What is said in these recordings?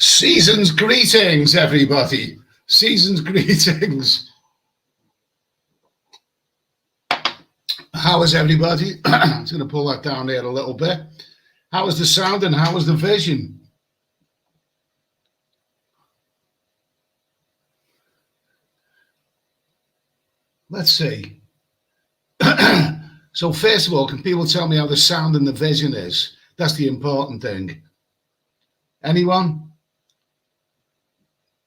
Season's greetings, everybody. Season's greetings. How is everybody? I'm just going to pull that down there a little bit. How is the sound and how is the vision? Let's see. So first of all, can people tell me how the sound and the vision is? That's the important thing. Anyone?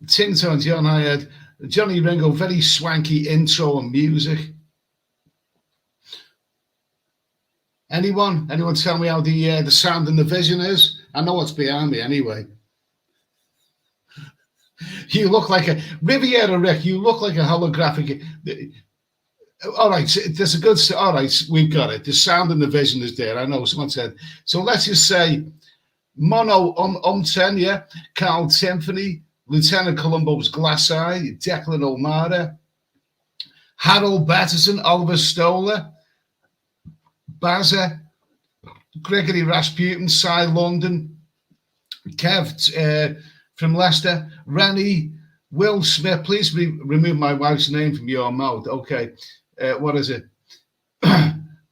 Tinto and John, I had Johnny Ringo, very swanky intro and music. Anyone tell me how the sound and the vision is? I know what's behind me anyway. You look like a Riviera Rick. You look like a holographic. All right, there's a good. All right, we've got it. The sound and the vision is there. I know someone said. So let's just say Mono 10, yeah. Carl Symphony, Lieutenant Columbo's Glass Eye, Declan O'Mara, Harold Batterson, Oliver Stoller, Bazza, Gregory Rasputin, Cy London, Kev from Leicester, Rennie, Will Smith. Please remove my wife's name from your mouth. Okay, what is it?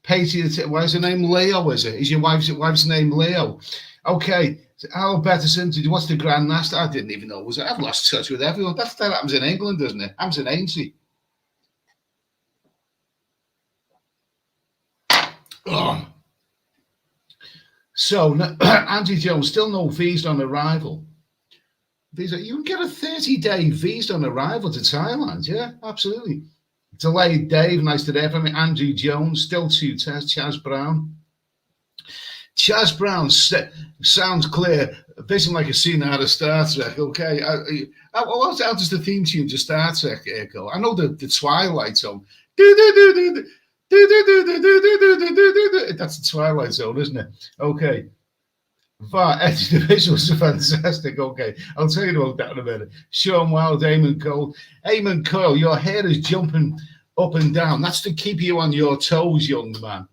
Patriot. Why is her name Leo? Is it? Is your wife's name Leo? Okay. Harold Batterson, what's the Grand Master? I didn't even know. I've lost touch with everyone. That happens in England, doesn't it? Happens in Ainsley. Oh. So, Andy Jones, still no visa on arrival. Visa, you can get a 30-day visa on arrival to Thailand. Yeah, absolutely. Delayed Dave, nice to hear from me. Andrew Jones, still 2 tests. Chaz Brown. Chaz Brown sounds clear. Vision like a scene out of Star Trek. Okay, how does the theme tune to Star Trek go? I know the Twilight Zone. That's the Twilight Zone, isn't it? Okay. The visuals are fantastic. Okay, I'll tell you about that in a minute. Sean Wild, Eamon Cole. Eamon Cole, your hair is jumping up and down. That's to keep you on your toes, young man.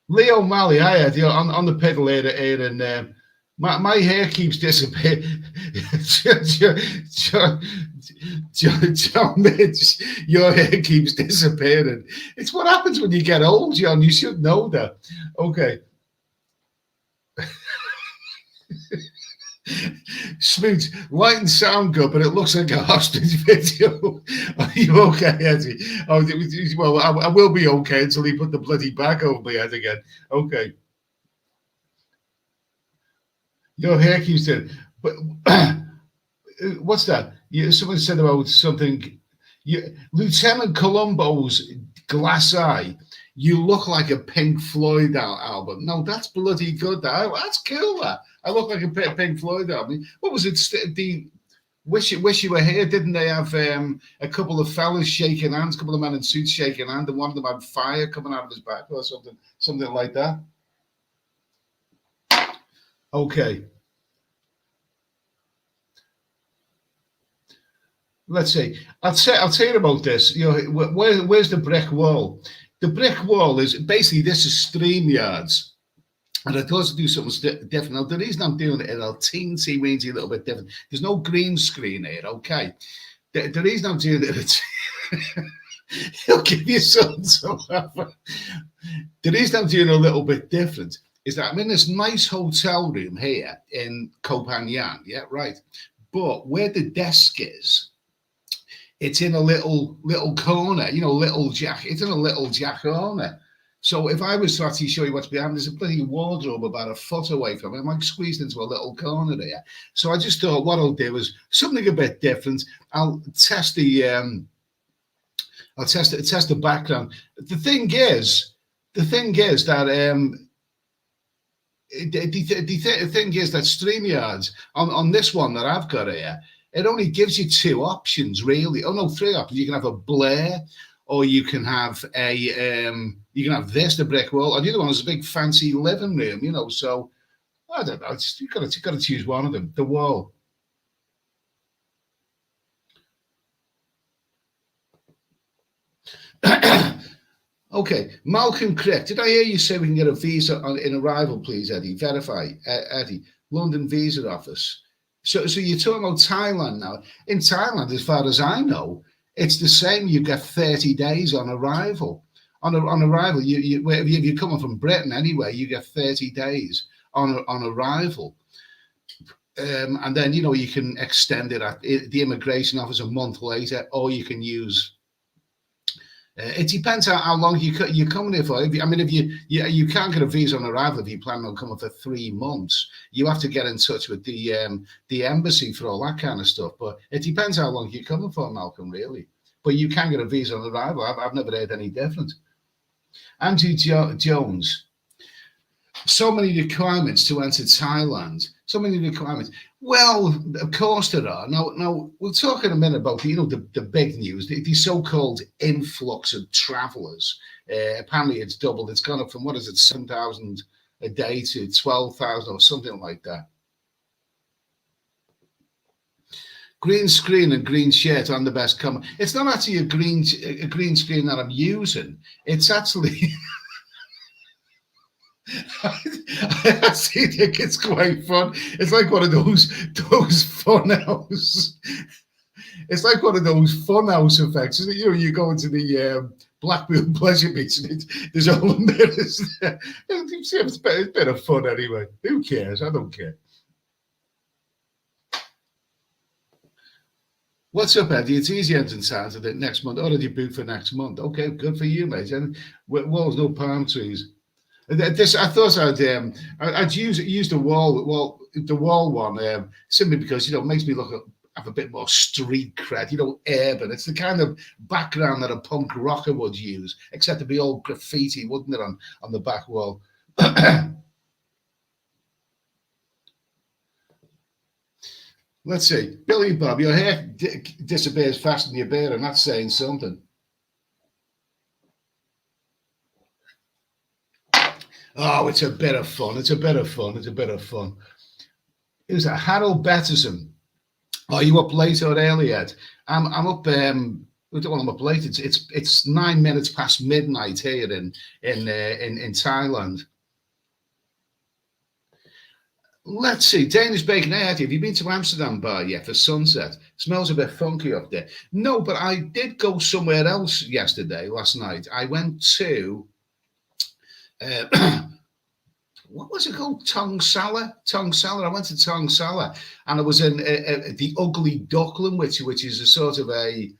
Leo Malley, I had on the pedal here, and my hair keeps disappearing. John Mitch, your hair keeps disappearing. It's what happens when you get old, John. You should know that. Okay. Smooth, light and sound good, but it looks like a hostage video. Are you okay, Eddie? Oh, well, I will be okay until he put the bloody bag over my head again. Okay. Your hair keeps in. But what's that? Someone said about something. Lieutenant Columbo's Glass Eye. You look like a Pink Floyd album. No, that's bloody good. That's cool. That. I look like a Pink Floyd album. What was it? The Wish You Were Here. Didn't they have a couple of fellas shaking hands, a couple of men in suits shaking hands, and one of them had fire coming out of his back or something like that? Okay. Let's see. I'll tell you about this. You know, where's the brick wall? The brick wall is basically, this is StreamYards. And I thought to do something different. Now, the reason I'm doing it is a teensy-weensy little bit different. There's no green screen here, okay? The reason I'm doing it, he'll give you something. The reason I'm doing it a little bit different is that I'm in this nice hotel room here in Koh Phangan, yeah, right? But where the desk is, it's in a little corner, you know, it's in a little jack corner. So if I was to actually show you what's behind, there's a bloody wardrobe about a foot away from it. I'm like squeezed into a little corner there. So I just thought what I'll do is something a bit different. I'll test the background. The thing is that the thing is that StreamYards on this one that I've got here, it only gives you two options, really. Oh no, three options. You can have a blare, or you can have this, the brick wall, or the other one is a big fancy living room, you know. So I don't know. You've got to choose one of them. The wall. Okay, Malcolm Crick. Did I hear you say we can get a visa in arrival, please, Eddie? Verify, Eddie. London Visa Office. So you're talking about Thailand now. In Thailand, as far as I know, it's the same. You get 30 days on arrival. On arrival, if you're coming from Britain anyway, you get 30 days on arrival. And then, you know, you can extend it at the immigration office a month later, or you can use. It depends how long you're coming here for. If you can't get a visa on arrival if you plan on coming for 3 months. You have to get in touch with the embassy for all that kind of stuff. But it depends how long you're coming for, Malcolm, really. But you can get a visa on arrival. I've never heard any different. Andrew Jones. So many requirements to enter Thailand. So many requirements. Well, of course there are. Now we'll talk in a minute about the big news, the so-called influx of travellers. Apparently, it's doubled. It's gone up from 7,000 a day to 12,000 or something like that. Green screen and green shirt on the best comment. It's not actually a green screen that I'm using. It's actually. I actually think it's quite fun. It's like one of those fun house. It's like one of those fun house effects. You know, you go into the Blackpool Pleasure Beach and there's all the mirrors there. It's a bit of fun anyway. Who cares? I don't care. What's up, Eddie? It's easy engine Saturday next month. Already booked for next month. Okay, good for you, mate. And walls, no palm trees. This I thought I'd use the wall one simply because, you know, it makes me have a bit more street cred, you know, urban. It's the kind of background that a punk rocker would use, except it'd be all graffiti, wouldn't it, on the back wall? Let's see, Billy Bob, your hair disappears faster than your beard, and that's saying something. Oh, it's a bit of fun. It's a bit of fun. Who's that? Harold Betterson. Are you up late or early yet? I'm up. I'm up late. It's 9 minutes past midnight here in Thailand. Let's see. Danish bacon. Hey, have you been to Amsterdam bar yet for sunset? Smells a bit funky up there. No, but I did go somewhere else last night. I went to. What was it called? Tong Sala. I went to Tong Sala, and I was in the Ugly Duckling, which is a sort of an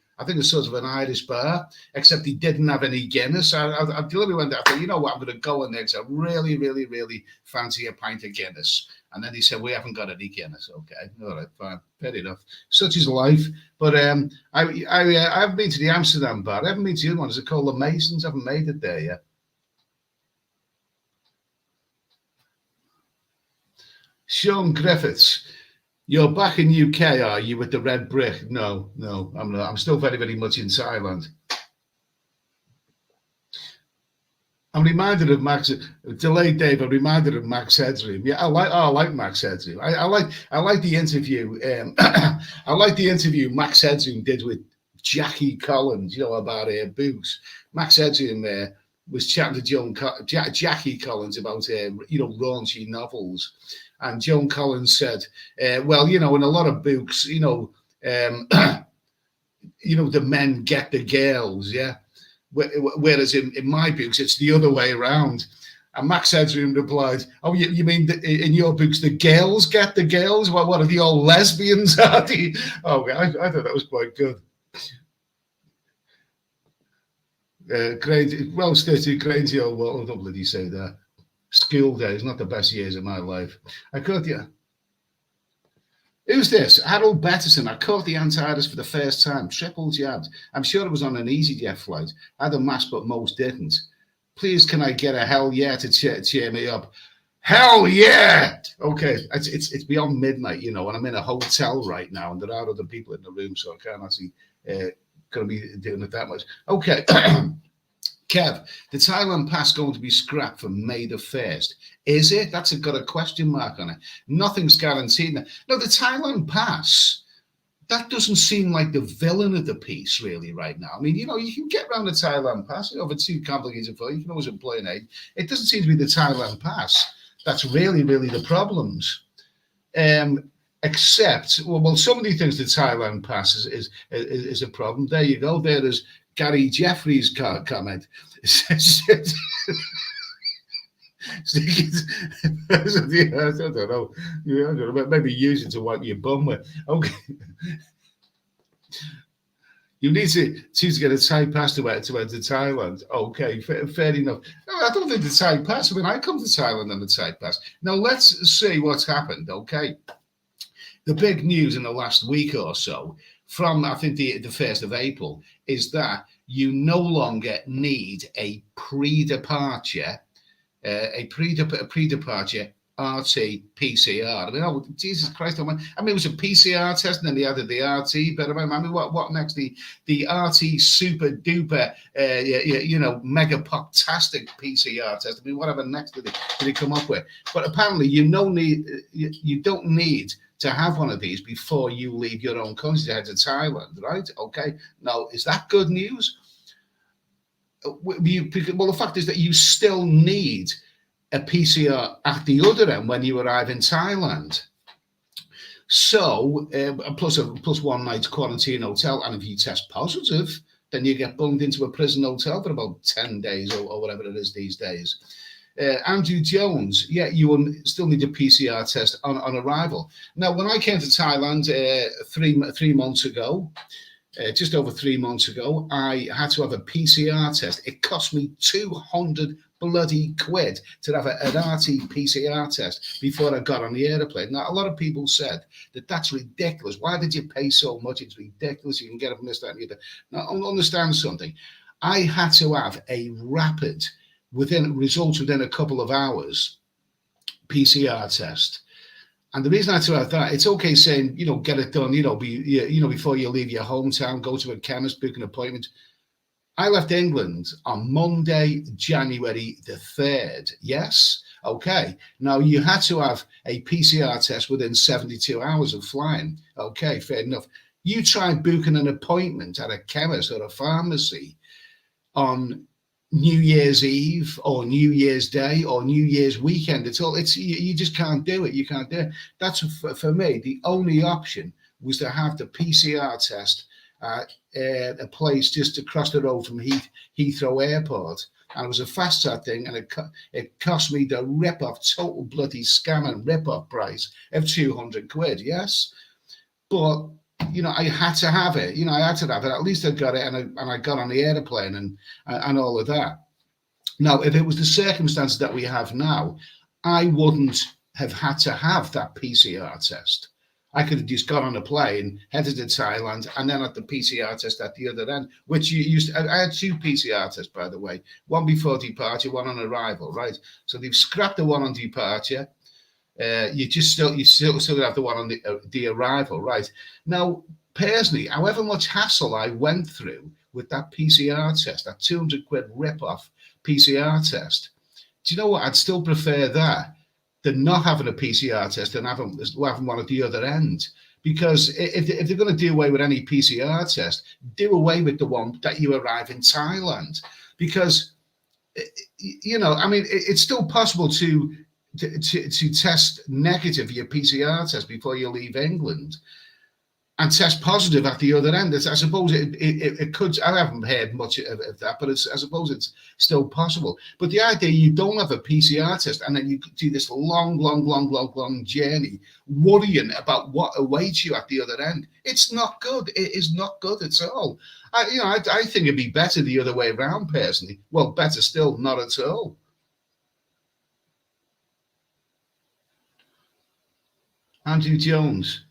Irish bar, except he didn't have any Guinness. I deliberately went there. I thought, you know what, I'm going to go in there because I really, really, really fancy a pint of Guinness. And then he said, we haven't got any Guinness. Okay, all right, fine, fair enough. Such is life. But I haven't been to the Amsterdam bar. I haven't been to the other one. Is it called the Masons? I haven't made it there yet. Sean Griffiths, you're back in UK, are you, with the red brick? No, I'm not. I'm still very, very much in Thailand. I'm reminded of Max. Delayed Dave. I'm reminded of Max Headroom. Yeah, I like Max Headroom. I like the interview. I like the interview Max Headroom did with Jackie Collins. You know about books. Max Headroom was chatting to Jackie Collins about raunchy novels, and Joan Collins said, well, in a lot of books, the men get the girls, yeah. Whereas in my books, it's the other way around. And Max Headroom replied, "Oh, you mean in your books the girls get the girls? What are they all lesbians? Are they?" Oh, I thought that was quite good. Great, well stated, crazy old world. What did he say there? School days, not the best years of my life. I caught you. Who's this? Harold Betterson. I caught the antivirus for the first time. Triple jabbed. I'm sure it was on an EasyJet flight. I had a mask, but most didn't. Please, can I get a hell yeah to cheer me up? Hell yeah! Okay, it's beyond midnight, and I'm in a hotel right now, and there are other people in the room, so I can't actually going to be doing it that much. Okay. Kev, the Thailand pass going to be scrapped for May the 1st? Is it? That's got a question mark on it. Nothing's guaranteed. No, the Thailand pass, that doesn't seem like the villain of the piece really right now. I mean, you can get around the Thailand pass. If it's too complicated for you, you can always employ an aid. It doesn't seem to be the Thailand pass. That's really, really the problems. Except, well, somebody thinks the Thailand pass is a problem. There you go. There is Gary Jeffrey's comment. I don't know. Maybe use it to wipe your bum with. Okay. You need to get a Thai pass to enter Thailand. Okay, fair enough. No, I don't think the Thai pass. I mean, I come to Thailand on the Thai pass. Now, let's see what's happened, okay? The big news in the last week or so, from I think the 1st of April, is that you no longer need a pre-departure RT PCR. I mean, oh Jesus Christ! I mean, it was a PCR test, and then they added the RT. But I mean, what next? The RT super duper, mega pop-tastic PCR test. I mean, whatever next did they come up with? But apparently, you don't need to have one of these before you leave your own country to head to Thailand, right? Okay. Now, is that good news? Well, the fact is that you still need a PCR at the other end when you arrive in Thailand. So, plus 1 night's quarantine hotel, and if you test positive, then you get bunged into a prison hotel for about 10 days or whatever it is these days. Andrew Jones, yeah, you will still need a PCR test on arrival. Now, when I came to Thailand 3 months ago, just over 3 months ago, I had to have a PCR test. It cost me 200 bloody quid to have an RT PCR test before I got on the airplane. Now, a lot of people said that that's ridiculous. Why did you pay so much? It's ridiculous. You can get it from this, that, and the other. Now, understand something. I had to have a rapid, results within a couple of hours, PCR test. And the reason I had to have that, it's okay saying, get it done, before you leave your hometown, go to a chemist, book an appointment. I left England on Monday, January the 3rd. Yes? Okay. Now, you had to have a PCR test within 72 hours of flying. Okay, fair enough. You try booking an appointment at a chemist or a pharmacy on New Year's Eve or New Year's Day or New Year's weekend. You just can't do it. You can't do it. That's for me. The only option was to have the PCR test at a place just across the road from Heathrow Airport, and it was a fast chat thing, and it cost me the total bloody scam and rip-off price of 200 quid. Yes, but I had to have it. I had to have it. At least I got it, and I got on the airplane and all of that. Now, if it was the circumstances that we have now, I wouldn't have had to have that PCR test. I could have just got on a plane, headed to Thailand, and then at the PCR test at the other end, which I had 2 PCR tests, by the way, one before departure, one on arrival, right? So they've scrapped the one on departure. You still have the one on the arrival, right? Now, personally, however much hassle I went through with that PCR test, that 200 quid rip-off PCR test, do you know what? I'd still prefer that than not having a PCR test and having one at the other end. Because if they're going to do away with any PCR test, do away with the one that you arrive in Thailand. Because, you know, I mean, it's still possible to test negative for your PCR test before you leave England and test positive at the other end. I suppose it could. I haven't heard much of that, but I suppose it's still possible. But the idea you don't have a PCR test and then you do this long journey worrying about what awaits you at the other end, it's not good. It is not good at all. I think it'd be better the other way around, personally. Well, better still, not at all. Andrew Jones.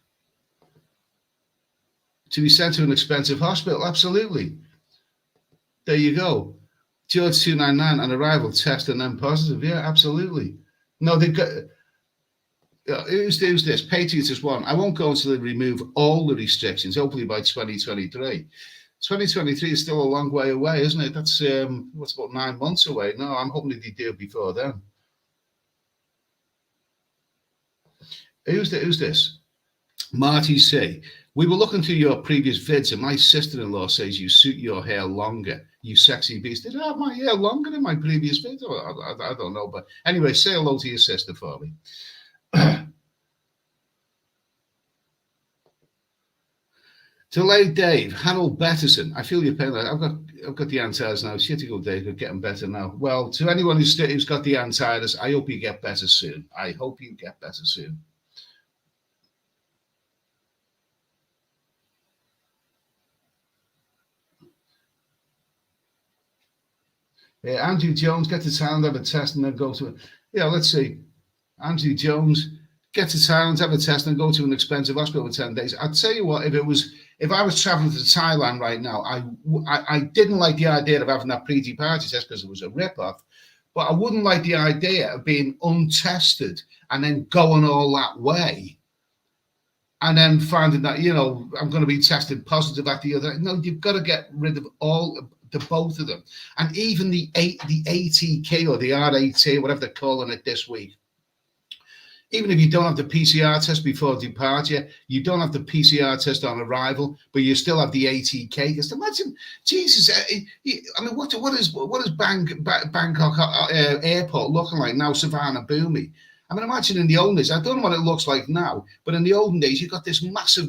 To be sent to an expensive hospital, absolutely. There you go. George 299, an arrival test and then positive. Yeah, absolutely. No, they've got. Who's this? Patriots is one. I won't go until they remove all the restrictions, hopefully by 2023. 2023 is still a long way away, isn't it? That's what's about 9 months away. No, I'm hoping that they do it before then. Who's this? Marty C. We were looking through your previous vids and my sister-in-law says you suit your hair longer. You sexy beast. Did I have my hair longer in my previous vid? I don't know. But anyway, say hello to your sister for me. Delayed Dave, Harold Betterson. I feel your pain. I've got the antivirus now. Shit to go, Dave. We're getting better now. Well, to anyone who's got the antivirus, I hope you get better soon. I hope you get better soon. Andrew Jones, get to Thailand, have a test, and then go to. Let's see. Andrew Jones, get to Thailand, have a test, and go to an expensive hospital for 10 days. I'd tell you what, if I was traveling to Thailand right now, I didn't like the idea of having that pre-departure test because it was a rip-off, but I wouldn't like the idea of being untested and then going all that way and then finding that, I'm going to be tested positive at the other. No, you've got to get rid of both of them. And even the ATK or the RAT, whatever they're calling it this week, even if you don't have the PCR test before departure, you don't have the PCR test on arrival, but you still have the ATK. Because imagine, Jesus, I mean, what is Bangkok airport looking like now, Savannah Bhumi? I mean, imagine in the old days, I don't know what it looks like now, but in the olden days, you got this massive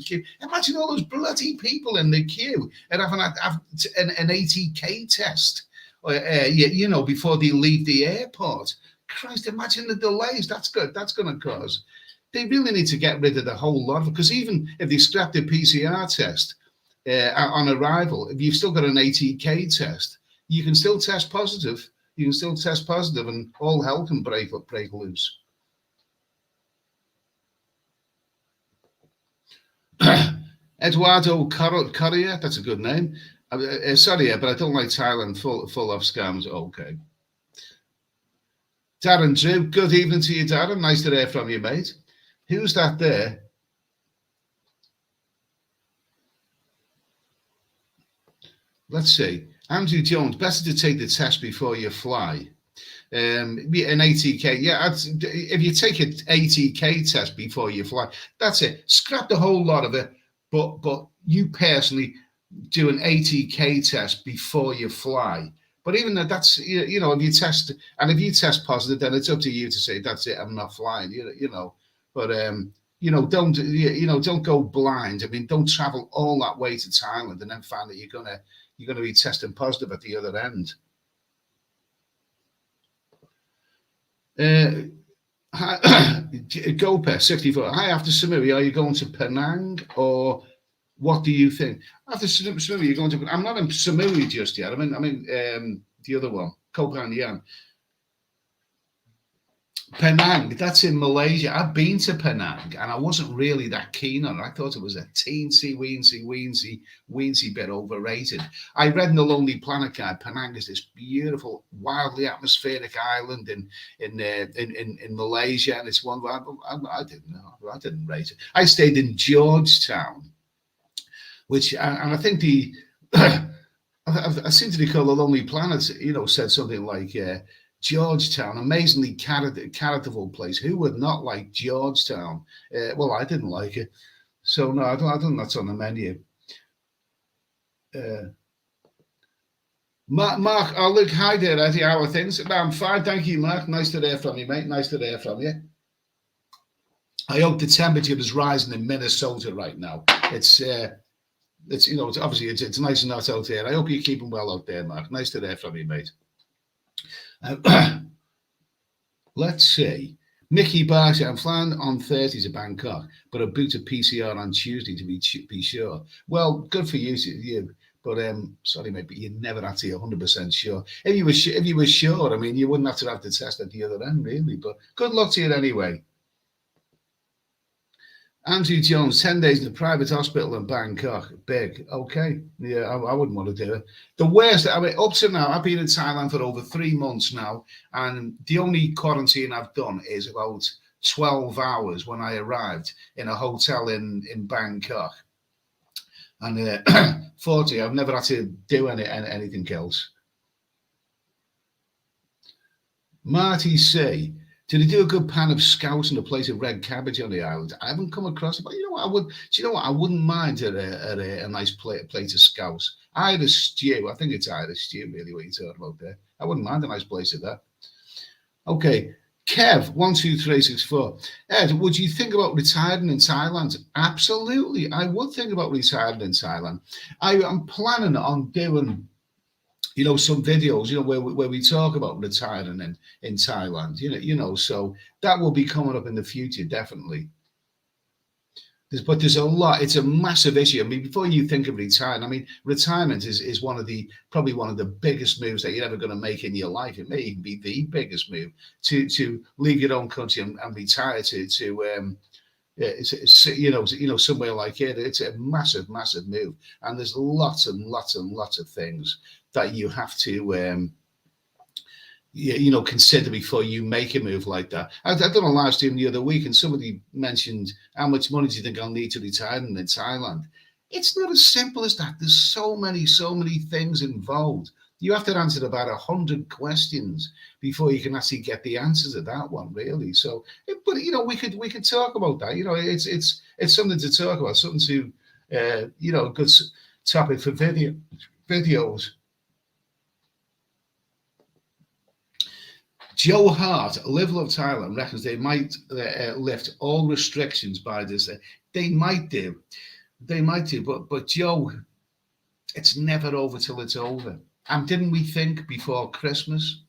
queue. Imagine all those bloody people in the queue and having an ATK test, before they leave the airport. Christ, imagine the delays that's going to cause. They really need to get rid of the whole lot, because even if they scrap the PCR test on arrival, if you've still got an ATK test, you can still test positive. You can still test positive and all hell can break loose. Eduardo Correa, that's a good name. Sorry, but I don't like Thailand full of scams. Okay. Darren Drew, good evening to you, Darren. Nice to hear from you, mate. Who's that there? Let's see. Andrew Jones, better to take the test before you fly. An ATK, yeah. If you take an ATK test before you fly, that's it. Scrap the whole lot of it. But you personally do an ATK test before you fly. But even that's, if you test, and if you test positive, then it's up to you to say, that's it, I'm not flying, But, don't go blind. I mean, don't travel all that way to Thailand and then find that you're going to be testing positive at the other end. Gopher 64. Hi, after Samui, are you going to Penang or what do you think? After Samui, you're going to. I'm not in Samui just yet. I mean the other one, Koh Phangan. Penang, that's in Malaysia. I've been to Penang and I wasn't really that keen on it. I thought it was a weensy bit overrated. I read in the Lonely Planet Guide, Penang is this beautiful, wildly atmospheric island in Malaysia, and it's one I didn't know. I didn't rate it. I stayed in Georgetown, which and I think the I seem to recall the Lonely Planet, said something like. Georgetown, amazingly charitable place. Who would not like Georgetown? Well, I didn't like it, so no, I don't think that's on the menu. Mark, oh look, hi there, Eddie. How are things? I'm fine, thank you, Mark. Nice to hear from you, mate. Nice to hear from you. I hope the temperature is rising in Minnesota right now. It's obviously it's nice and hot out there. I hope you're keeping well out there, Mark. Nice to hear from you, mate. Let's see. Mickey Barker, I'm flying on Thursday to Bangkok, but I booked a PCR on Tuesday to be sure. Well, good for you. But sorry, mate, but you're never actually 100% sure. If you were sure, I mean, you wouldn't have to have the test at the other end, really. But good luck to you anyway. Andrew Jones, 10 days in a private hospital in Bangkok. Big. Okay. Yeah, I wouldn't want to do it. The worst, I mean, up to now, I've been in Thailand for over 3 months now, and the only quarantine I've done is about 12 hours when I arrived in a hotel in Bangkok. And fortunately, I've never had to do anything else. Marty C. Did they do a good pan of scouse and a plate of red cabbage on the island? I haven't come across it, but you know what? I wouldn't mind a nice plate of scouse. Irish stew. I think it's Irish stew, really, what you're talking about there. I wouldn't mind a nice plate of that. Okay. Kev, 12364. Ed, would you think about retiring in Thailand? Absolutely. I would think about retiring in Thailand. I'm planning on doing some videos, where we talk about retiring in Thailand, so that will be coming up in the future, definitely. But there's a lot, it's a massive issue. I mean, before you think of retiring, I mean, retirement is probably one of the biggest moves that you're ever going to make in your life. It may even be the biggest move to leave your own country and retire to somewhere like it. It's a massive move, and there's lots and lots and lots of things that you have to consider before you make a move like that. I done a live stream the other week, and somebody mentioned, how much money do you think I'll need to retire in Thailand? It's not as simple as that. There's so many things involved. You have to answer about 100 questions before you can actually get the answers to that one, really. So, but we could talk about that. It's something to talk about, something to a good topic for videos. Joe Hart, Live Love Thailand, reckons they might lift all restrictions by this. They might do, but Joe, it's never over till it's over. And didn't we think before Christmas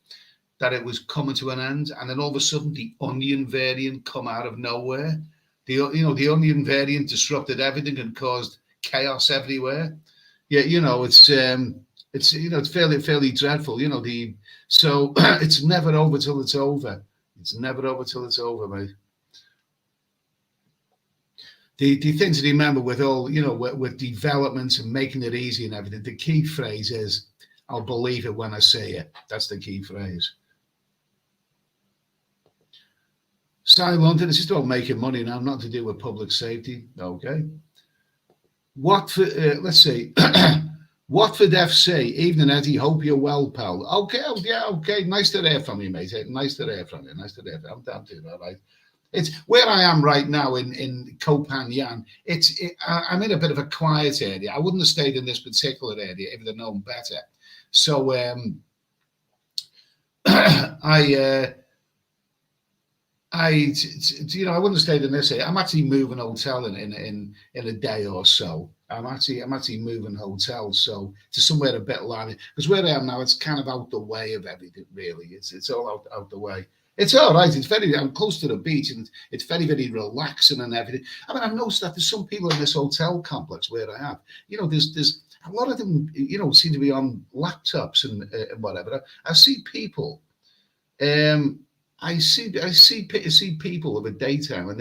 that it was coming to an end, and then all of a sudden the onion variant come out of nowhere? The onion variant disrupted everything and caused chaos everywhere. Yeah, it's fairly dreadful. So it's never over till it's over. It's never over till it's over, mate. The thing to remember with all, with developments and making it easy and everything, the key phrase is, I'll believe it when I see it. That's the key phrase. Sky London, it's just about making money now, not to do with public safety. Okay. Let's see. Watford FC, evening Eddie, hope you're well, pal. Okay, okay. Nice to hear from you, mate. Nice to hear from you. I'm doing all right. It's where I am right now in Koh Phangan. I'm in a bit of a quiet area. I wouldn't have stayed in this particular area if I'd known better. So I wouldn't have stayed in this area. I'm actually moving hotel in a day or so. I'm actually moving hotels, so to somewhere a bit lively, because where I am now, it's kind of out the way of everything. Really, it's all out the way. It's all right. I'm close to the beach, and it's very relaxing and everything. I mean, I've noticed that there's some people in this hotel complex where I am. There's a lot of them. Seem to be on laptops and whatever. I see people. I see people of a daytime, and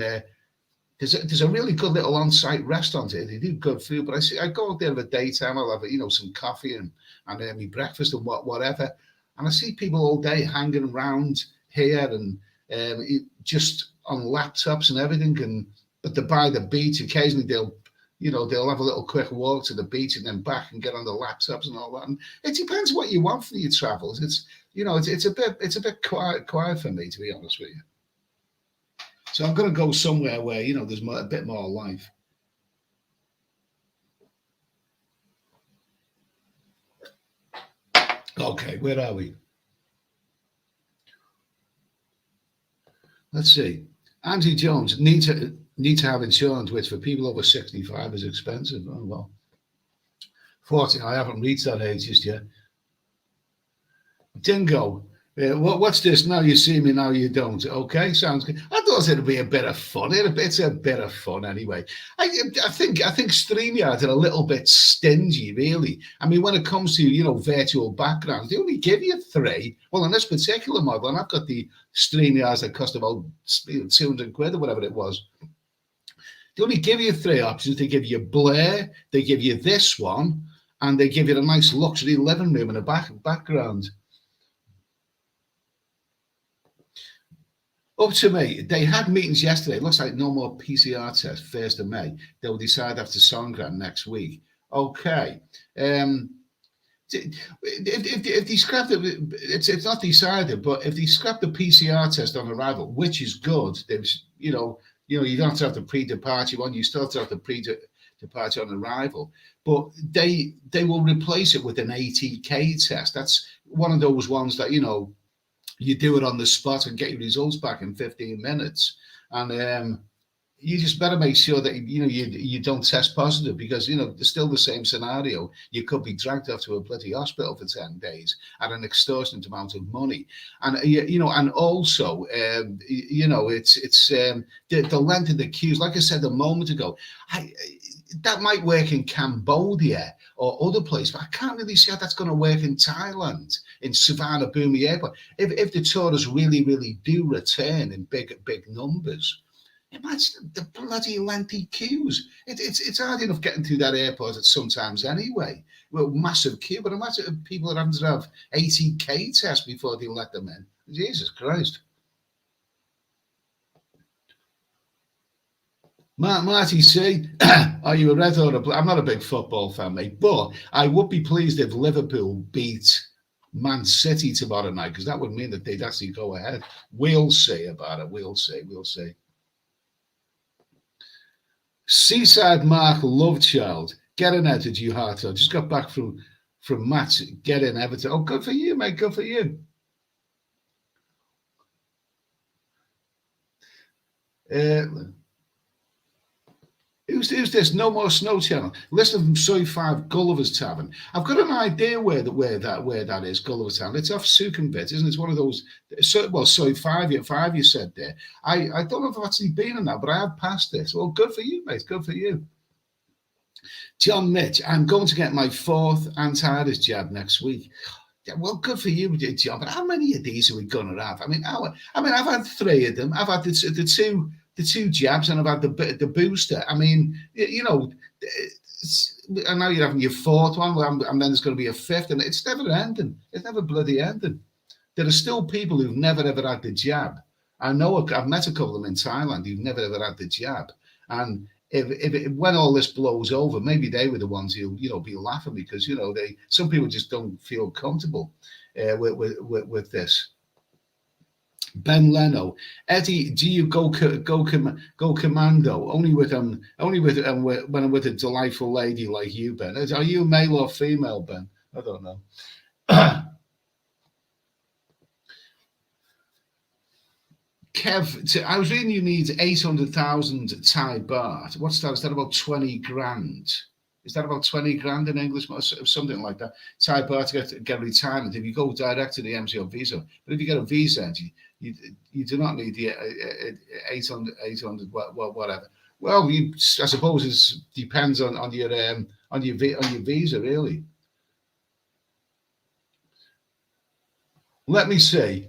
there's a really good little on-site restaurant here. They do good food, but I go out there of a daytime. I'll have some coffee and my breakfast and whatever, and I see people all day hanging around here and just on laptops and everything. But they're by the beach. Occasionally they'll have a little quick walk to the beach and then back and get on the laptops and all that. And it depends what you want for your travels. It's a bit quiet for me, to be honest with you. So I'm going to go somewhere where there's a bit more life. Okay, where are we? Let's see. Andy Jones, need to have insurance, which for people over 65 is expensive. Oh well. 40, I haven't reached that age just yet. Dingo, what's this? Now you see me, now you don't. Okay, sounds good. I thought it'd be a bit of fun. It's a bit of fun anyway. I think StreamYard are a little bit stingy, really. I mean, when it comes to virtual backgrounds, they only give you 3. Well, on this particular model, and I've got the StreamYards that cost about 200 quid or whatever it was. They only give you 3 options. They give you Blur, they give you this one, and they give you a nice luxury living room in the background. Up to me, they had meetings yesterday. It looks like no more PCR tests, 1st of May. They'll decide after Songkran next week. Okay. If they scrap it's not decided, but if they scrap the PCR test on arrival, which is good, there's you don't have to have the pre-departure one. You still have to have the pre-departure on arrival, but they will replace it with an ATK test. That's one of those ones that you do it on the spot and get your results back in 15 minutes. And you just better make sure that you don't test positive, because it's still the same scenario. You could be dragged off to a bloody hospital for 10 days at an extortionate amount of money. And and also it's the length of the queues. Like I said a moment ago, that might work in Cambodia or other places, but I can't really see how that's going to work in Thailand, in Suvarnabhumi Airport. If the tourists really, really do return in big numbers, imagine the bloody lengthy queues. It's hard enough getting through that airport at sometimes anyway. Well, massive queue, but imagine if people are having to have ATK tests before they let them in. Jesus Christ. Marty C, are you a red or a blue? I'm not a big football fan, mate, but I would be pleased if Liverpool beat Man City tomorrow night, because that would mean that they'd actually go ahead. We'll see about it. We'll see. Seaside Mark Lovechild, get in Everton, you heart. I just got back from Matt. Get in Everton. Oh, good for you, mate. Good for you. Who's this? No More Snow Channel. Listen from Soy 5 Gulliver's Tavern. I've got an idea where that is, Gulliver's Tavern. It's off Sukhumvit, isn't it? It's one of those. Soy 5 you said there. I don't know if I've actually been in that, but I have passed this. Well, good for you, mate. Good for you. John Mitch, I'm going to get my 4th antivirus jab next week. Yeah, well, good for you, John. But how many of these are we going to have? I mean, I've had 3 of them. I've had the two jabs, and I've had the booster. I mean, and now you're having your 4th one, and then there's going to be a 5th, and it's never ending. It's never bloody ending. There are still people who've never ever had the jab. I know I've met a couple of them in Thailand who've never ever had the jab, and when all this blows over, maybe they were the ones who be laughing, because some people just don't feel comfortable with this. Ben Leno, Eddie, do you go commando? Only when I'm with a delightful lady like you, Ben. Are you male or female, Ben? I don't know. Kev, I was reading you need 800,000 Thai baht. What's that? Is that about 20 grand? Is that about 20 grand in English? Something like that. Thai baht to get retirement if you go direct to the MCO visa. But if you get a visa, you do not need the 800 whatever. Well, I suppose it depends on your visa, really. Let me see.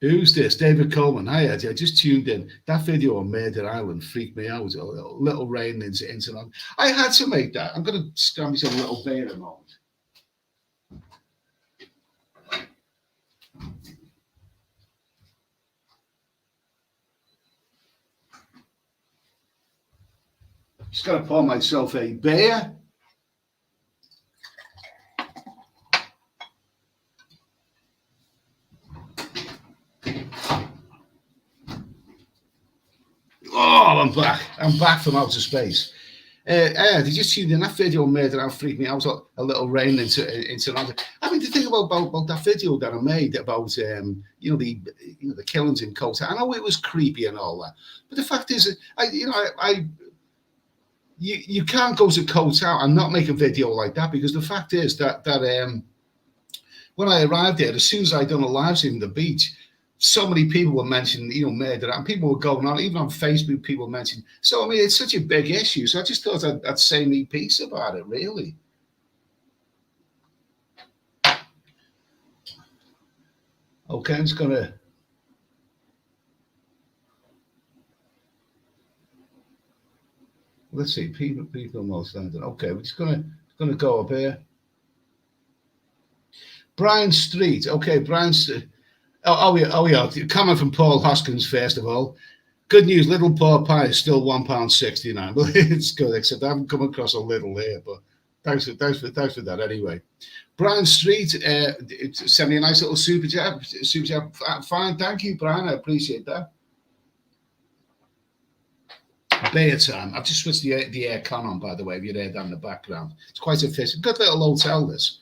Who's this? David Coleman. Hi, Eddie. I just tuned in. That video on Murder Island freaked me out. A little rain into London. I had to make that. I'm going to stand myself a little beer in a moment. Just got to pour myself a beer. Oh, I'm back. I'm back from outer space. Did you see in that video Murder Island freaked me out? A little rain into London. I mean, the thing about that video that I made about the killings in Kota. I know it was creepy and all that, but the fact is, you can't go to Kota and not make a video like that, because the fact is that when I arrived there, as soon as I'd done a live stream on the beach, so many people were mentioning, murder, and people were going on, even on Facebook, people mentioned. So, I mean, it's such a big issue. So I just thought I'd say me piece about it, really. Okay, I'm just going to... Let's see, people most standard. Okay, we're just going to go up here. Brian Street. Okay, Brian Street. Oh yeah. Comment from Paul Hoskins first of all. Good news. Little pork pie is still £1.69. Well, it's good, except I haven't come across a little here. But thanks for that anyway. Brian Street sent me a nice little super chat. Fine, thank you, Brian. I appreciate that. Beer time. I've just switched the air con on, by the way. If you hear that in the background, it's quite efficient. Good little hotel, this.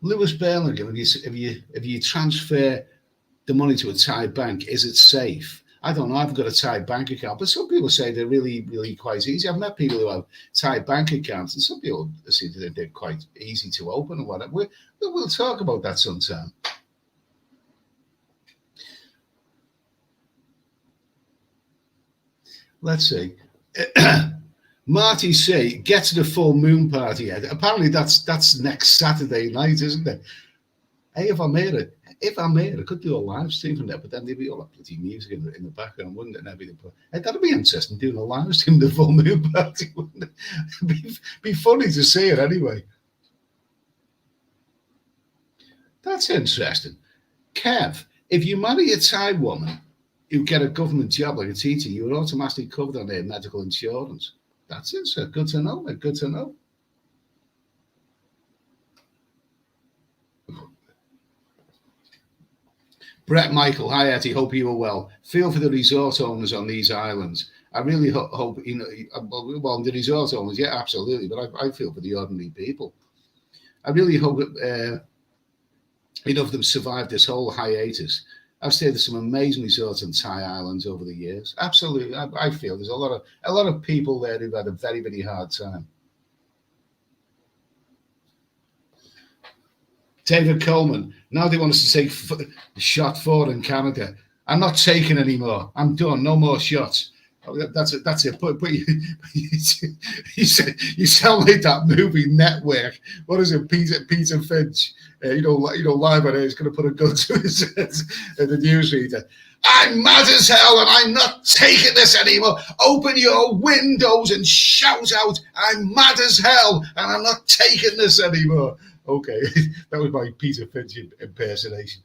Lewis Birmingham, if you transfer the money to a Thai bank, is it safe? I don't know. I've got a Thai bank account, but some people say they're really, really quite easy. I've met people who have Thai bank accounts, and some people say that they're quite easy to open and whatever. We'll talk about that sometime. Let's see. Marty C, get to the full moon party. Apparently that's next Saturday night, isn't it? Hey, if I'm here, I could do a live stream from there, but then there'd be all that bloody music in the background, wouldn't it? And everything. But hey, that'd be interesting, doing a live stream of the full moon party, wouldn't it? It'd be funny to see it anyway. That's interesting. Kev, if you marry a Thai woman, you get a government job like a teacher, you're automatically covered on their medical insurance. That's it, sir. Good to know, mate. Good to know. Brett Michael, hi Eddie, hope you are well. Feel for the resort owners on these islands. I really hope, well, the resort owners, yeah, absolutely, but I feel for the ordinary people. I really hope enough of them survive this whole hiatus. I've stayed at some amazing resorts on Thai islands over the years. Absolutely, I feel there's a lot of people there who've had a very, very hard time. David Coleman, now they want us to take shot 4 in Canada. I'm not taking anymore. I'm done. No more shots. That's it. But you sound like that movie Network. What is it, Peter Finch? Live on it. He's going to put a gun to his head at the newsreader. I'm mad as hell, and I'm not taking this anymore. Open your windows and shout out, "I'm mad as hell, and I'm not taking this anymore." Okay, that was my Peter Finch impersonation.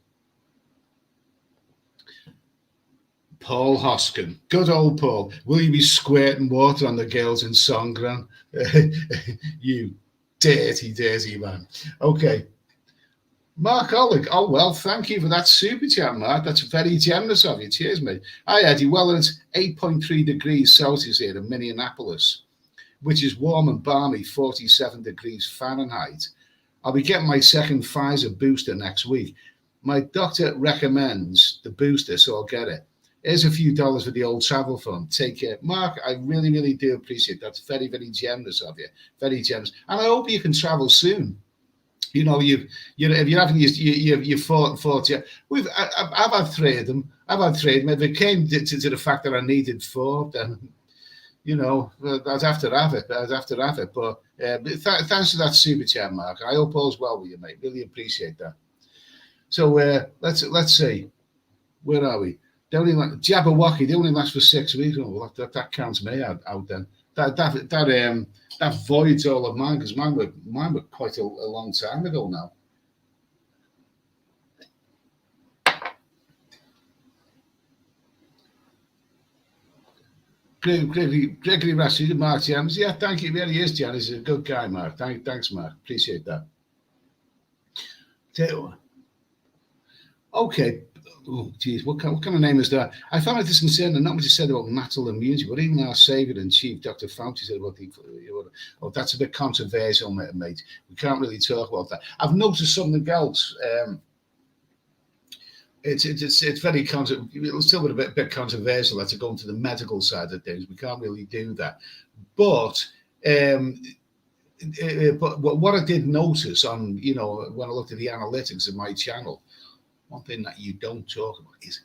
Paul Hoskin, good old Paul. Will you be squirting water on the girls in Songkran? You dirty, dirty man. Okay. Mark Ollig. Oh, well, thank you for that super chat, Mark. That's very generous of you. Cheers, mate. Hi, Eddie. Well, it's 8.3 degrees Celsius here in Minneapolis, which is warm and balmy, 47 degrees Fahrenheit. I'll be getting my second Pfizer booster next week. My doctor recommends the booster, so I'll get it. Here's a few dollars for the old travel fund. Take care. Mark, I really, really do appreciate that. That's very, very generous of you. Very generous. And I hope you can travel soon. If you're having your 40, I've had 3 of them. If it came to the fact that I needed 4, then, I'd have to have it. But thanks for that super chat, Mark. I hope all's well with you, mate. Really appreciate that. So let's see, where are we? They only Jabberwocky. They only last for 6 weeks. Oh, well, that counts me out then. That voids all of mine, because mine were quite a long time ago now. Gregory Rashid, Mark James. Yeah, thank you. Really is, Jan. He's a good guy, Mark. Thanks, Mark. Appreciate that. Okay. Oh, geez, what kind of name is that? I found it disconcerting and not much is said about natural immunity, but even our saviour and chief, Dr. Fauci, said about the. Oh, that's a bit controversial, mate. We can't really talk about that. I've noticed something else. It's very it's still a bit controversial that to go into the medical side of things. We can't really do that, but what I did notice on, when I looked at the analytics of my channel, one thing that you don't talk about is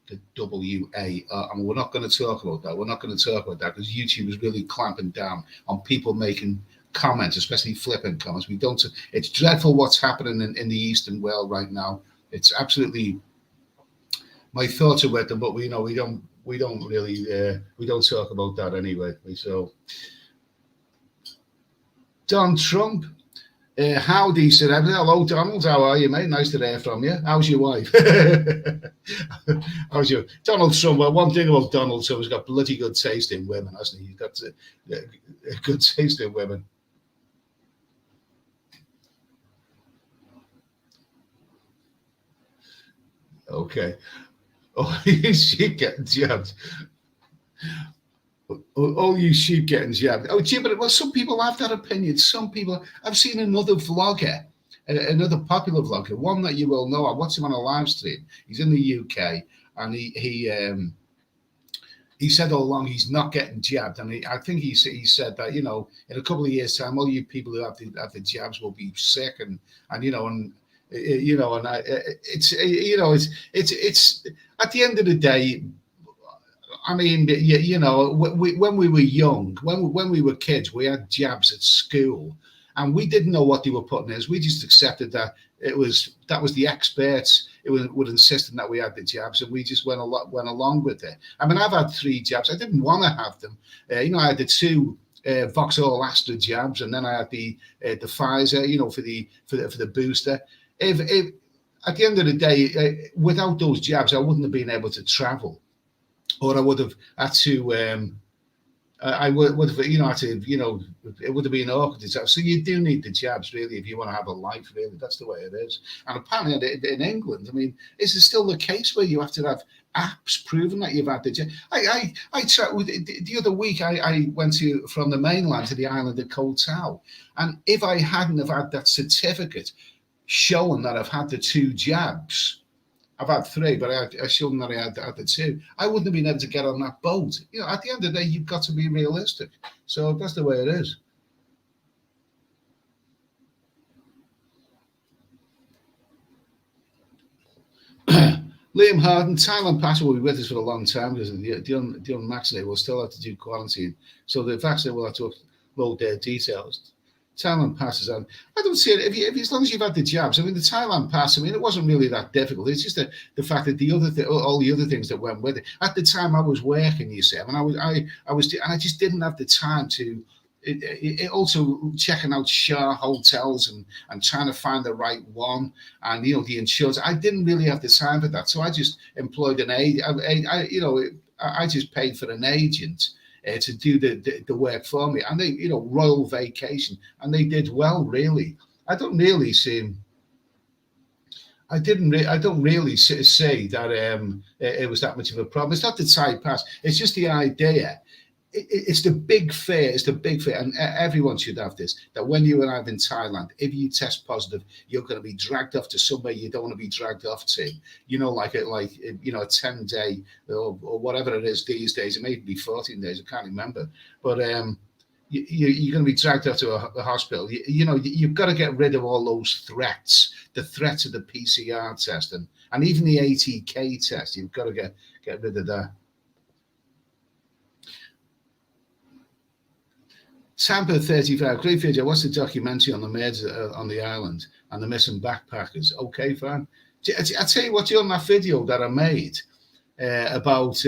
the WA. And we're not going to talk about that. We're not going to talk about that because YouTube is really clamping down on people making comments, especially flippant comments. We don't. It's dreadful what's happening in the Eastern world right now. It's absolutely. My thoughts are with them, but we don't really we don't talk about that anyway. So, Don Trump, howdy, said everything. Hello, Donald. How are you, mate? Nice to hear from you. How's your wife? How's your Donald Trump? Well, one thing about Donald Trump, he's got bloody good taste in women, hasn't he? He's got a good taste in women. Okay. Oh, you sheep getting jabbed. All you sheep getting jabbed. Oh, gee, but well, some people have that opinion. Some people. I've seen another vlogger, another popular vlogger, one that you will know. I watched him on a live stream. He's in the UK, and he said all along he's not getting jabbed, and I think he said that in a couple of years' time, all you people who have the jabs will be sick, and it's at the end of the day. I mean, when we were young, when we were kids, we had jabs at school, and we didn't know what they were putting in us. We just accepted that that was the experts. It would insist that we had the jabs, and we just went along with it. I mean, I've had 3 jabs. I didn't want to have them. I had the 2 Vauxhall Astra jabs, and then I had the Pfizer, for the booster. If at the end of the day, without those jabs, I wouldn't have been able to travel, or I would have had to. I would have, had to, it would have been awkward. So you do need the jabs, really, if you want to have a life, really. That's the way it is. And apparently in England, I mean, is it still the case where you have to have apps proving that you've had the jab? I the other week, I went from the mainland to the island of Koh Tao. And if I hadn't have had that certificate showing that I've had the 2 jabs, I've had 3, but I showed them that I had the 2. I wouldn't have been able to get on that boat. At the end of the day, you've got to be realistic. So that's the way it is. Liam Harden, Thailand passport will be with us for a long time because the unvaccinated will still have to do quarantine. So the vaccinated will have to upload their details. Thailand passes on. I don't see it. If as long as you've had the jabs, I mean, the Thailand pass. I mean, it wasn't really that difficult. It's just the fact that all the other things that went with it. At the time, I was working. You see, I mean, I just didn't have the time to. It also checking out share hotels and trying to find the right one, and the insurance. I didn't really have the time for that, so I just employed an agent. I just paid for an agent. To do the work for me, and they, Royal Vacation, and they did well, really. I don't really see. I don't really say that it was that much of a problem. It's not the Thai pass. It's just the idea. It's the big fear. It's the bbig fear, and everyone should have this. That when you arrive in Thailand, if you test positive, you're going to be dragged off to somewhere you don't want to be dragged off to. Like a 10-day or whatever it is these days. It may be 14 days. I can't remember, but you're going to be dragged off to a hospital. You've got to get rid of all those threats. The threats of the PCR test and even the ATK test. You've got to get rid of that. Tampa 35, great video. What's the documentary on the murder on the island and the missing backpackers? Okay, fine. I tell you what, during that video that I made about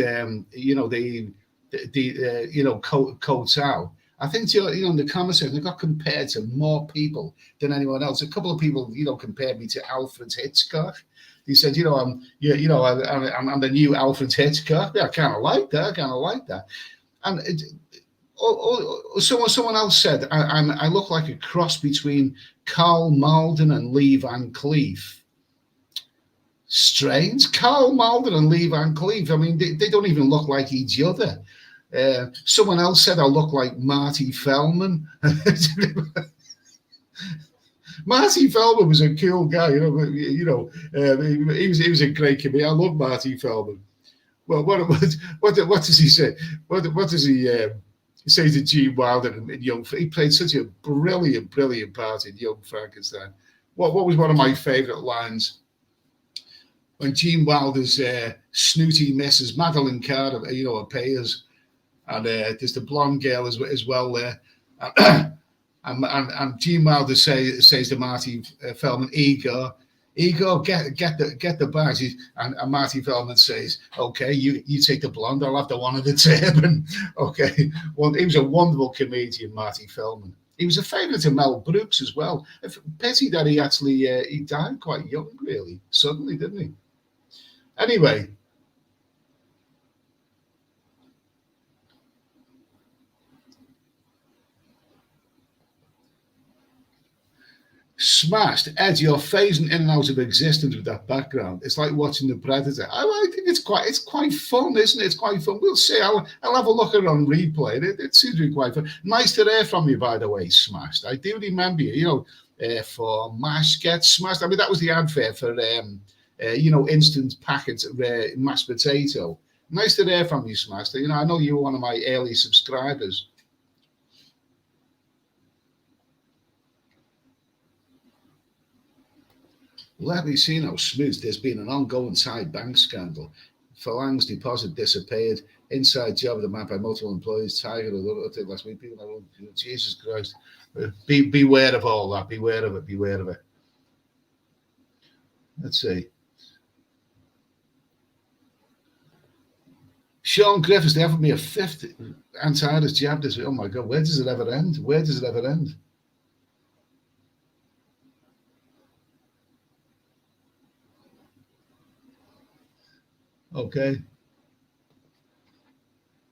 Koh. I think in the comment section, I got compared to more people than anyone else. A couple of people, compared me to Alfred Hitchcock. He said, I'm the new Alfred Hitchcock. Yeah, I kind of like that. And someone else said I look like a cross between Karl Malden and Lee Van Cleef. Strange. Karl Malden and Lee Van Cleef. I mean, they don't even look like each other. Someone else said I look like Marty Feldman. Marty Feldman was a cool guy, he was a great comedian. I love Marty Feldman. Well, what does he say? What does he say to Gene Wilder in Young? He played such a brilliant part in Young Frankenstein. What was one of my favourite lines? When Gene Wilder's snooty Mrs. Madeline Carter, appears, and there's the blonde girl as well there, and Gene Wilder says to Marty Feldman, Igor, get the badge, and Marty Feldman says, okay, you take the blonde, I'll have the one at the turban. Okay, well, he was a wonderful comedian, Marty Feldman. He was a favourite of Mel Brooks as well. Pity that he actually he died quite young, really, suddenly, didn't he? Anyway, smashed. Ed, you're phasing in and out of existence with that background. It's like watching The Predator. I think it's quite fun, isn't it? It's quite fun. We'll see. I'll have a look at it on replay. It seems to be quite fun. Nice to hear from you, by the way, Smashed. I do remember you. For MASH Get Smashed. I mean, that was the advert for instant packets of mashed potato. Nice to hear from you, Smashed. I know you were one of my early subscribers. Let me see now, Smooth. There's been an ongoing Thai bank scandal. Falang's deposit disappeared. Inside job of the man by multiple employees. Tiger last week. People, Jesus Christ. Beware of all that. Beware of it. Let's see. Sean Griffiths, they offered me a fifth anti-virus jab this week. Oh my God, where does it ever end? Okay.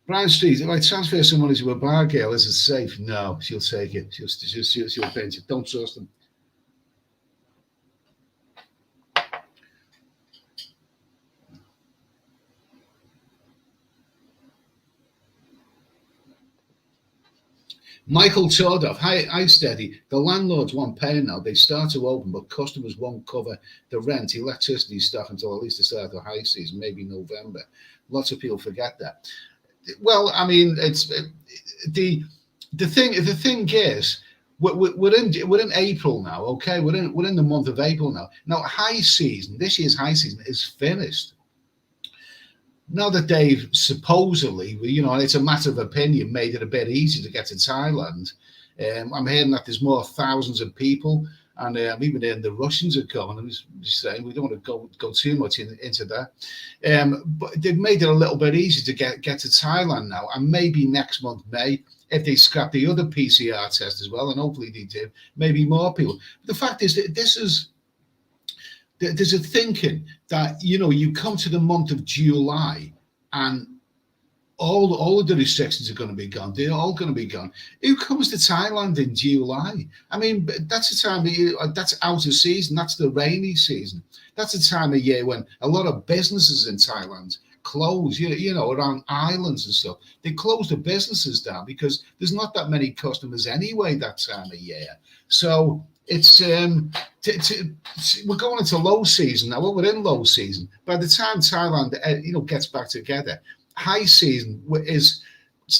Brian Street, if I transfer someone to a bar girl, is it safe? No, she'll take it. She'll pinch it. Don't trust them. Michael Tordoff, hi Steady. The landlords won't pay now. They start to open, but customers won't cover the rent, electricity stuff until at least the start of the high season, maybe November. Lots of people forget that. Well, I mean, it's the thing. The thing is, we're in April now. Okay, we're in the month of April now. Now, high season. This year's high season is finished. Now that they've supposedly, it's a matter of opinion, made it a bit easier to get to Thailand. I'm hearing that there's more thousands of people, and I'm even hearing the Russians are coming. I'm just saying we don't want to go too much into that. But they've made it a little bit easier to get to Thailand now, and maybe next month, May, if they scrap the other PCR test as well, and hopefully they do, maybe more people. But the fact is that there's a thinking that, you come to the month of July and all of the restrictions are going to be gone. They're all going to be gone. Who comes to Thailand in July? I mean, that's the time of year, that's out of season. That's the rainy season. That's the time of year when a lot of businesses in Thailand close, around islands and stuff. They close the businesses down because there's not that many customers anyway that time of year. So it's we're going into low season now. Well, we're in low season. By the time Thailand gets back together, high season it's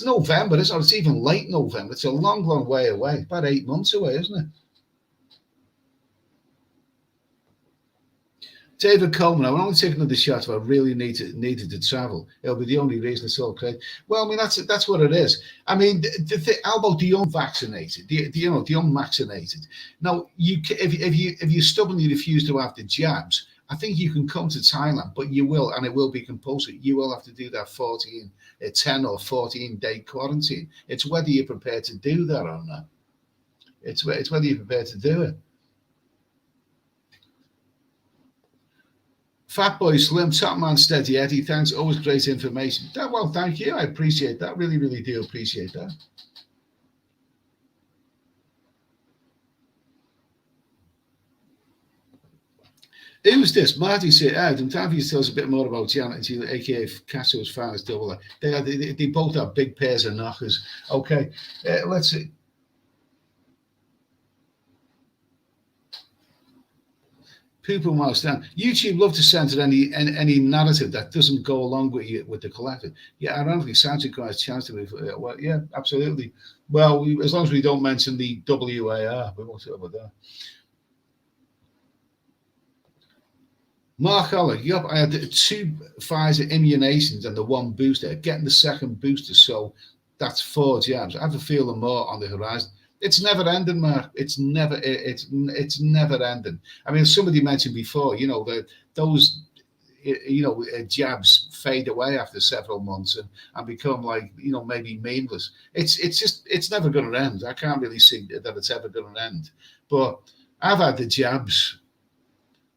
November, isn't it? It's even late November. It's a long way away. About 8 months away, isn't it? David Coleman, I will only take another shot if I really needed to travel. It'll be the only reason it's all crazy. Well, I mean, that's what it is. I mean, how about the unvaccinated? The unvaccinated? Now, if you stubbornly refuse to have the jabs, I think you can come to Thailand, but you will, and it will be compulsory. You will have to do that 10 or 14-day quarantine. It's whether you're prepared to do that or not. It's whether you're prepared to do it. Fat Boy Slim, Top Man Steady Eddie, thanks. Always great information. Well, thank you. I appreciate that. Really, really do appreciate that. Who's this? Marty said, Adam, time for you to tell us a bit more about Janet and aka Cassio's finest double. They both have big pairs of knockers. Okay, let's see. People understand. YouTube love to censor any narrative that doesn't go along with the collective. Yeah, ironically, sounds requires a chance to move. Well, yeah, absolutely. Well, as long as we don't mention the WAR, we won't talk about that. Mark Haller, yep, I had 2 Pfizer immunizations and the 1 booster. Getting the 2nd booster, so that's 4 jabs. I have a feeling more on the horizon. It's never ending, Mark. It's never ending. I mean, somebody mentioned before, those jabs fade away after several months and become like, maybe meaningless. It's never going to end. I can't really see that it's ever going to end. But I've had the jabs.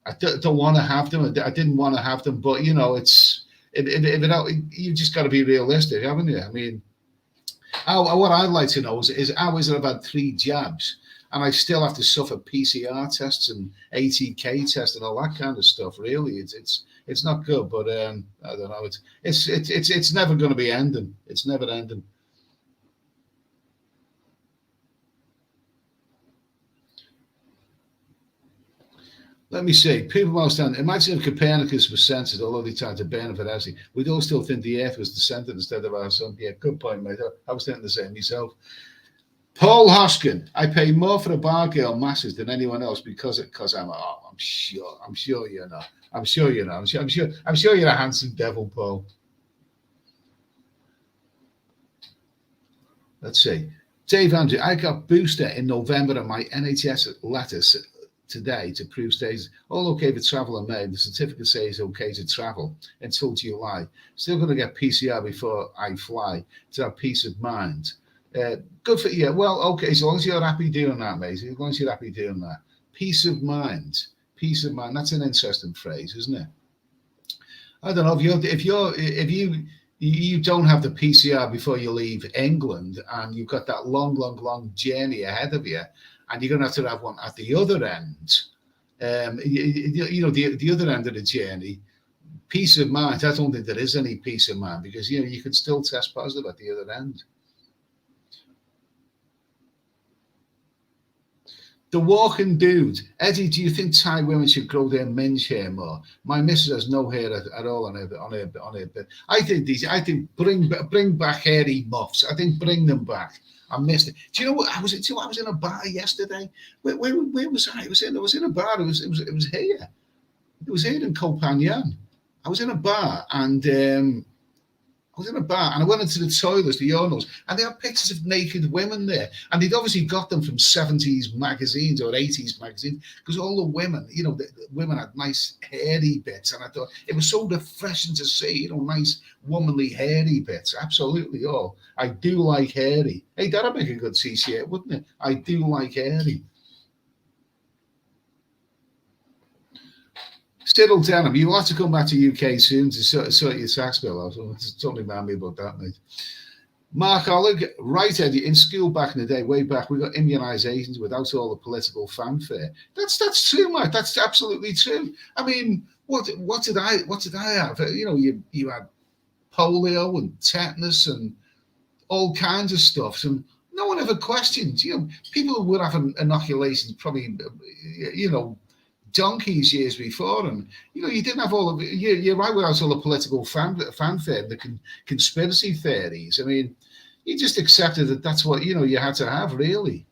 I don't want to have them. I didn't want to have them, but you just got to be realistic, haven't you? I mean, what I'd like to know is how is it I've had 3 jabs and I still have to suffer PCR tests and ATK tests and all that kind of stuff. Really, it's not good. But I don't know. It's never going to be ending. It's never ending. Let me see. People understand. Imagine if Copernicus was censored, although they tried to ban it for everything. We'd all still think the Earth was the centre instead of our sun. Yeah, good point, mate. I was thinking the same myself. Paul Hoskin, I pay more for a bar girl masses than anyone else because I'm sure you're not. I'm sure you're a handsome devil, Paul. Let's see. Dave Andrew, I got booster in November and my NHS letter today to prove stays all okay for travel in May. The certificate says okay to travel until July. Still going to get PCR before I fly to have peace of mind. Good for you. Well, okay, as long as you're happy doing that, mate. As long as you're happy doing that. Peace of mind. Peace of mind. That's an interesting phrase, isn't it? I don't know if you don't have the PCR before you leave England and you've got that long journey ahead of you, and you're going to have one at the other end. The other end of the journey, peace of mind. I don't think there is any peace of mind because you can still test positive at the other end. The Walking Dude, Eddie. Do you think Thai women should grow their minge hair more? My missus has no hair at all on her. But I think bring back hairy muffs. I think bring them back. I missed it. Do you know what I was in a bar yesterday. Where was I? I was in a bar. It was here. It was here in Koh Phangan. I was in a bar and I went into the toilets, the urinals, and they had pictures of naked women there. And they'd obviously got them from 70s magazines or 80s magazines because all the women, the women had nice hairy bits. And I thought it was so refreshing to see, nice womanly hairy bits. Absolutely. Oh, I do like hairy. Hey, that'd make a good t-shirt, wouldn't it? I do like hairy. Cyril Denham, you'll have to come back to UK soon to sort your tax bill out. Don't remind me about that, mate. Mark Oleg, right, Eddie, in school back in the day, way back, we got immunisations without all the political fanfare. That's true, Mark. That's absolutely true. I mean, what did I have? You had polio and tetanus and all kinds of stuff. And no one ever questioned. People who would have inoculations probably, donkeys years before, and you didn't have all of it. You're right without all the political fanfare, the conspiracy theories. I mean, you just accepted that that's what you had to have, really.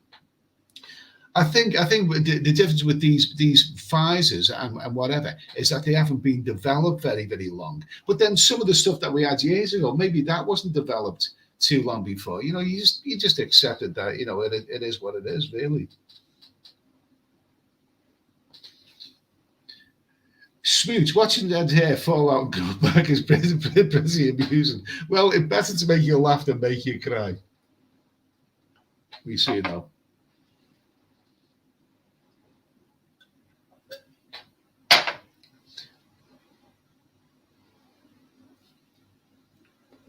I think the difference with these Pfizers and whatever is that they haven't been developed very, very long. But then some of the stuff that we had years ago, maybe that wasn't developed too long before. You just accepted that. It is what it is, really. Smooch, watching Dead hair fall out and go back is pretty amusing. Well, it's better to make you laugh than make you cry. We see now.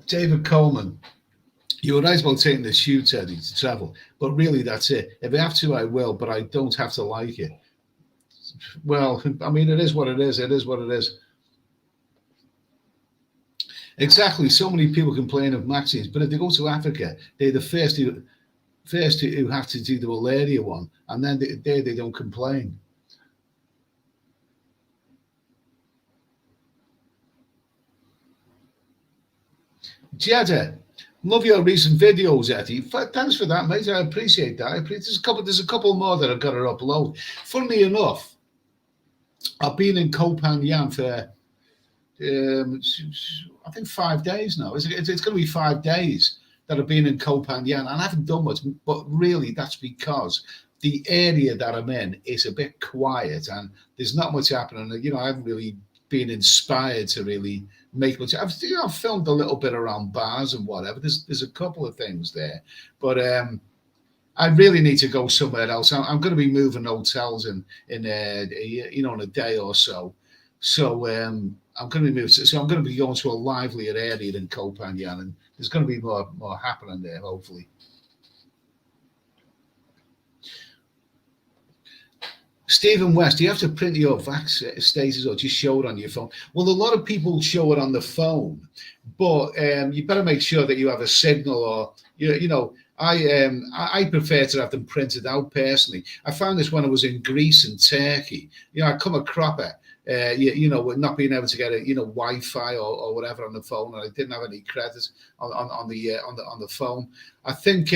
David Coleman, you were right about taking the shoe, Teddy, to travel, but really that's it. If I have to, I will, but I don't have to like it. Well, I mean, it is what it is. It is what it is. Exactly. So many people complain of vaccines, but if they go to Africa, they're the first who have to do the malaria one, and then they don't complain. Jeddah, love your recent videos, Eddie. Thanks for that, mate. I appreciate that. There's a couple more that I've got to upload. Funnily enough, I've been in Koh Phangan for I think 5 days now. It's going to be 5 days that I've been in Koh Phangan, and I haven't done much. But really, that's because the area that I'm in is a bit quiet, and there's not much happening. You know, I haven't really been inspired to really make much. I've filmed a little bit around bars and whatever. There's a couple of things there, but I really need to go somewhere else. I'm going to be moving hotels in in a day or so. So I'm going to be moving. So I'm going to be going to a livelier area than Koh Phangan, and there's going to be more happening there, hopefully. Stephen West, do you have to print your vax status or just show it on your phone? Well, a lot of people show it on the phone, but you better make sure that you have a signal, or I prefer to have them printed out personally. I found this when I was in Greece and Turkey. I come a cropper. With not being able to get Wi-Fi or whatever on the phone, and I didn't have any credit on the phone. I think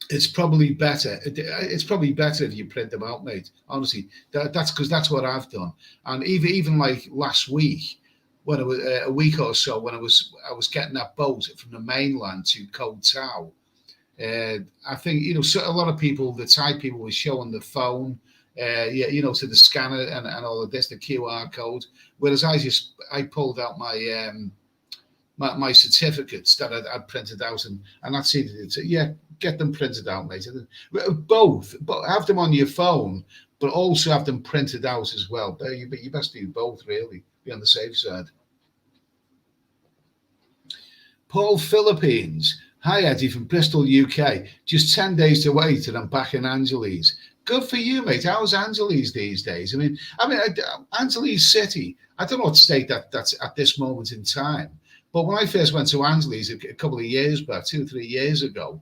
it's probably better. It's probably better if you print them out, mate. Honestly, that's because that's what I've done. And even like last week, when it was a week or so, when I was getting that boat from the mainland to Koh Tao, I think so a lot of people, the Thai people, were showing the phone. To the scanner and all of this, the QR code. Whereas I pulled out my certificates that I'd printed out, and that's it. Get them printed out, mate. Both, but have them on your phone, but also have them printed out as well. You best do both, really. Be on the safe side. Paul Philippines. Hi, Eddie from Bristol, UK. Just 10 days to wait and I'm back in Angeles. Good for you, mate. How's Angeles these days? I mean, Angeles City, I don't know what state that's at this moment in time. But when I first went to Angeles a couple of years back, 2 or 3 years ago,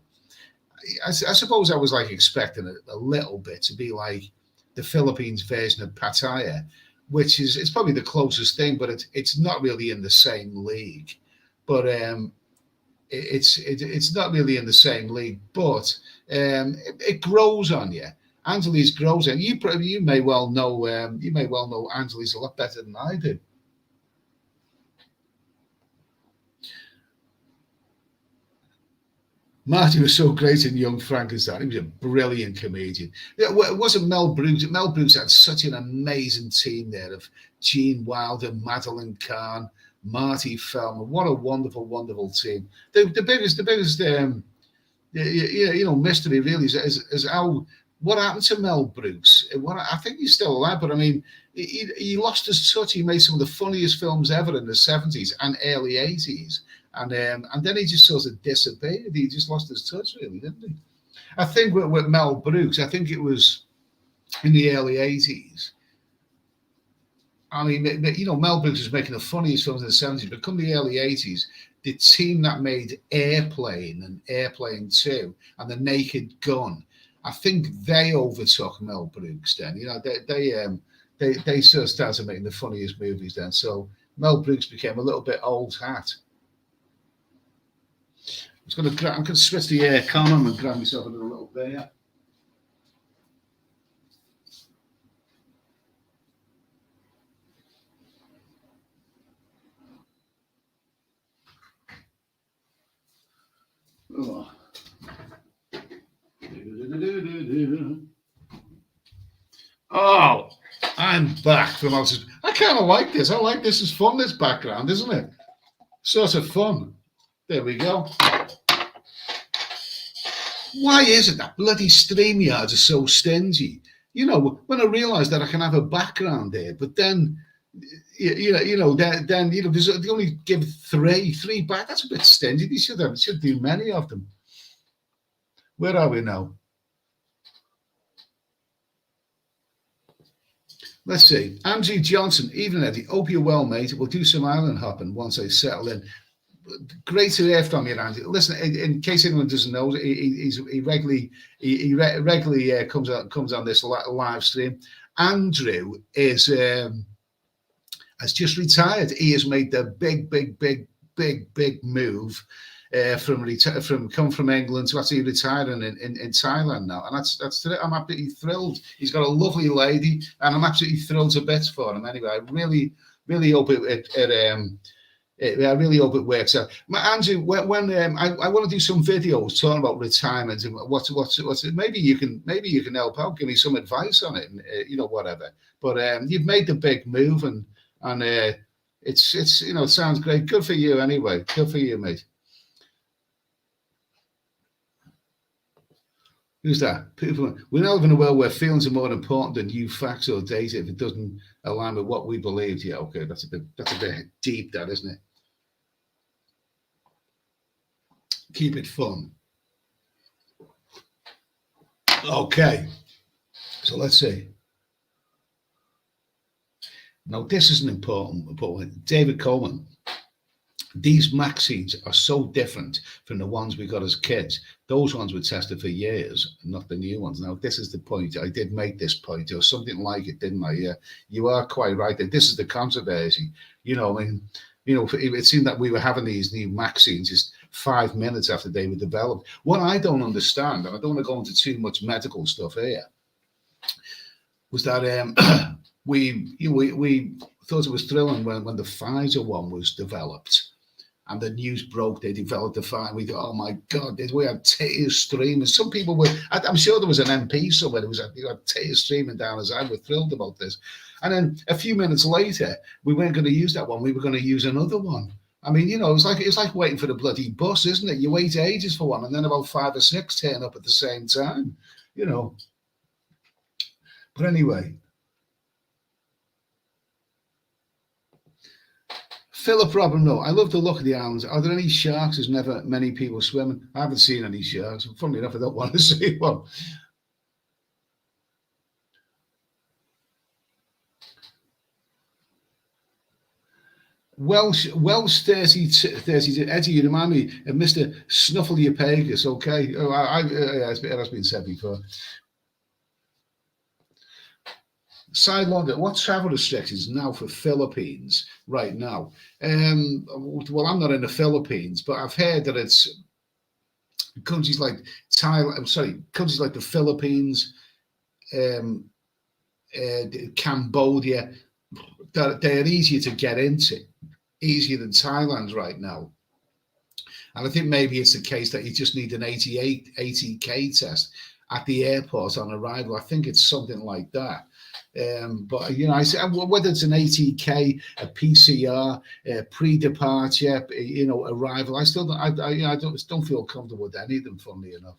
I suppose I was like expecting a little bit to be like the Philippines version of Pattaya, which it's probably the closest thing, but it's not really in the same league. But it's not really in the same league, but it grows on you. Angeles grows, and you may well know Angeles a lot better than I do. Marty was so great in Young Frankenstein. He was a brilliant comedian. It wasn't Mel Brooks. Mel Brooks had such an amazing team there of Gene Wilder, Madeline Kahn, Marty Feldman. What a wonderful, wonderful team. The biggest mystery really is how. What happened to Mel Brooks? I think he's still alive, but I mean, he lost his touch. He made some of the funniest films ever in the 70s and early 80s, and then he just sort of disappeared. He just lost his touch, really, didn't he? I think with Mel Brooks, I think it was in the early 80s. I mean, Mel Brooks was making the funniest films in the 70s, but come the early 80s, the team that made Airplane and Airplane 2 and The Naked Gun, I think they overtook Mel Brooks then. They sort of started making the funniest movies then. So Mel Brooks became a little bit old hat. I'm going to switch the air con on and grab myself a little beer. Oh. Oh, I'm back from outer space. I kind of like this. I like this. It's fun, this background, isn't it? Sort of fun. There we go. Why is it that bloody StreamYards are so stingy? You know, when I realised that I can have a background here, but then, then they only give three back. That's a bit stingy. They should do many of them. Where are we now? Let's see. Andrew Johnson, evening, Eddie. Hope you're well, mate. We'll do some island hopping once I settle in. Great to hear from you, Andy. Listen, in case anyone doesn't know, he regularly comes on this live stream. Andrew has just retired. He has made the big move from England to actually retiring in Thailand now, and that's I'm absolutely thrilled. He's got a lovely lady, and I'm absolutely thrilled to bits for him. Anyway, I really hope I really hope it works out. Andrew, when I want to do some videos talking about retirement and what's it. Maybe you can help out, give me some advice on it, and whatever. But you've made the big move, and it's it sounds great. Good for you, anyway. Good for you, mate. Who's that? People, we now live in a world where feelings are more important than new facts or data if it doesn't align with what we believed. Yeah, okay, that's a bit deep, that, isn't it? Keep it fun. Okay, so let's see. Now this is an important point. David Coleman. These vaccines are so different from the ones we got as kids. Those ones were tested for years, not the new ones. Now, this is the point. I did make this point, or something like it, didn't I? Yeah, you are quite right. This is the controversy. It seemed that we were having these new vaccines just 5 minutes after they were developed. What I don't understand, and I don't want to go into too much medical stuff here, was that we thought it was thrilling when the Pfizer one was developed. And the news broke, they developed the Pfizer. We thought, oh my God, we had tears streaming. Some people were, I'm sure there was an MP somewhere who had tears streaming down his eye. We're thrilled about this. And then a few minutes later, we weren't going to use that one. We were going to use another one. I mean, it's like waiting for the bloody bus, isn't it? You wait ages for one, and then about 5 or 6 turn up at the same time, But anyway. Philip Robin, no, I love the look of the islands. Are there any sharks? There's never many people swimming. I haven't seen any sharks. Funnily enough, I don't want to see one. Welsh 30, Eddie, you remind me of Mr. Snuffleupagus, okay? It has been said before. Sidelonger, what travel restrictions now for Philippines right now? Well, I'm not in the Philippines, but I've heard that it's countries like Thailand, countries like the Philippines, Cambodia, they're easier to get into, easier than Thailand right now. And I think maybe it's the case that you just need an 80K test at the airport on arrival. I think it's something like that. But I say whether it's an 80K, a PCR, pre-departure, arrival, I still don't feel comfortable with any of them. Funnily enough.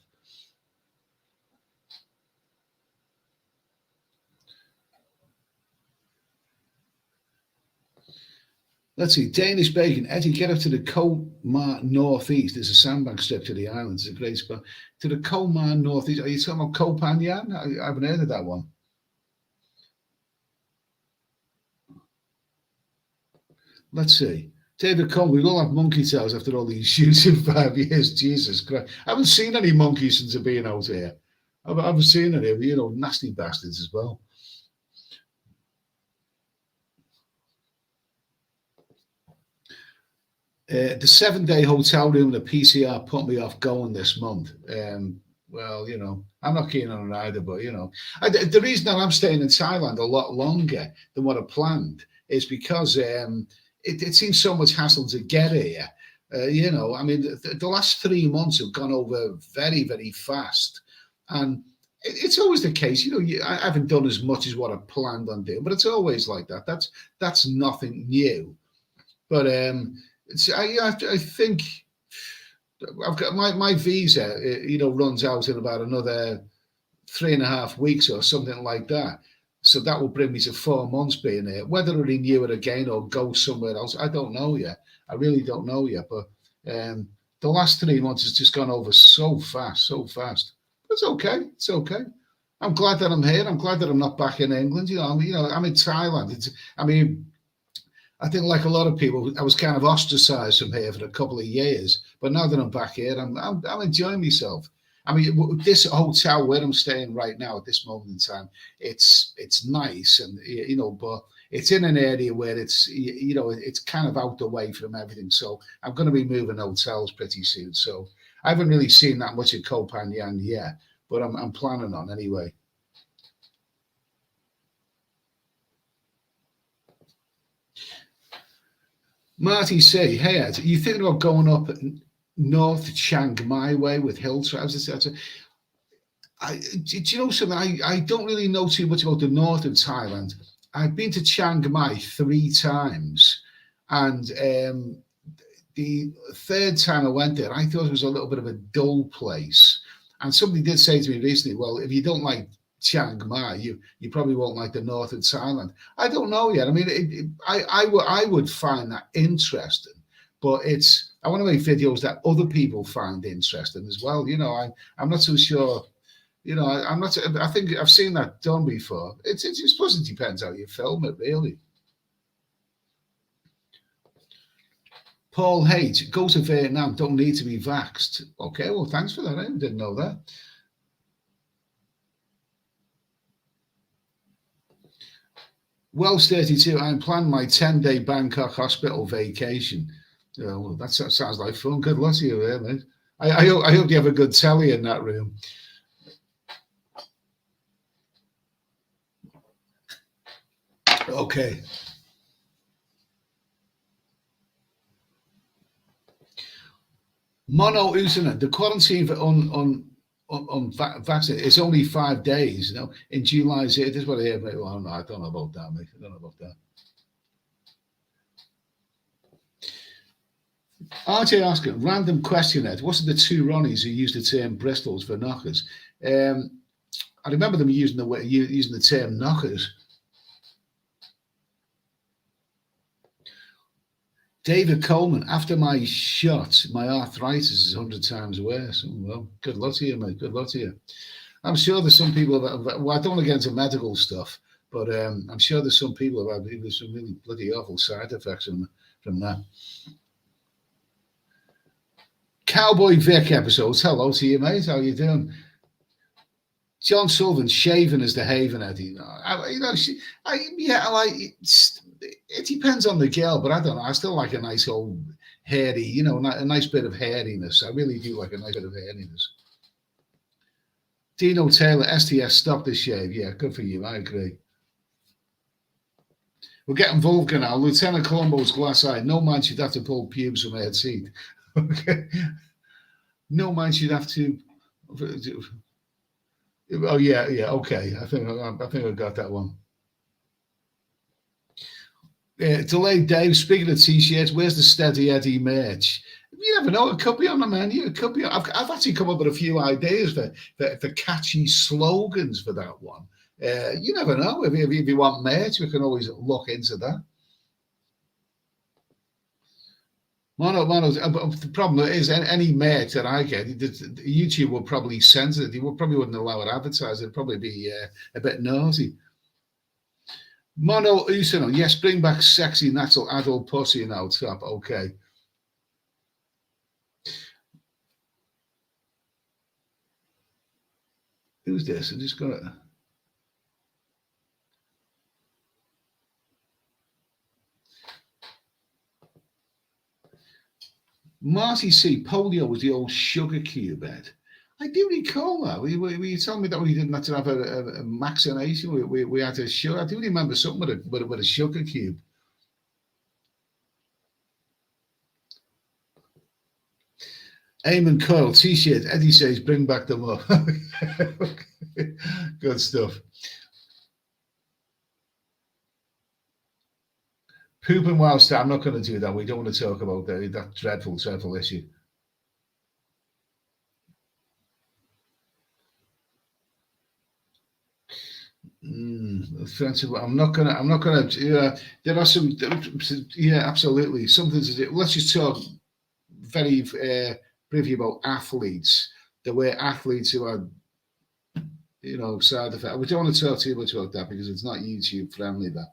Let's see, Danish bacon. Eddie, get up to the Komar northeast. There's a sandbank strip to the islands. It's a great spot. To the Komar northeast. Are you talking about Koh Phangan? I haven't heard of that one. Let's see. David Coleman, we all have monkey tails after all these shoots in 5 years. Jesus Christ. I haven't seen any monkeys since I've been out here. I haven't seen any, nasty bastards as well. The 7-day hotel room in the PCR put me off going this month. Well, I'm not keen on it either, but, the reason that I'm staying in Thailand a lot longer than what I planned is because it seems so much hassle to get here. I mean, the last 3 months have gone over very, very fast. And it's always the case. I haven't done as much as what I planned on doing, but it's always like that. That's nothing new. But I think I've got my visa. Runs out in about another 3.5 weeks or something like that. So that will bring me to 4 months being here. Whether I renew it again or go somewhere else, I don't know yet. I really don't know yet. But the last 3 months has just gone over so fast, so fast. But it's okay. It's okay. I'm glad that I'm here. I'm glad that I'm not back in England. I'm in Thailand. I think, like a lot of people, I was kind of ostracized from here for a couple of years. But now that I'm back here, I'm enjoying myself. I mean, this hotel where I'm staying right now at this moment in time, it's nice, and but it's in an area where it's kind of out the way from everything. So I'm going to be moving hotels pretty soon. So I haven't really seen that much of Koh Phangan yet, but I'm planning on anyway. Marty C, hey Ed, are you thinking about going up north Chiang Mai way with hill trails, etc.? Do you know something? I don't really know too much about the north of Thailand. I've been to Chiang Mai 3 times, and the third time I went there, I thought it was a little bit of a dull place. And somebody did say to me recently, well, if you don't like Chiang Mai, you probably won't like the north of Thailand. I don't know yet. I mean, I would find that interesting, but I want to make videos that other people find interesting as well. I'm not so sure. I'm not. I think I've seen that done before. I suppose it depends how you film it, really. Paul H, go to Vietnam. Don't need to be vaxxed. Okay, well, thanks for that. I didn't know that. Wells 32, I'm planning my 10-day Bangkok hospital vacation. Well, that sounds like fun. Good luck to you there, mate. I hope you have a good telly in that room. Okay. Mono Usana, the quarantine for on vaccine, it's only 5 days. In July, this is what I hear. Well, no, I don't know about that, mate. I don't know about that. RJ asking, random question, Ed. What's the 2 Ronnies who used the term Bristols for knockers? I remember them using the term knockers. David Coleman, after my shot, my arthritis is 100 times worse. Oh, well, good luck to you, mate. Good luck to you. I'm sure there's some people that, well, I don't want to get into medical stuff, but I'm sure there's some people who have some really bloody awful side effects from that. Cowboy Vic episodes. Hello to you, mate. How you doing? John Sullivan, shaving is the haven, Eddie. It depends on the girl, but I don't know. I still like a nice old hairy, a nice bit of hairiness. I really do like a nice bit of hairiness. Dino Taylor, STS, stop the shave. Yeah, good for you. I agree. We're getting vulgar now. Lieutenant Columbo's glass eye. No man should have to pull pubes from her teeth. Okay. No man should have to. Oh yeah. Okay. I think I got that one. Delayed Dave, speaking of t-shirts, where's the Steady Eddie merch? You never know, it could be on the menu. It could be. I've actually come up with a few ideas for catchy slogans for that one. You never know. If you want merch, we can always look into that. Mono, the problem is any merch that I get, YouTube will probably censor it. They probably wouldn't allow it advertised. It'd probably be a bit naughty. Mono Usano, yes, bring back sexy natural adult pussy now, top. Okay. Who's this? I just got it. Marty C. Polio was the old sugar cube, Ed. I do recall that. Were you telling me that we didn't have to have a vaccination? We had to sugar. I do remember something with a sugar cube. Eamon Coyle t-shirt. Eddie says, bring back the muff. Good stuff. Pooping whilst I'm not going to do that. We don't want to talk about that dreadful, dreadful issue. I'm not gonna. There are some. Yeah, absolutely. Something to do. Let's just talk very briefly about athletes. The way athletes who are, side effect. We don't want to talk too much about that because it's not YouTube friendly. That.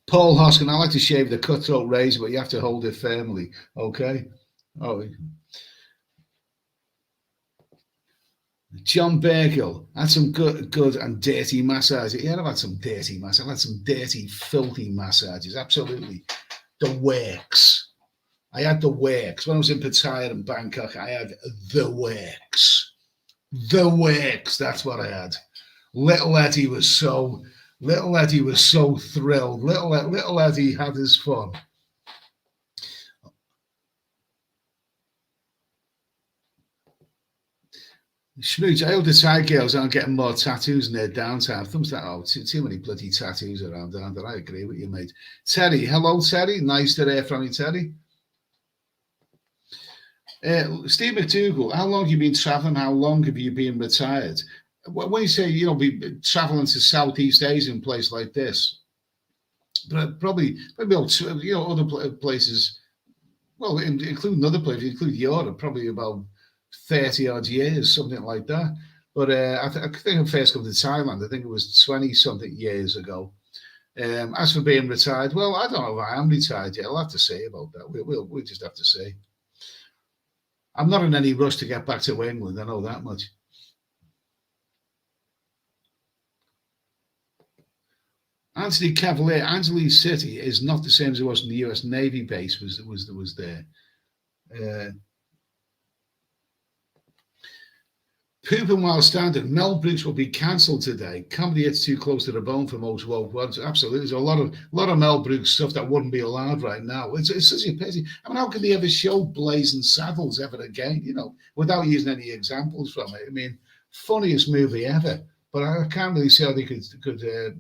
Paul Hoskin, I like to shave the cutthroat razor, but you have to hold it firmly. Okay. Oh. John Bergill had some good and dirty massages. Yeah, I've had some dirty massages. I've had some dirty, filthy massages. Absolutely. The works. I had the works. When I was in Pattaya and Bangkok, I had the works. The works. That's what I had. Little Eddie was so thrilled. Little Eddie had his fun. Schmooch, I hope the Thai girls aren't getting more tattoos in their downtime. Thumbs that out. Too many bloody tattoos around, aren't there? I agree with you, mate. Terry, hello, Terry. Nice to hear from you, Terry. Steve McDougall, how long have you been traveling? How long have you been retired? When you say, be traveling to Southeast Asia and place like this, but probably other places, well, including other places, include Europe, probably about 30 odd years, something like that. But I think I first come to Thailand, I think it was 20 something years ago. As for being retired, well, I don't know if I am retired yet. I'll have to say about that. We'll just have to see. I'm not in any rush to get back to England. I know that much. Anthony Cavalier, Angeles City is not the same as it was in the US Navy base was there. Pooping while standing. Mel Brooks will be cancelled today. Comedy hits too close to the bone for most world ones. Absolutely, there's a lot of Mel Brooks stuff that wouldn't be allowed right now. It's such a pity. I mean, how could they ever show Blazing Saddles ever again? Without using any examples from it. I mean, funniest movie ever. But I can't really see how they could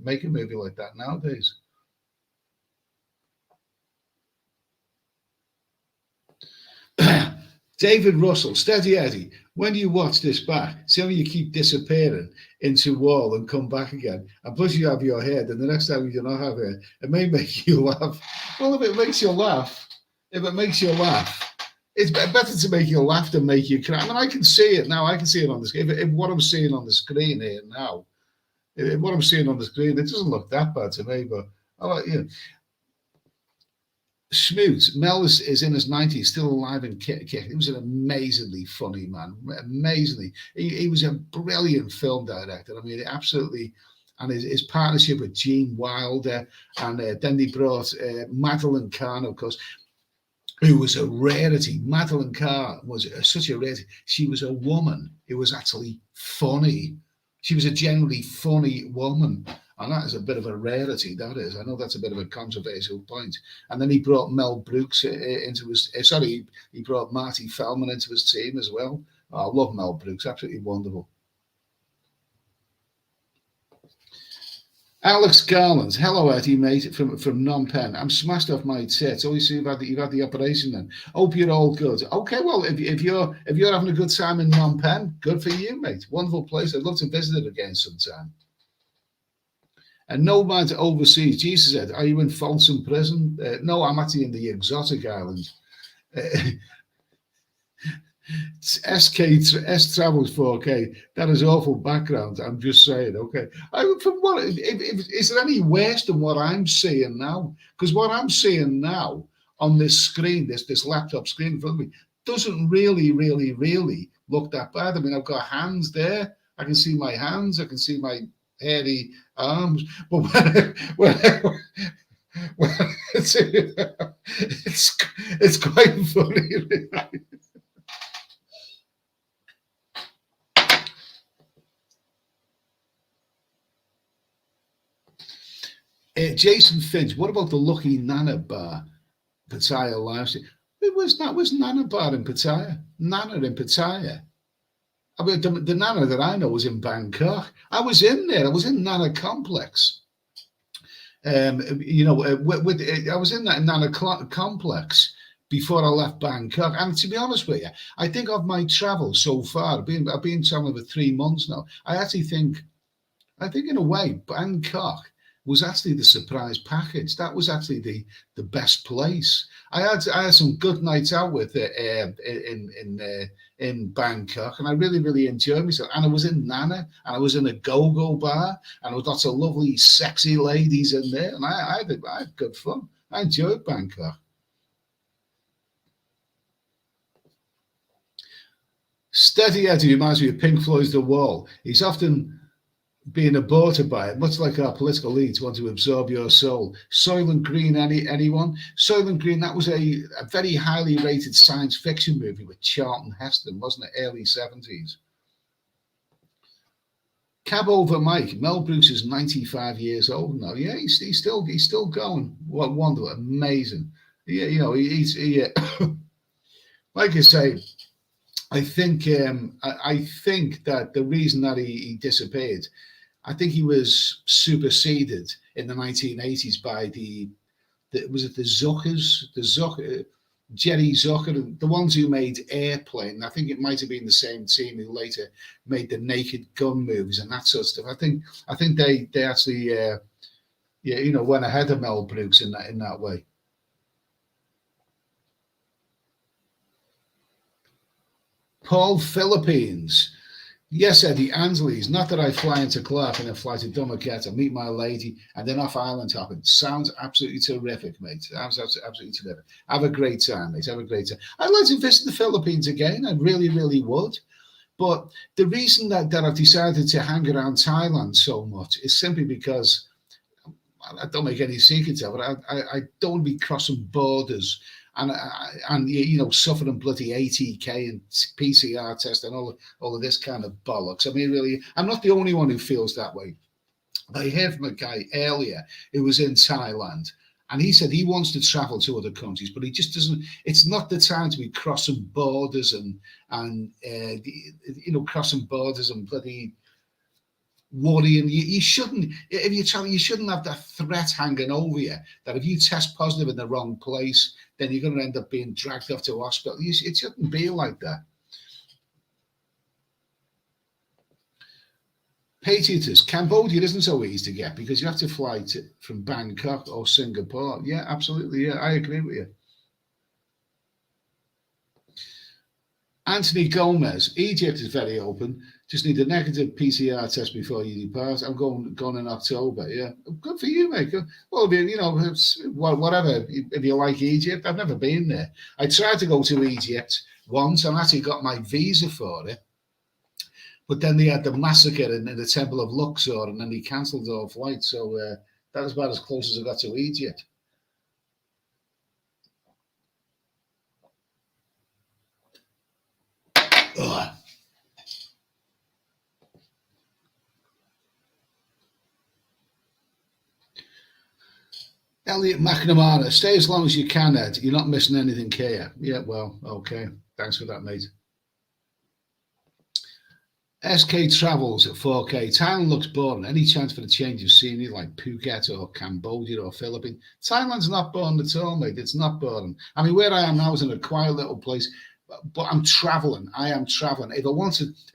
make a movie like that nowadays. David Russell, Steady Eddie, when do you watch this back? See how you keep disappearing into wall and come back again. And plus you have your head, and the next time you do not have hair, it may make you laugh. Well, if it makes you laugh, it's better to make you laugh than make you cry. I mean, I can see it now. I can see it on the screen. If what I'm seeing on the screen here now, it doesn't look that bad to me, but Schmoot, Mel is in his 90s, still alive and kicking. He was an amazingly funny man. Amazingly. He was a brilliant film director. I mean, absolutely. And his partnership with Gene Wilder, and then they brought Madeline Kahn, of course, who was a rarity. Madeline Kahn was such a rarity. She was a woman who was actually funny. She was a genuinely funny woman. And that is a bit of a rarity, that is. I know that's a bit of a controversial point. And then he brought Mel Brooks into his... he brought Marty Feldman into his team as well. I love Mel Brooks, absolutely wonderful. Alex Garland, hello Eddie, mate, from Phnom Penh. I'm smashed off my tits. Oh, you see, you've had the operation then. Hope you're all good. Okay, well, if you're having a good time in Phnom Penh, good for you, mate. Wonderful place. I'd love to visit it again sometime. And no man overseas. Jesus said, "Are you in Folsom Prison?" No, I'm actually in the exotic island. S travels 4K. That is awful background. I'm just saying. Okay. Is there any worse than what I'm seeing now? Because what I'm seeing now on this screen, this laptop screen in front of me, doesn't really look that bad. I mean, I've got hands there. I can see my hands. I can see my hairy arms. But it's quite funny. Jason Finch, what about the Lucky Nana bar? Pattaya lifestyle. That was Nana Bar in Pattaya. Nana in Pattaya. I mean, the Nana that I know was in Bangkok. I was in there. I was in Nana Complex. I was in that Nana Complex before I left Bangkok. And to be honest with you, I think of my travel so far, I've been traveling for 3 months now. I think in a way, Bangkok was actually the surprise package. That was actually the best place. I had some good nights out with it in Bangkok, and I really enjoyed myself. And I was in Nana, and I was in a go-go bar, and there was lots of lovely, sexy ladies in there, and I had good fun. I enjoyed Bangkok. Steady Eddie reminds me of Pink Floyd's The Wall. He's often being aborted by it, much like our political elites want to absorb your soul. Soylent Green, anyone? Soylent Green, that was a very highly rated science fiction movie with Charlton Heston, wasn't it? Early 70s. Cab over Mike. Mel Brooks is 95 years old now. Yeah, he's still going. What wonder, amazing. Yeah, he like I say, I think that the reason that he disappeared, I think he was superseded in the 1980s by the Zuckers, Jerry Zucker, the ones who made Airplane. I think it might have been the same team who later made the Naked Gun movies and that sort of stuff. I think they actually went ahead of Mel Brooks in that way. Paul, Philippines. Yes, Eddie, Angeles. Not that I fly into Clark and then fly to Dumaguete, meet my lady, and then off island hopping. Sounds absolutely terrific, mate. Sounds absolutely terrific. Have a great time, mate. Have a great time. I'd like to visit the Philippines again. I really would. But the reason that I've decided to hang around Thailand so much is simply because I don't make any secrets of it. I don't be crossing borders and suffering bloody ATK and PCR test and all of this kind of bollocks. I mean, really, I'm not the only one who feels that way. I heard from a guy earlier who was in Thailand, and he said he wants to travel to other countries, but he just doesn't. It's not the time to be crossing borders and crossing borders and bloody worrying. You shouldn't. If you travel, you shouldn't have that threat hanging over you that if you test positive in the wrong place, then you're going to end up being dragged off to hospital. It shouldn't be like that. Patriotus, Cambodia isn't so easy to get because you have to fly from Bangkok or Singapore. Yeah, absolutely. Yeah, I agree with you. Anthony Gomez, Egypt is very open. Just need a negative PCR test before you depart. I'm going in October. Yeah, good for you, mate. Well, whatever. If you like Egypt, I've never been there. I tried to go to Egypt once and actually got my visa for it. But then they had the massacre in the Temple of Luxor, and then they cancelled all flights. So that was about as close as I got to Egypt. Ugh. Elliot McNamara, stay as long as you can, Ed. You're not missing anything here. Yeah, well, okay. Thanks for that, mate. SK Travels at 4K. Thailand looks boring. Any chance for a change of scenery like Phuket or Cambodia or Philippines? Thailand's not boring at all, mate. It's not boring. I mean, where I am now is in a quiet little place, but I'm traveling. I am traveling. If I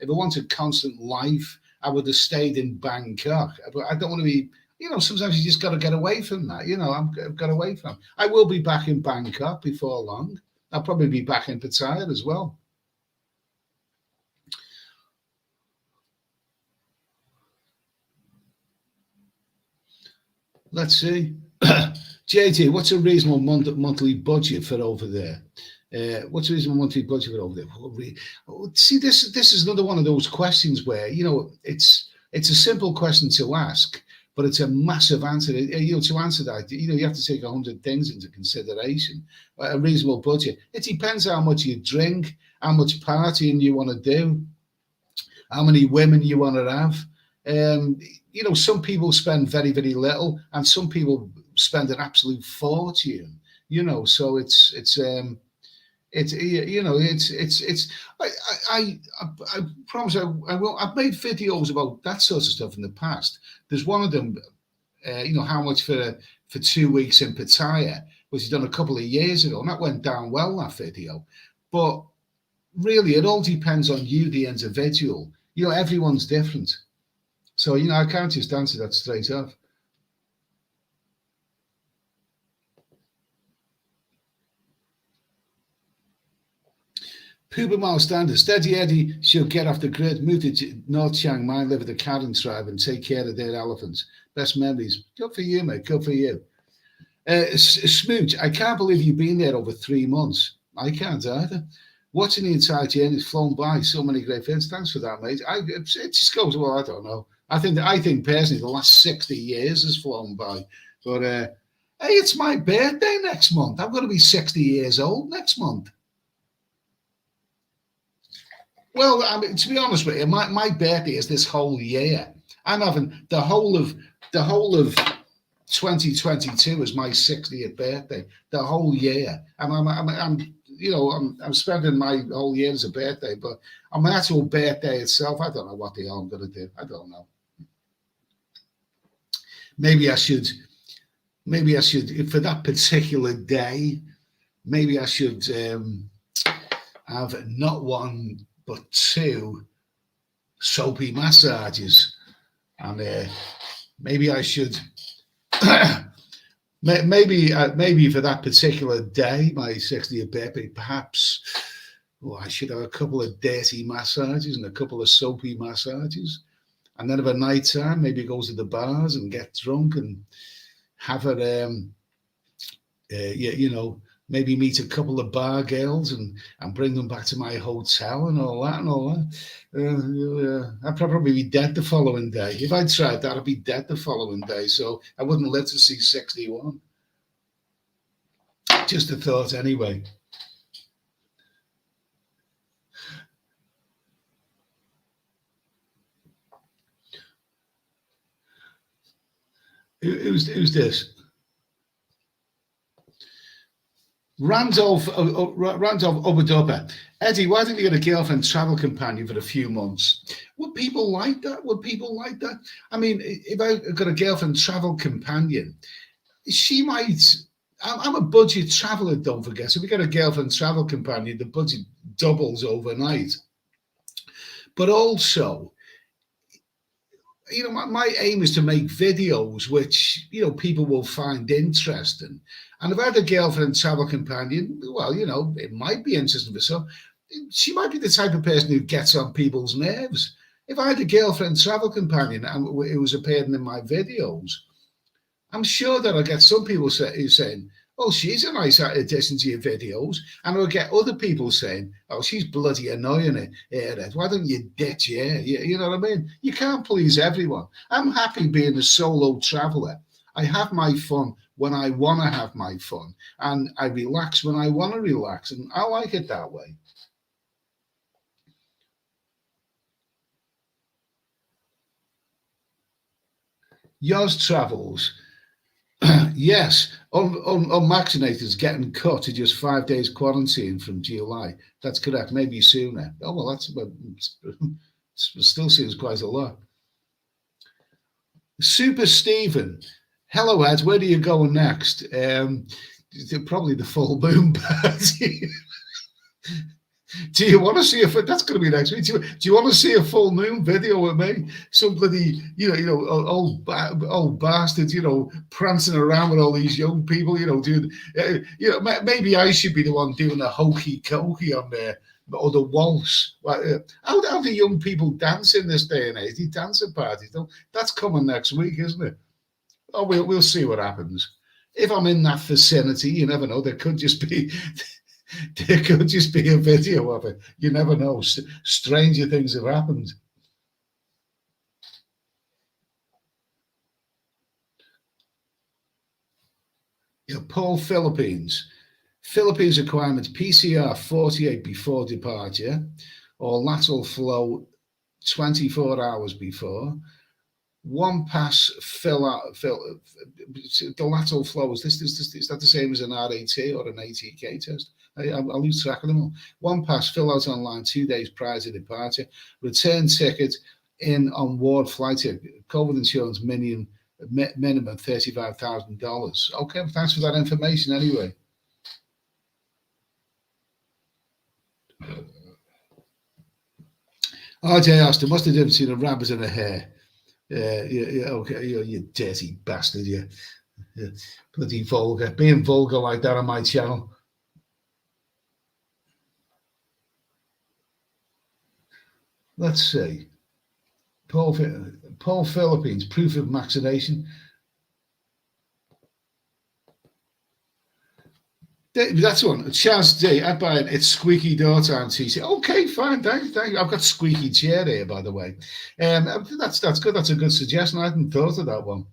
wanted constant life, I would have stayed in Bangkok. But I don't want to be. Sometimes you just got to get away from that. I've got away from. I will be back in Bangkok before long. I'll probably be back in Pattaya as well. Let's see. JT, what's a reasonable monthly budget for over there? What's a reasonable monthly budget for over there? See, this is another one of those questions where, it's a simple question to ask, but it's a massive answer. To answer that, you have to take 100 things into consideration. A reasonable budget. It depends how much you drink, how much partying you want to do, how many women you want to have. Some people spend very, very little, and some people spend an absolute fortune. you know. So it's you know I I, I promise I will. I've made videos about that sort of stuff in the past. There's one of them, you know, how much for 2 weeks in Pattaya, which was done a couple of years ago, and that went down well, that video. But really, it all depends on you, the individual. You know, everyone's different. So, you know, I can't just answer that straight off. Pooper Mile Standard. Steady Eddie should get off the grid, move to North Chiang Mai, live with the Karen tribe, and take care of their elephants. Best memories. Good for you, mate. Good for you. Smooch, I can't believe you've been there over 3 months. I can't either. Watching the entire journey has flown by. So many great things. Thanks for that, mate. It just goes, well, I don't know. I think personally, the last 60 years has flown by. But hey, it's my birthday next month. I'm going to be 60 years old next month. Well, I mean, to be honest with you, my birthday is this whole year. I'm having the whole of 2022 is my 60th birthday. The whole year, and I'm spending my whole year as a birthday. But on my actual birthday itself, I don't know what the hell I'm going to do. I don't know. Maybe I should for that particular day. Maybe I should have not one but 2 soapy massages, and maybe I should maybe for that particular day, my 60th birthday, perhaps I should have a couple of dirty massages and a couple of soapy massages, and then at night time maybe go to the bars and get drunk and have it you know, maybe meet a couple of bar girls and bring them back to my hotel and all that. I'd probably be dead the following day. If I tried that, I'd be dead the following day. So I wouldn't live to see 61. Just a thought anyway. Who's this? Randolph Obadopper. Eddie, why didn't you get a girlfriend travel companion for a few months? Would people like that? I mean, if I got a girlfriend travel companion, she might. I'm a budget traveler, don't forget. So if we got a girlfriend travel companion, the budget doubles overnight. But also, you know, my aim is to make videos which, you know, people will find interesting. And if I had a girlfriend travel companion, well, you know, it might be interesting for some. She might be the type of person who gets on people's nerves. If I had a girlfriend travel companion and it was appearing in my videos, I'm sure that I'll get some people saying, oh, she's a nice addition to your videos. And I'll get other people saying, oh, she's bloody annoying it. Why don't you ditch her? You know what I mean? You can't please everyone. I'm happy being a solo traveler. I have my fun when I want to have my fun, and I relax when I want to relax, and I like it that way. Yours travels. Yes, on Maxinator's getting cut to just 5 days quarantine from July. That's correct. Maybe sooner. Oh well, that's still seems quite a lot. Super Stephen. Hello, Ed. Where do you go next? Probably the full moon party. Do you want to see that's going to be next week? Do you want to see a full moon video with me? Some bloody, old bastards, prancing around with all these young people, doing, maybe I should be the one doing the hokey cokey on there, or the waltz. How do young people dance in this day and age? The dancing parties, that's coming next week, isn't it? Oh, we'll see what happens. If I'm in that vicinity, you never know. There could just be a video of it. You never know. Stranger things have happened. Paul, Philippines requirements: PCR 48 before departure, or lateral flow 24 hours before. one pass fill out, the lateral flows. Is that the same as an RT or an ATK test? I'll lose track of them all. One pass fill out online 2 days prior to departure. Return ticket in on ward flight. COVID insurance minimum $35,000. Okay, thanks for that information anyway. RJ asked him, what's the difference between a rabbit and a hare? Yeah, okay, you dirty bastard, you bloody vulgar. Being vulgar like that on my channel. Let's see. Paul Philippines, proof of vaccination. That's one. Chaz D. I buy it. It's squeaky door time. TC. Okay, fine. Thank you. I've got squeaky chair here, by the way. That's good. That's a good suggestion. I hadn't thought of that one.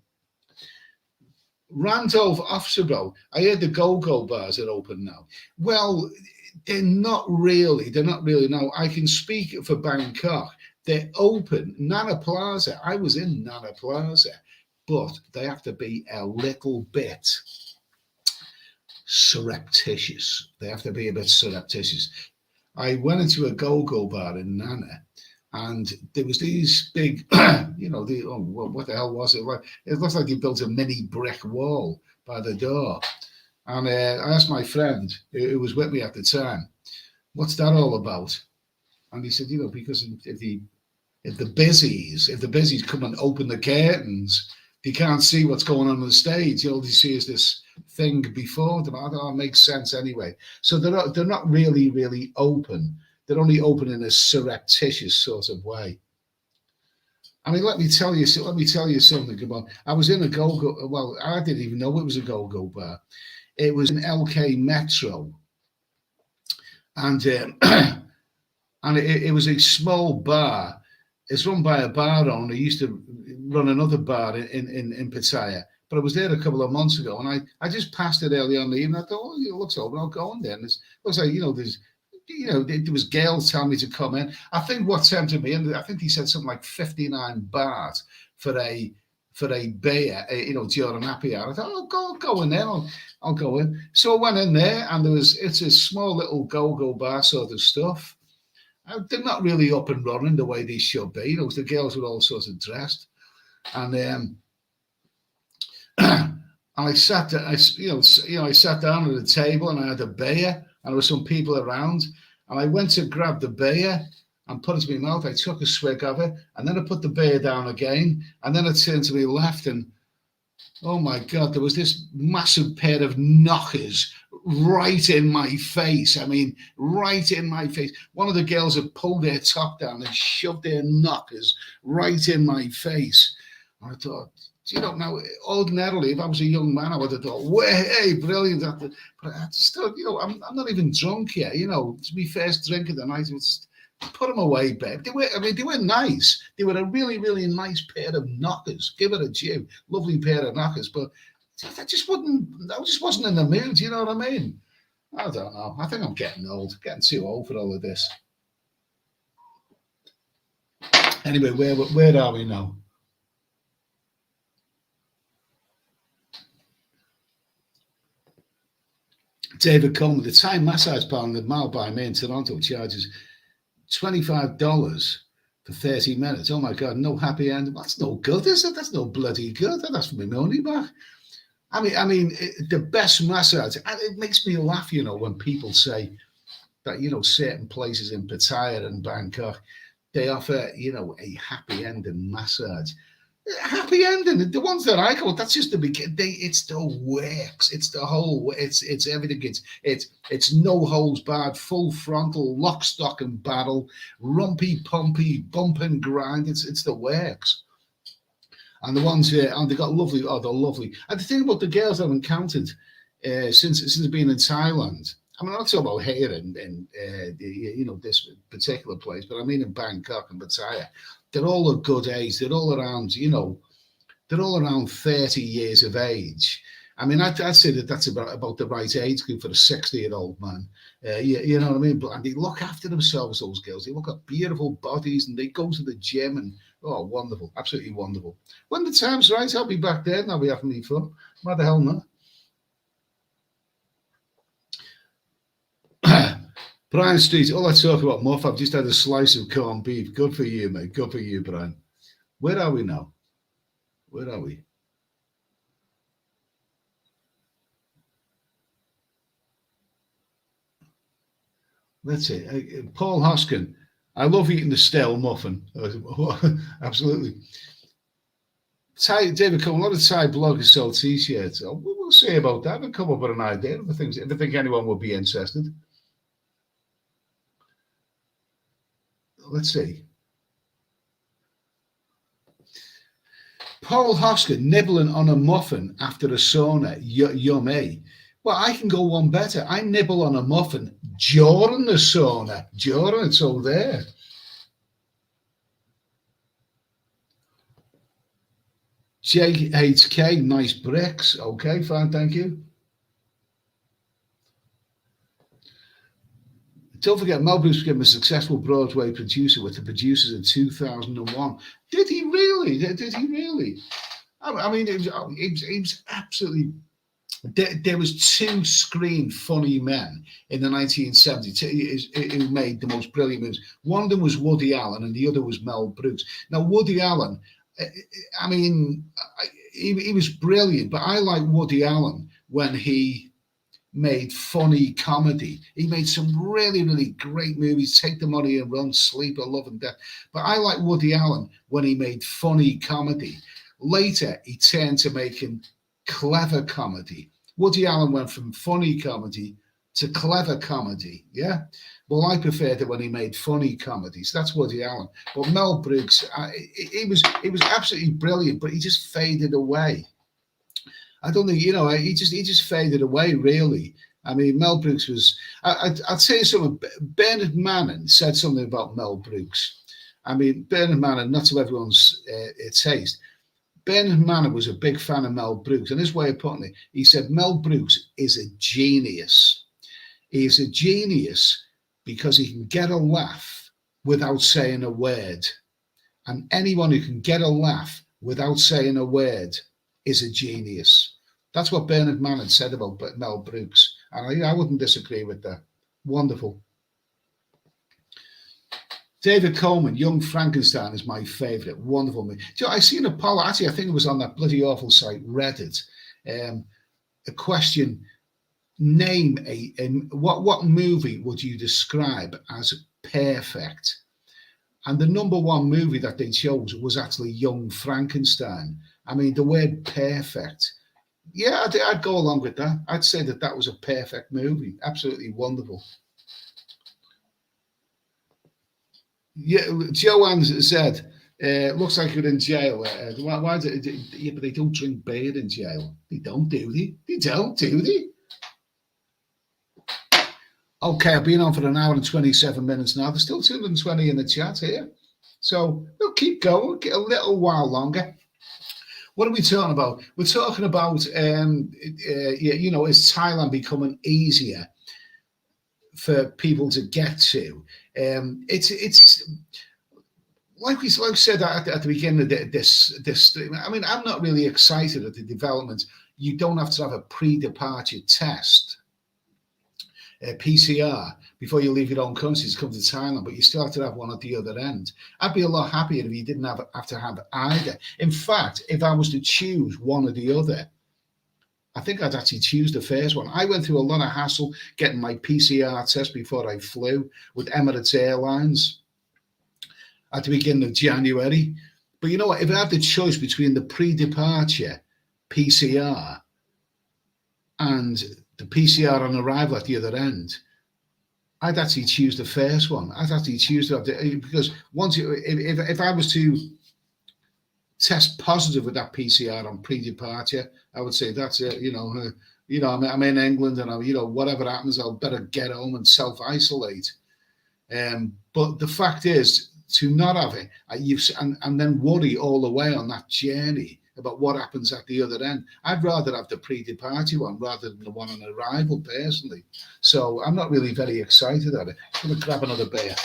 Randolph Offshore. I heard the go-go bars are open now. Well, they're not really. Now, I can speak for Bangkok. They're open. Nana Plaza. I was in Nana Plaza, but they have to be a little bit surreptitious. They have to be a bit surreptitious. I went into a go-go bar in Nana, and there was these big, what the hell was it? It looked like they built a mini brick wall by the door. And I asked my friend who was with me at the time, what's that all about? And he said, because if the busies come and open the curtains, they can't see what's going on the stage. All they see is this thing before them. That makes sense anyway. So they're not really open. They're only open in a surreptitious sort of way. I mean, let me tell you something about. I was in a go-go. Well, I didn't even know it was a go-go bar. It was an LK Metro, and it was a small bar. It's run by a bar owner. He used to run another bar in Pattaya, but I was there a couple of months ago, and I just passed it early on the evening. I thought, oh, it looks open. I'll go in there. And it looks like there was girls telling me to come in. I think what tempted me, and I think he said something like 59 baht for a beer, during happy hour. I thought, oh, I'll go in there. I'll go in. So I went in there, and it's a small little go-go bar sort of stuff. They're not really up and running the way they should be. The girls were all sorts of dressed, and I sat down. I sat down at the table, and I had a beer, and there were some people around, and I went to grab the beer and put it to my mouth. I took a swig of it, and then I put the beer down again, and then I turned to my left, and oh my God, there was this massive pair of knockers right in my face. I mean, right in my face. One of the girls had pulled their top down and shoved their knockers right in my face. And I thought, now ordinarily, if I was a young man, I would have thought, hey, brilliant. But I just thought, I'm not even drunk yet. It's my first drink of the night. Put them away, babe. They were nice. They were a really, really nice pair of knockers. Give it a due. Lovely pair of knockers. But I just wasn't in the mood. You know what I mean? I don't know. I think I'm getting old. Getting too old for all of this. Anyway, where are we now? David Coleman, the Thai massage parlour in Mile by me in Toronto charges $25 for 30 minutes. Oh my God, no happy end. That's no good, is it? That's no bloody good. That's for my money back. I mean, the best massage, and it makes me laugh, when people say that, certain places in Pattaya and Bangkok, they offer, a happy ending massage. Happy ending. The ones that I go, that's just the beginning. It's the works. It's the whole. It's everything. It's no holds barred, full frontal, lock, stock and barrel, rumpy, pumpy, bump and grind. It's the works. And the ones here, and they got lovely. Oh, they're lovely. And the thing about the girls I've encountered since being in Thailand. I mean, I'm not talking about here in this particular place, but I mean in Bangkok and Pattaya. They're all a good age. They're all around, they're all around 30 years of age. I mean, I'd say that's about the right age group for a 60-year-old man. You know what I mean? And they look after themselves, those girls. They look at beautiful bodies and they go to the gym and, oh, wonderful. Absolutely wonderful. When the time's right, I'll be back there and I'll be having me fun. Why the hell not? Brian Street, all I talk about muff, I've just had a slice of corned beef. Good for you, mate. Good for you, Brian. Where are we now? Where are we? Let's see. Paul Hoskin, I love eating the stale muffin. Absolutely. David Cohen, a lot of Thai bloggers sell t-shirts. We'll see about that. We'll come up with an idea if I think anyone would be interested. Let's see. Paul Hoskin, nibbling on a muffin after a sauna. Yummy. Well, I can go one better. I nibble on a muffin during the sauna. During it's all there. JHK, nice bricks. Okay, fine, thank you. Don't forget, Mel Brooks became a successful Broadway producer with the producers in 2001. Did he really? Did he really? I mean, it was absolutely... There was two screen funny men in the 1970s who made the most brilliant movies. One of them was Woody Allen and the other was Mel Brooks. Now, Woody Allen, I mean, he was brilliant, but I like Woody Allen when he made funny comedy. He made some really, really great movies, Take the Money and Run, Sleeper, Love and Death. But I like Woody Allen when he made funny comedy. Later, he turned to making clever comedy. Woody Allen went from funny comedy to clever comedy. Yeah. Well, I preferred it when he made funny comedies. That's Woody Allen. But Mel Brooks, he was absolutely brilliant, but he just faded away. I don't think, you know, he just faded away, really. I mean, Mel Brooks was, I'd say something. Bernard Manning said something about Mel Brooks. I mean, Bernard Manning, not to everyone's taste. Bernard Manning was a big fan of Mel Brooks, and his way of putting it, he said, Mel Brooks is a genius. He is a genius because he can get a laugh without saying a word. And anyone who can get a laugh without saying a word is a genius. That's what Bernard Manning said about Mel Brooks. And I wouldn't disagree with that. Wonderful. David Coleman, Young Frankenstein is my favourite. Wonderful movie. You know, I seen a poll, actually, I think it was on that bloody awful site, Reddit. A question, name what movie would you describe as perfect? And the number one movie that they chose was actually Young Frankenstein. I mean, the word perfect. Yeah, I'd go along with that. I'd say that was a perfect movie. Absolutely wonderful. Yeah, Joanne said, looks like you're in jail. Why yeah, but they don't drink beer in jail. They don't, do they? They don't, do they? Okay, I've been on for an hour and 27 minutes now. There's still 220 in the chat here. So we'll keep going, get a little while longer. What are we talking about? We're talking about, you know, is Thailand becoming easier for people to get to? It's like we said at the beginning of this. I mean, I'm not really excited at the development. You don't have to have a pre-departure test, PCR, before you leave your own country to come to Thailand, but you still have to have one at the other end. I'd be a lot happier if you didn't have to have either. In fact, if I was to choose one or the other, I think I'd actually choose the first one. I went through a lot of hassle getting my PCR test before I flew with Emirates Airlines at the beginning of January. But you know what? If I had the choice between the pre-departure PCR and the PCR on arrival at the other end, I'd actually choose the first one. I'd actually choose that because once if I was to test positive with that PCR on pre-departure, I would say that's it. You know, I'm in England, and you know, whatever happens, I'll better get home and self-isolate. But the fact is, to not have it, and then worry all the way on that journey, about what happens at the other end. I'd rather have the pre-departure one rather than the one on arrival, personally. So I'm not really very excited at it. I'm going to grab another beer.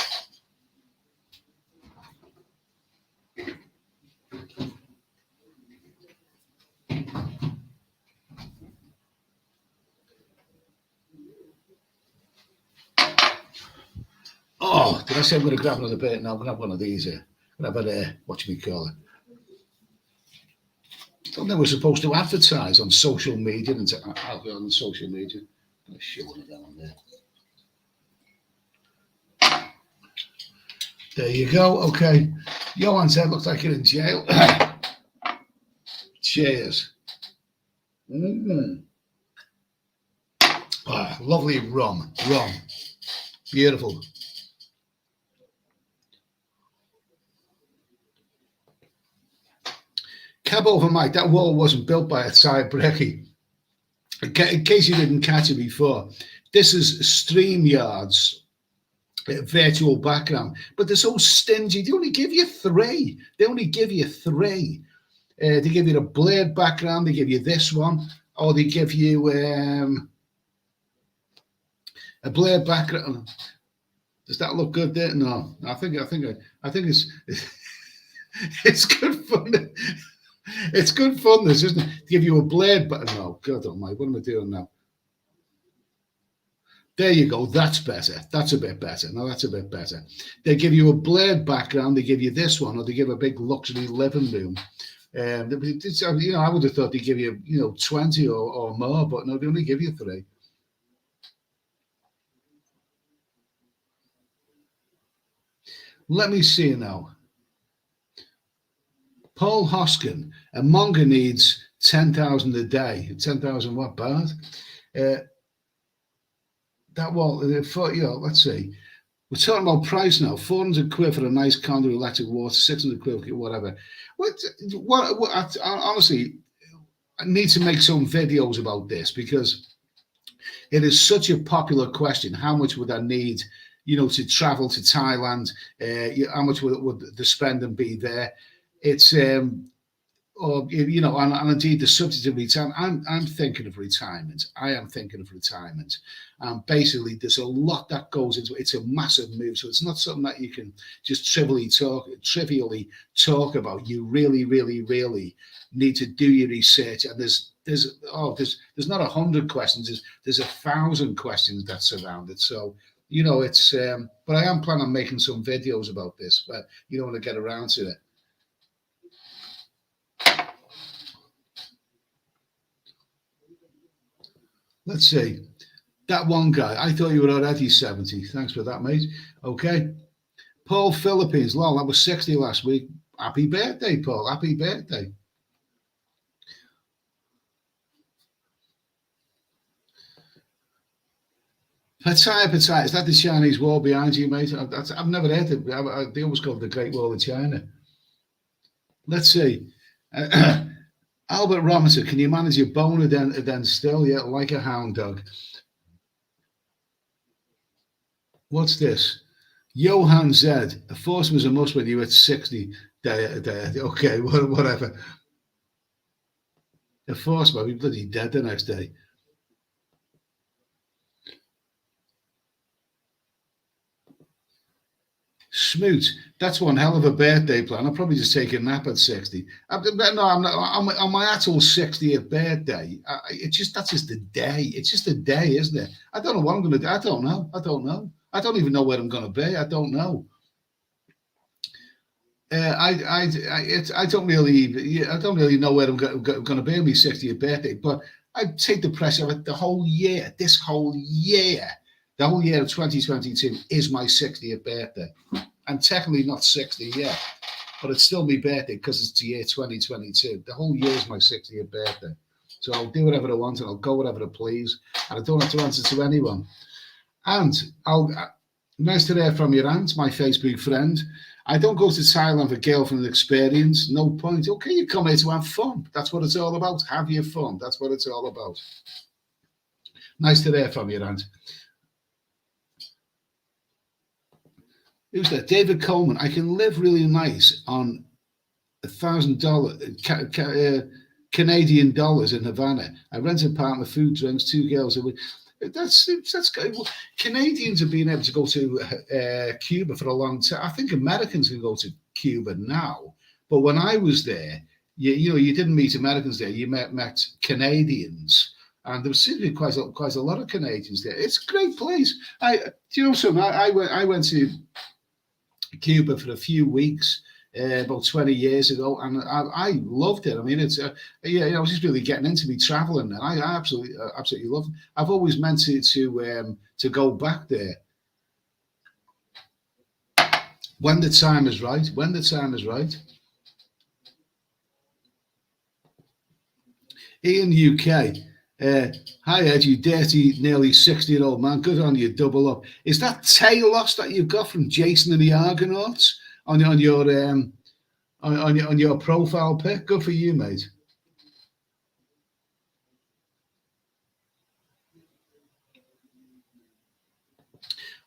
Oh, did I say I'm going to grab another beer? No, I'm going to have one of these here. I'm going to have a, whatchamacallit. I don't know we're supposed to advertise on social media and on social media. I'm going to show one of them on there. There you go. Okay. Johan said, looks like you're in jail. Cheers. Oh, lovely rum. Beautiful. Cab over Mike, that wall wasn't built by a Thai brekkie. In case you didn't catch it before, this is StreamYard's virtual background, but they're so stingy. They only give you 3. They give you the blurred background. They give you this one, or they give you a blurred background. Does that look good there? No, I think it's it's good fun. It's good fun, this, isn't it? To give you a blade, but no, God almighty, what am I doing now? There you go. That's better. That's a bit better. No, that's a bit better. They give you a blade background. They give you this one, or they give a big luxury living room. I would have thought they give you, 20 or more, but no, they only give you 3. Let me see now. Paul Hoskin, a monger needs 10,000 a day. 10,000 what, baht? Let's see. We're talking about price now. 400 quid for a nice condo electric water, 600 quid, whatever. Honestly, I need to make some videos about this because it is such a popular question. How much would I need, to travel to Thailand? How much would the spending be there? It's and indeed the subject of retirement. I'm thinking of retirement. I am thinking of retirement. Basically, there's a lot that goes into it. It's a massive move, so it's not something that you can just trivially talk about. You really, really, really need to do your research. And there's not 100 questions. There's 1,000 questions that surround it. So it's. But I am planning on making some videos about this. But when I get around to it. Let's see. That one guy, I thought you were already 70. Thanks for that, mate. Okay. Paul Philippines. Lol, I was 60 last week. Happy birthday, Paul. Happy birthday. Pattaya. Is that the Chinese wall behind you, mate? I've never heard it. They always call it the Great Wall of China. Let's see. Albert Robinson, can you manage your boner then still? Yeah, like a hound dog. What's this? Johan Z. A foursome is a must when you're at 60. Okay, whatever. A foursome, I'll be bloody dead the next day. Smoot, that's one hell of a birthday plan. I'll probably just take a nap at 60. I'm not on my actual 60th birthday. That's just a day. It's just a day, isn't it? I don't know what I'm going to do. I don't know. I don't even know where I'm going to be. I don't know. I don't really know where I'm going to be on my 60th birthday. But I take the pressure of it. The whole year of 2022 is my 60th birthday. I'm technically not 60 yet, but it's still my birthday because it's the year 2022. The whole year is my 60th birthday. So I'll do whatever I want and I'll go wherever I please. And I don't have to answer to anyone. And nice to hear from your aunt, my Facebook friend. I don't go to Thailand for girlfriend experience. No point. Okay, you come here to have fun. That's what it's all about. Have your fun. That's what it's all about. Nice to hear from your aunt. Who's that? David Coleman. I can live really nice on $1,000 Canadian dollars in Havana. I rent an apartment, food, drinks, 2 girls a week. That's good. Well, Canadians have been able to go to Cuba for a long time. I think Americans can go to Cuba now, but when I was there, you didn't meet Americans there. You met Canadians, and there seemed to be quite a lot of Canadians there. It's a great place. Do you know something? I went to Cuba for a few weeks about 20 years ago, and I loved it. I mean, it's I was just really getting into me traveling, and I absolutely loved it. I've always meant to go back there when the time is right. When the time is right. Ian UK. Hi Ed, you dirty nearly 60-year-old man. Good on you, double up. Is that tail loss that you've got from Jason and the Argonauts on your profile pic? Good for you, mate.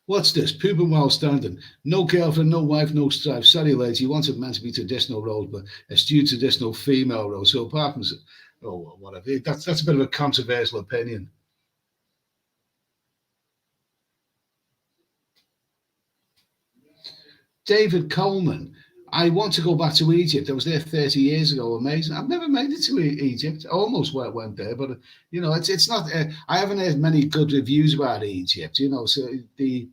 What's this? Pooping while standing. No girlfriend, no wife, no strife. Sorry, ladies, you wanted meant to be traditional roles, but eschewed traditional female roles. So apart from whatever, that's a bit of a controversial opinion. David Coleman. I want to go back to Egypt. I was there 30 years ago. Amazing. I've never made it to Egypt. I almost went there, but it's not. I haven't heard many good reviews about Egypt. So the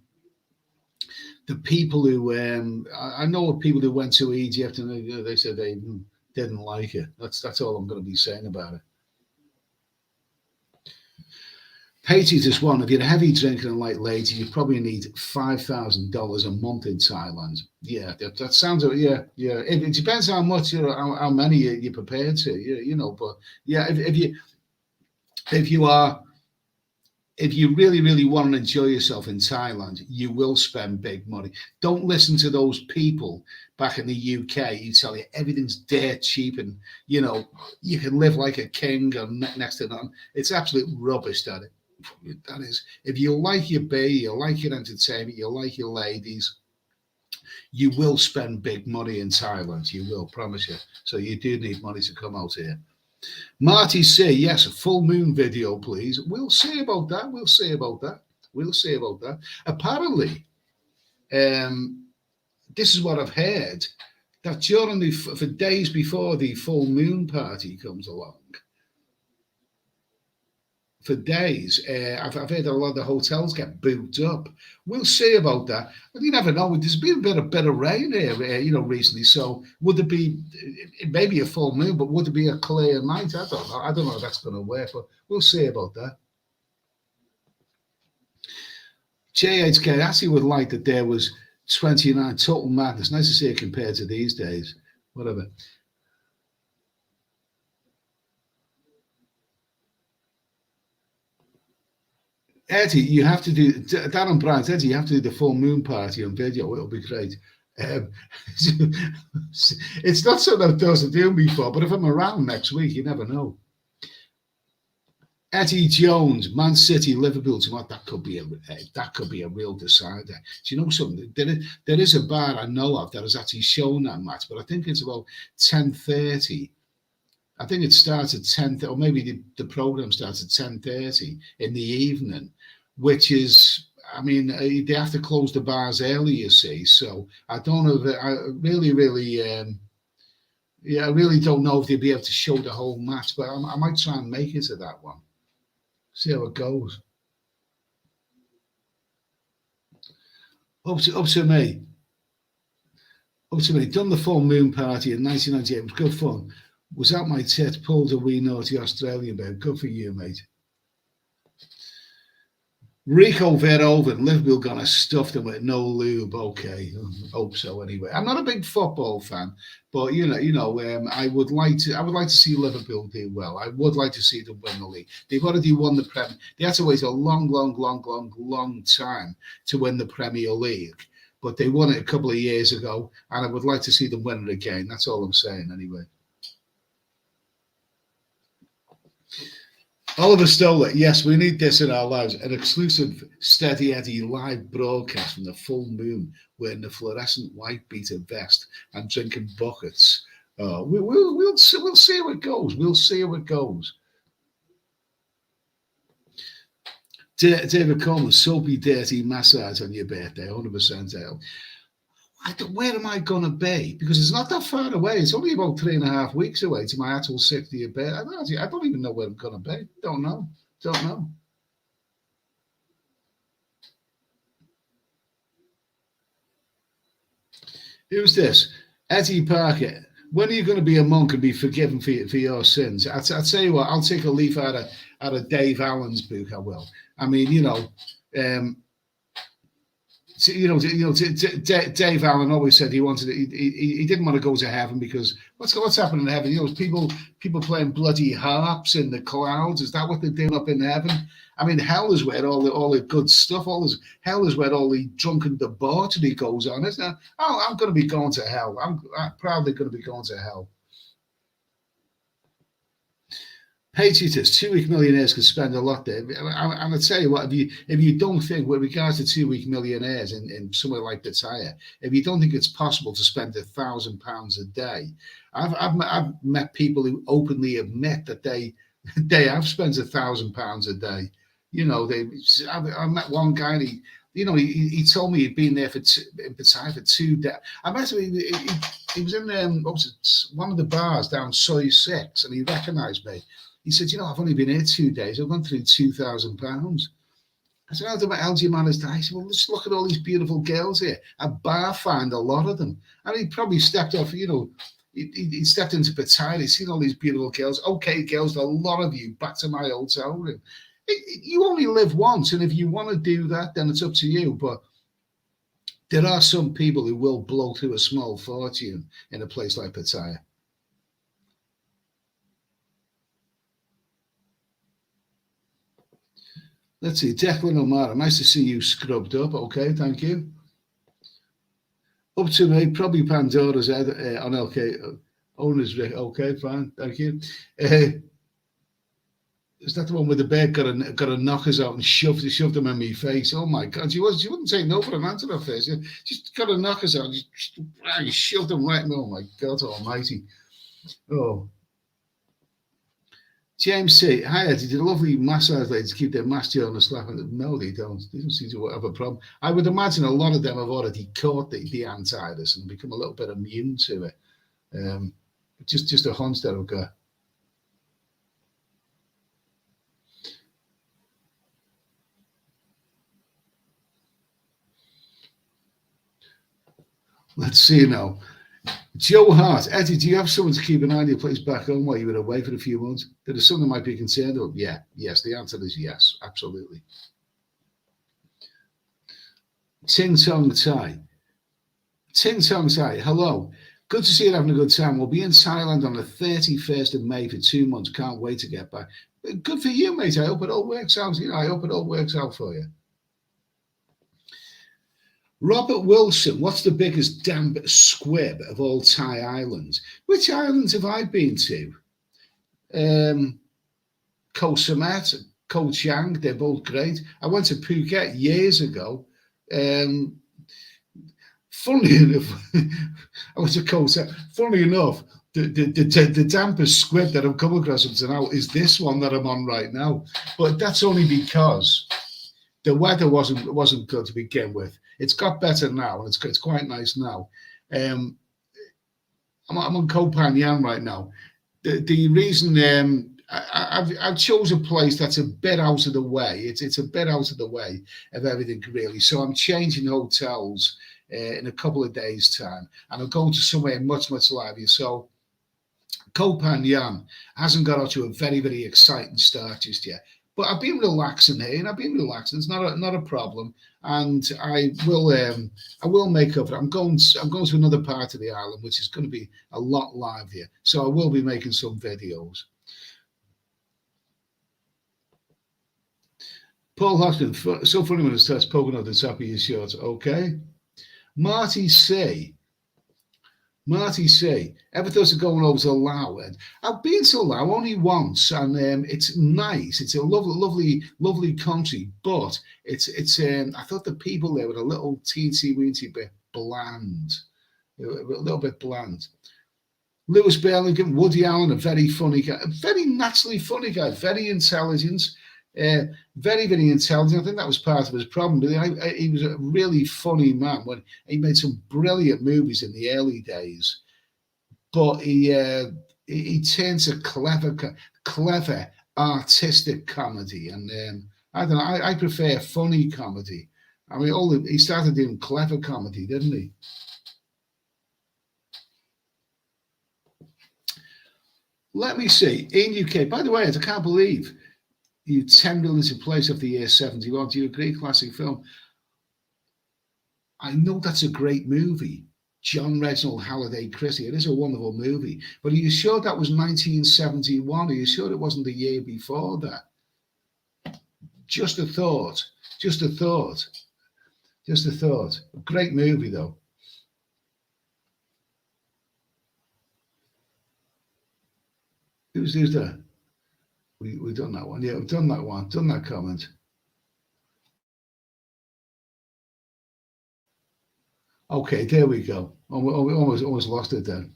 people who I know of people who went to Egypt and they said they didn't like it. That's all I'm going to be saying about it. Patty just one. If you're a heavy drinker and light lady, you probably need $5,000 a month in Thailand. Yeah, that sounds. Yeah. It depends how much how many you're prepared to. But yeah, if you really want to enjoy yourself in Thailand, you will spend big money. Don't listen to those people back in the UK who tell you everything's dirt cheap and you can live like a king and next to nothing. It's absolute rubbish. That is, if you like your beer, you like your entertainment, you like your ladies, you will spend big money in Thailand. You will, promise you. So you do need money to come out here. Marty C, yes, a full moon video, please. We'll see about that. Apparently, this is what I've heard, that during for days before the full moon party comes along, for days, I've heard a lot of the hotels get booked up. We'll see about that. But you never know. There's been a bit of rain here, recently. So would it be, it may be a full moon, but would it be a clear night? I don't know. I don't know if that's going to work, but we'll see about that. JHK actually would like that there was 29 total madness. Nice to see it compared to these days. Whatever. Eddie, you have to do that on Brian's. Eddie, you have to do the full moon party on video. It'll be great. It's not something I've done do before, but if I'm around next week, you never know. Eddie Jones, Man City, Liverpool tonight. That could be a real decider. Do you know something? There is a bar I know of that has actually shown that match, but I think it's about 10:30. I think it starts at 10, or maybe the program starts at 10:30 in the evening, which is, I mean, they have to close the bars early, you see. So I don't know if I really don't know if they'll be able to show the whole match, but I might try and make it to that one. See how it goes. Up to me. Done the full moon party in 1998. It was good fun. Was out my tit, pulled a wee naughty Australian babe. Good for you, mate. Rico Verhoeven, Liverpool gonna stuff them with no lube. Okay, hope so. Anyway, I'm not a big football fan, but I would like to see Liverpool do well. I would like to see them win the league. They've already won the Premier. They had to wait a long time to win the Premier League, but they won it a couple of years ago, and I would like to see them win it again. That's all I'm saying, anyway. Oliver Stoller, yes, we need this in our lives. An exclusive Steady Eddie live broadcast from the full moon wearing the fluorescent white beater vest and drinking buckets Oh, we'll see how it goes. We'll see how it goes. David Coleman, soapy, dirty massage on your birthday, 100% ale. Where am I going to be? Because it's not that far away. It's only about 3.5 weeks away to my actual 60th birthday. I don't even know where I'm going to be. Don't know. Who's this? Eddie Parker. When are you going to be a monk and be forgiven for your sins? I'll tell you what, I'll take a leaf out of Dave Allen's book, I will. I mean, Dave Allen always said he wanted he didn't want to go to heaven because what's happening in heaven? People playing bloody harps in the clouds. Is that what they're doing up in heaven? I mean, hell is where all the good stuff. Hell is where all the drunken debauchery goes on, isn't it? Oh, I'm going to be going to hell. I'm proudly going to be going to hell. Patriotists, 2-week millionaires could spend a lot there. And I tell you what, if you don't think, with regards to 2-week millionaires in somewhere like Pattaya, if you don't think it's possible to spend £1,000 a day, I've met people who openly admit that they have spent £1,000 a day. I met one guy, and he told me he'd been there in Pattaya for 2 days. I met him. He was in one of the bars down Soy 6, and he recognised me. He said, I've only been here 2 days. I've gone through £2,000. I said, how do you manage that? He said, well, just look at all these beautiful girls here. A bar found a lot of them. And he probably stepped off, he stepped into Pattaya. He's seen all these beautiful girls. Okay, girls, a lot of you, back to my hotel room. You only live once. And if you want to do that, then it's up to you. But there are some people who will blow through a small fortune in a place like Pattaya. Let's see, Declan O'Mara, nice to see you scrubbed up. Okay, thank you. Up to me, probably Pandora's head on LK owners. Okay, fine, thank you. Is that the one where the bear got a knockers out and shoved them in my face? Oh my God, she wouldn't say no for an answer to her face. Just got a knockers out, just shoved them right in. Oh my God Almighty! Oh. James C. Hi, Eddie. Did a lovely massage ladies keep their mask on the slap? No, they don't. They don't seem to have a problem. I would imagine a lot of them have already caught the antivirus and become a little bit immune to it. Just a hunch that I've got. Let's see now. Joe Hart, Eddie, do you have someone to keep an eye on your place back home while you were away for a few months? There is something might be concerned about. Yeah, yes, the answer is yes, absolutely. Ting Tong Tai, hello. Good to see you having a good time. We'll be in Thailand on the 31st of May for 2 months. Can't wait to get back. Good for you, mate. I hope it all works out. I hope it all works out for you. Robert Wilson, what's the biggest damp squib of all Thai islands? Which islands have I been to? Koh Samet, Koh Chang, they're both great. I went to Phuket years ago. Funnily enough, I went to Koh Samet. Funnily enough, the dampest squib that I've come across up to now is this one that I'm on right now. But that's only because the weather wasn't good to begin with. It's got better now, and it's quite nice now. I'm on Koh Phangan right now. The reason I've chose a place that's a bit out of the way. It's a bit out of the way of everything really. So I'm changing hotels in a couple of days' time, and I'm going to somewhere much livelier. So Koh Phangan hasn't got out to a very, very exciting start just yet. But I've been relaxing here, and It's not a problem, and I will make up for it. I'm going to another part of the island, which is going to be a lot livelier. So I will be making some videos. Paul Hoskins, so funny when it starts poking out the top of your shorts. Okay, Marty C. Ever thought of going over to Laos? I've been to Laos only once, and it's nice. It's a lovely country, but it's. I thought the people there were a little teensy weensy bit bland, a little bit bland. Lewis Burlingame, Woody Allen, a very funny guy, a very naturally funny guy, very intelligent, very, very intelligent. I think that was part of his problem. He was a really funny man. When he made some brilliant movies in the early days, but he turned to clever, artistic comedy, and I don't know. I prefer funny comedy. I mean, he started doing clever comedy, didn't he? Let me see. In UK, by the way, I can't believe you 10 million in place of the year 71. Do you agree? Classic film. I know that's a great movie. John Reginald Halliday Christie. It is a wonderful movie. But are you sure that was 1971? Are you sure it wasn't the year before that? Just a thought. Just a thought. Just a thought. Great movie, though. Who's that? We've done that one. Yeah, we've done that one. Done that comment. Okay, there we go. Almost lost it then.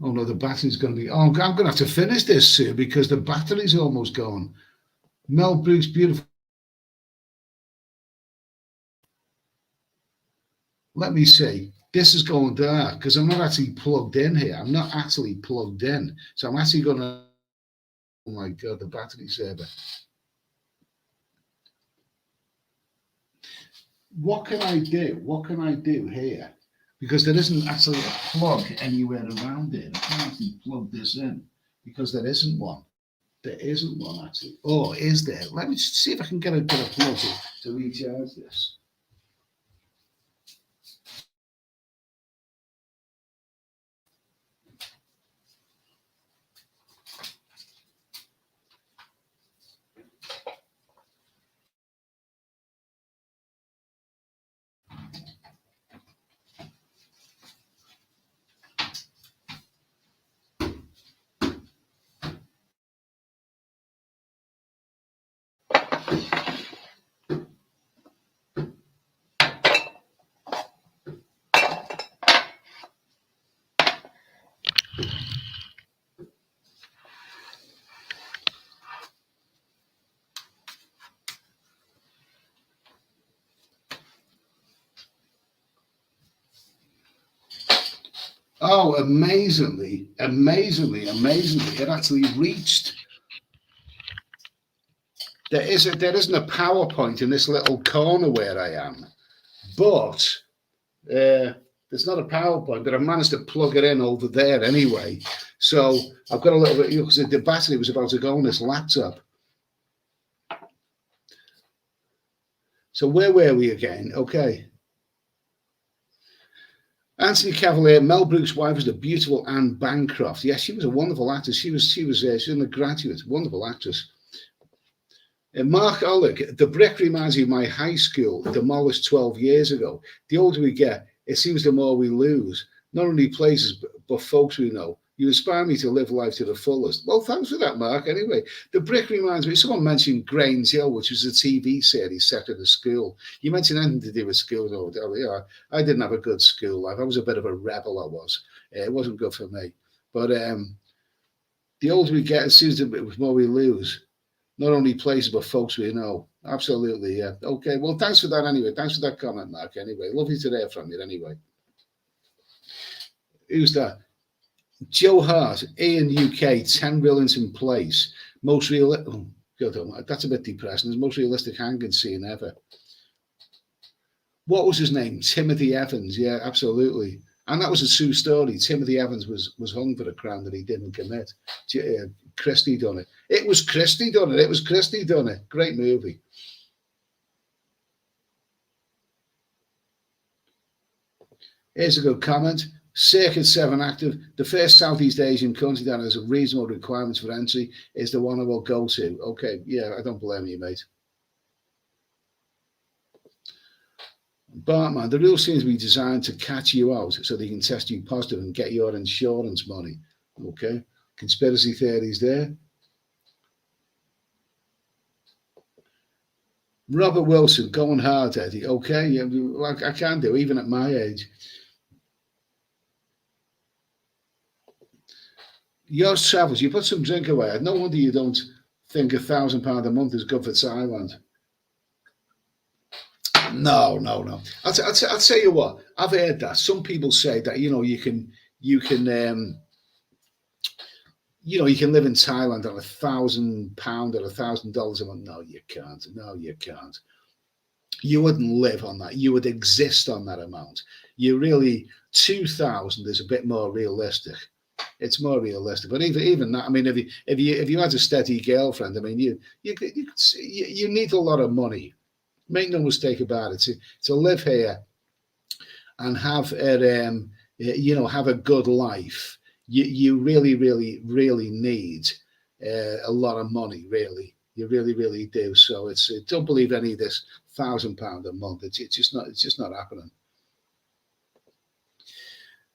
Oh no, the battery's going to be. Oh, I'm going to have to finish this soon because the battery's almost gone. Mel Brooks, beautiful. Let me see. This is going dark because I'm not actually plugged in here. I'm not actually plugged in. So I'm actually going to. Oh my God, the battery saver. What can I do? What can I do here? Because there isn't actually a plug anywhere around it. I can't actually plug this in because there isn't one. There isn't one actually. Oh, is there? Let me see if I can get a plug to recharge this. Oh, amazingly, it actually reached. There isn't a PowerPoint in this little corner where I am, but there's not a PowerPoint, but I managed to plug it in over there anyway. So I've got a little bit, because the battery was about to go on this laptop. So where were we again? Okay. Anthony Cavalier, Mel Brooks' wife was the beautiful Anne Bancroft. Yes, she was a wonderful actress. She was in The Graduate, wonderful actress. Mark Oleg, the brick reminds me of my high school, demolished 12 years ago. The older we get, it seems the more we lose. Not only places, but folks we know. You inspire me to live life to the fullest. Well, thanks for that, Mark. Anyway, the brick reminds me, someone mentioned Grange Hill, which was a TV series set at a school. You mentioned anything to do with schools. Oh, yeah, I didn't have a good school life. I was a bit of a rebel, I was. It wasn't good for me. But the older we get, it seems the more we lose. Not only places, but folks we know. Absolutely, yeah. Okay, well, thanks for that anyway. Thanks for that comment, Mark, anyway. Lovely to hear from you anyway. Who's that? Joe Hart, Ian UK, 10 villains in place. Most realistic. Oh, God, that's a bit depressing. It's the most realistic hanging scene ever. What was his name? Timothy Evans. Yeah, absolutely. And that was a true story. Timothy Evans was hung for a crime that he didn't commit. Christie done it. It was Christie done it. Great movie. Here's a good comment. Circuit 7 active. The first Southeast Asian country that has reasonable requirements for entry is the one I will go to. Okay, yeah, I don't blame you, mate. Bartman, the rule seems to be designed to catch you out so they can test you positive and get your insurance money. Okay, conspiracy theories there. Robert Wilson, going hard, Eddie. Okay, yeah, I can do, even at my age. Yours travels. You put some drink away. No wonder you don't think £1,000 a month is good for Thailand. No. I'll tell you what. I've heard that some people say that you can you can live in Thailand on £1,000 or $1,000 a month. No, you can't. No, you can't. You wouldn't live on that. You would exist on that amount. You really 2,000 is a bit more realistic. It's more realistic. But even that, I mean, if you had a steady girlfriend, I mean, you need a lot of money. Make no mistake about it. To live here and have have a good life, you really need a lot of money. Really, you really do. So don't believe any of this £1,000 a month. It's just not happening.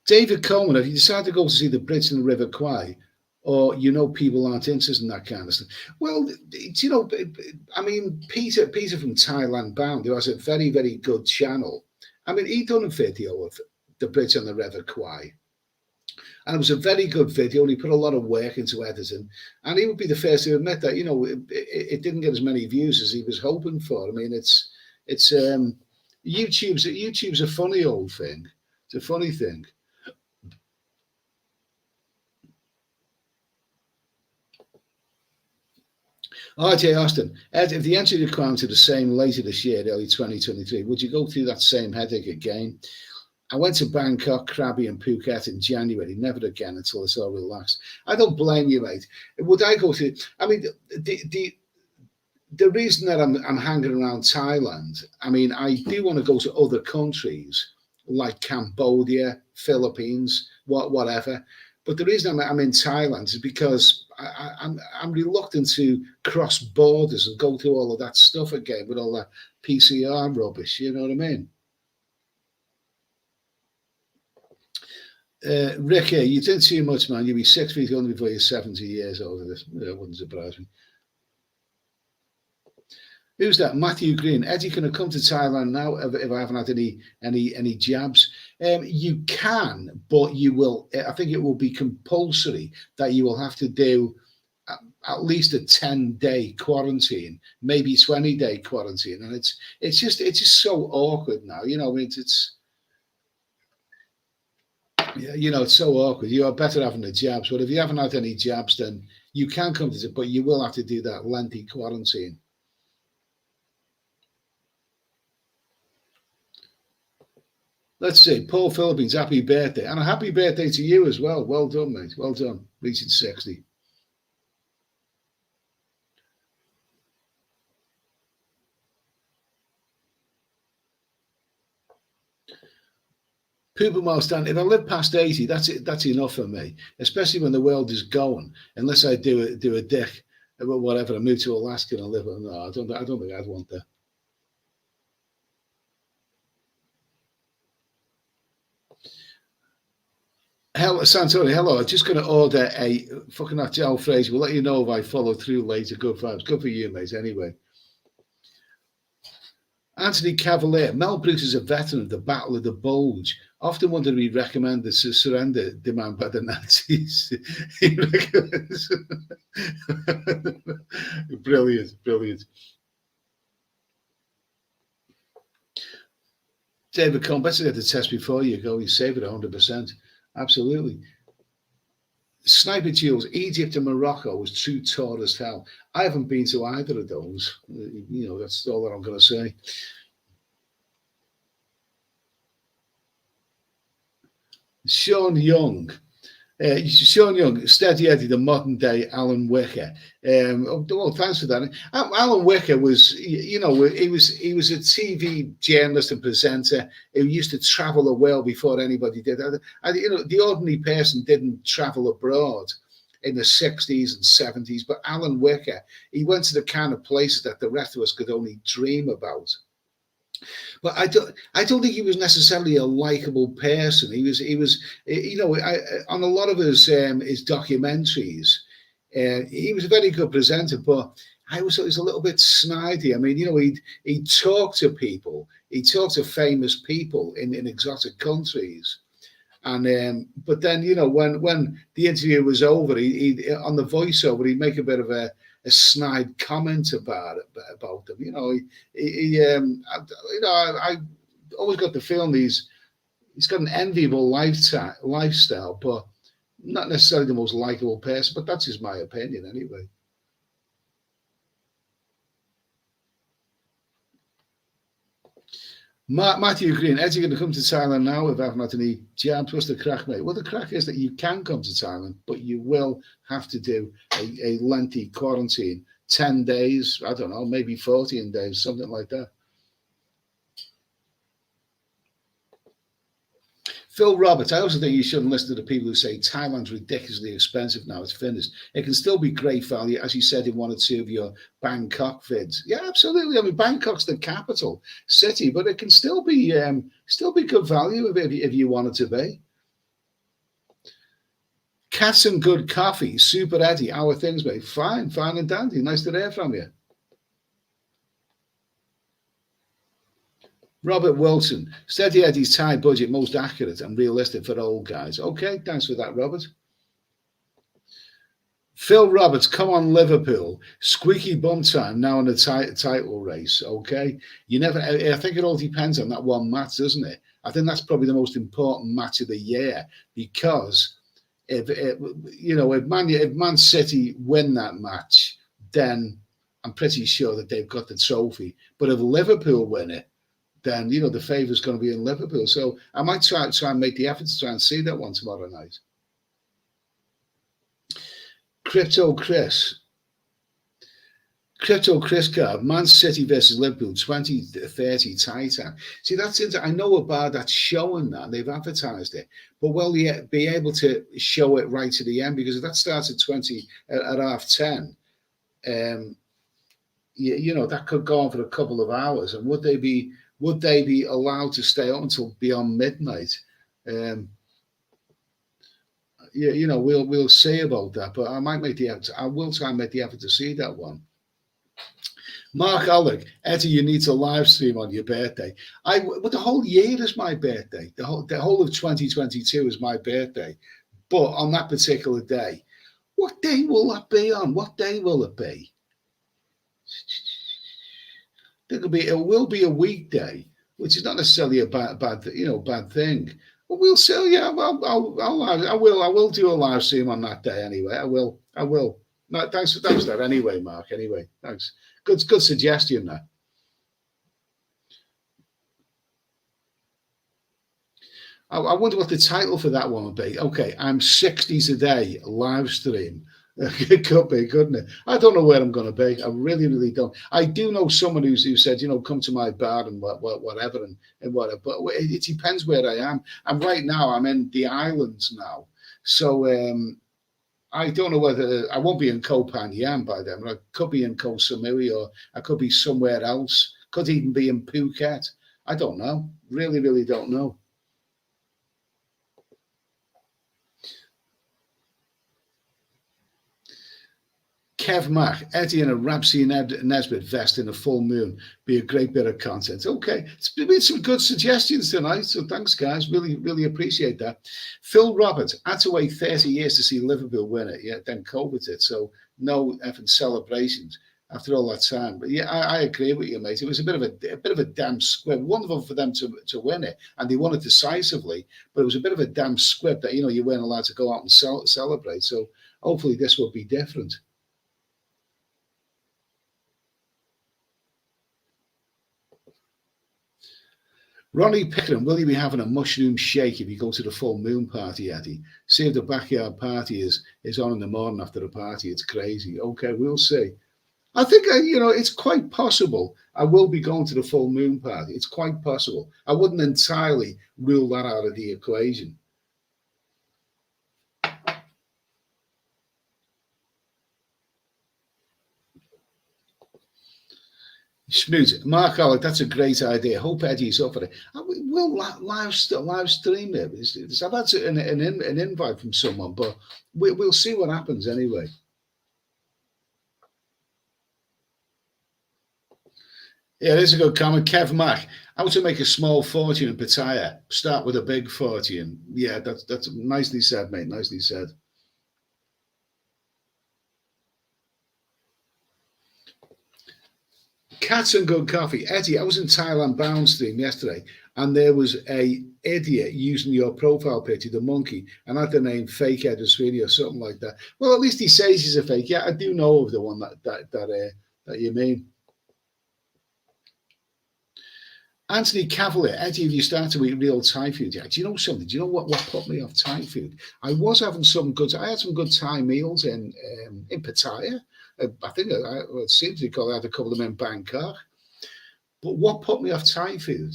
David Coleman, if you decide to go to see the bridge in the River Kwai, or people aren't interested in that kind of stuff, well, I mean, Peter from Thailand Bound, who has a very good channel. I mean, he done a video of the bridge on the River Kwai, and it was a very good video, and he put a lot of work into editing. And he would be the first to admit that it didn't get as many views as he was hoping for. I mean, it's YouTube's a funny old thing. It's a funny thing. RJ Austin, Ed, if the entry requirements are the same later this year, early 2023, would you go through that same headache again? I went to Bangkok, Krabi and Phuket in January, never again until it's all relaxed. I don't blame you, mate. Would I go to, I mean, the reason that I'm hanging around Thailand, I mean, I do want to go to other countries like Cambodia, Philippines, whatever. But the reason I'm in Thailand is because I'm reluctant to cross borders and go through all of that stuff again with all that PCR rubbish. You know what I mean? Ricky, you didn't see much, man. You'll be 6 feet under before you're 70 years old. This wouldn't surprise me. Who's that? Matthew Green. Eddie, can I come to Thailand now if I haven't had any jabs? You can, but you will. I think it will be compulsory that you will have to do at least a 10-day quarantine, maybe 20-day quarantine, and it's just so awkward now. You know, it's so awkward. You are better having the jabs, but if you haven't had any jabs, then you can come to it, but you will have to do that lengthy quarantine. Let's see, Paul Philippines, happy birthday. And a happy birthday to you as well. Well done, mate. Well done. Reaching 60. Pooper Milestone, if I live past 80, that's it. That's enough for me, especially when the world is going. Unless I do a dick, whatever, I move to Alaska and I live. No, I don't think I'd want that. Hello, Santoni. Hello. I'm just going to order a fucking Joe Fraser. We'll let you know if I follow through later. Good vibes. Good for you, mate. Anyway. Anthony Cavalier. Mel Brooks is a veteran of the Battle of the Bulge. Often wondered if he'd recommend the surrender demand by the Nazis. He recommends. Brilliant. David Cohn, better get the test before you go. You save it 100%. Absolutely. Sniper Jules, Egypt and Morocco was true tourist hell. I haven't been to either of those. That's all that I'm going to say. Sean Young, Steady Eddie, the modern day Alan Wicker. Well, thanks for that. Alan Wicker was, he was a TV journalist and presenter who used to travel the world before anybody did. The ordinary person didn't travel abroad in the 60s and 70s, but Alan Wicker, he went to the kind of places that the rest of us could only dream about. But I don't think he was necessarily a likable person. He was on a lot of his documentaries, he was a very good presenter, but I was a little bit snidey. I mean, he'd talk to people, he'd talk to famous people in exotic countries. And but then when the interview was over, he on the voiceover he'd make a bit of a snide comment about them. I always got the feeling he's got an enviable lifestyle, but not necessarily the most likable person. But that's just my opinion anyway. Matthew Green, Ed's going to come to Thailand now if I haven't had any jabs. What's the crack, mate? Well, the crack is that you can come to Thailand, but you will have to do a lengthy quarantine, 10 days, I don't know, maybe 14 days, something like that. Phil Roberts, I also think you shouldn't listen to the people who say Thailand's ridiculously expensive now it's finished. It can still be great value, as you said in one or two of your Bangkok vids. Yeah, absolutely. I mean, Bangkok's the capital city, but it can still be good value if you want it to be. Cats and good coffee, Super Eddie, how are things, mate? Fine and dandy. Nice to hear from you. Robert Wilson, Steady Eddie's Thai budget most accurate and realistic for old guys. Okay, thanks for that, Robert. Phil Roberts, come on Liverpool. Squeaky bum time now in the title race. Okay, I think it all depends on that one match, doesn't it? I think that's probably the most important match of the year because if Man City win that match, then I'm pretty sure that they've got the trophy. But if Liverpool win it, then the favour's going to be in Liverpool. So I might try and make the effort to try and see that one tomorrow night. Crypto Chris card, Man City versus Liverpool 2030 Titan. See, that's it. I know about that showing that, and they've advertised it, but will they be able to show it right to the end? Because if that starts at 10:30, that could go on for a couple of hours. And would they be allowed to stay up until beyond midnight? We'll see about that, but I might make the effort. I will try and make the effort to see that one. Mark Alec, Eddie, you need to live stream on your birthday. But the whole year is my birthday. The whole of 2022 is my birthday. But on that particular day, what day will that be on? What day will it be? It will be a weekday, which is not necessarily a bad thing. But we'll see. Yeah, I will do a live stream on that day anyway. I will. No, thanks for that anyway, Mark. Anyway, thanks. Good suggestion there. I wonder what the title for that one would be. Okay, I'm 60 today, live stream. It could be, couldn't it? I don't know where I'm going to be. I really, really don't. I do know someone who said, come to my bar and whatever and whatever. But it depends where I am. And right now, I'm in the islands now. So I don't know whether I won't be in Koh Phangan by then. I could be in Koh Samui or I could be somewhere else. Could even be in Phuket. I don't know. Really, really don't know. Kev Mack, Eddie in a Ramsey Nesbitt vest in a full moon. Be a great bit of content. Okay, it's been some good suggestions tonight. So thanks, guys. Really, really appreciate that. Phil Roberts, had to wait 30 years to see Liverpool win it. Yeah, then COVID it. So no effing celebrations after all that time. But yeah, I agree with you, mate. It was a bit of a damn squib. Wonderful for them to win it, and they won it decisively. But it was a bit of a damn squib that you weren't allowed to go out and celebrate. So hopefully this will be different. Ronnie Pickering, will you be having a mushroom shake if you go to the full moon party, Eddie? See if the backyard party is on in the morning after the party. It's crazy. Okay, we'll see. I think, it's quite possible I will be going to the full moon party. It's quite possible. I wouldn't entirely rule that out of the equation. Schmooze, Mark Alec, that's a great idea. Hope Eddie's up for it. We'll live stream it. I've had an invite from someone, but we'll see what happens anyway. Yeah, it is a good comment. Kev Mack, how to make a small fortune in Pattaya. Start with a big fortune. Yeah, that's nicely said, mate. Nicely said. Cats and good coffee. Eddie, I was in Thailand bound stream yesterday, and there was a idiot using your profile picture, the monkey, and had the name Fake Ed Sweeney or something like that. Well, at least he says he's a fake. Yeah, I do know of the one that you mean. Anthony Cavalier, Eddie, have you started to eat real Thai food yet? Do you know something? Do you know what put me off Thai food? I was having I had some good Thai meals in Pattaya. I think it seems to call I had a couple of them in Bangkok. But what put me off Thai food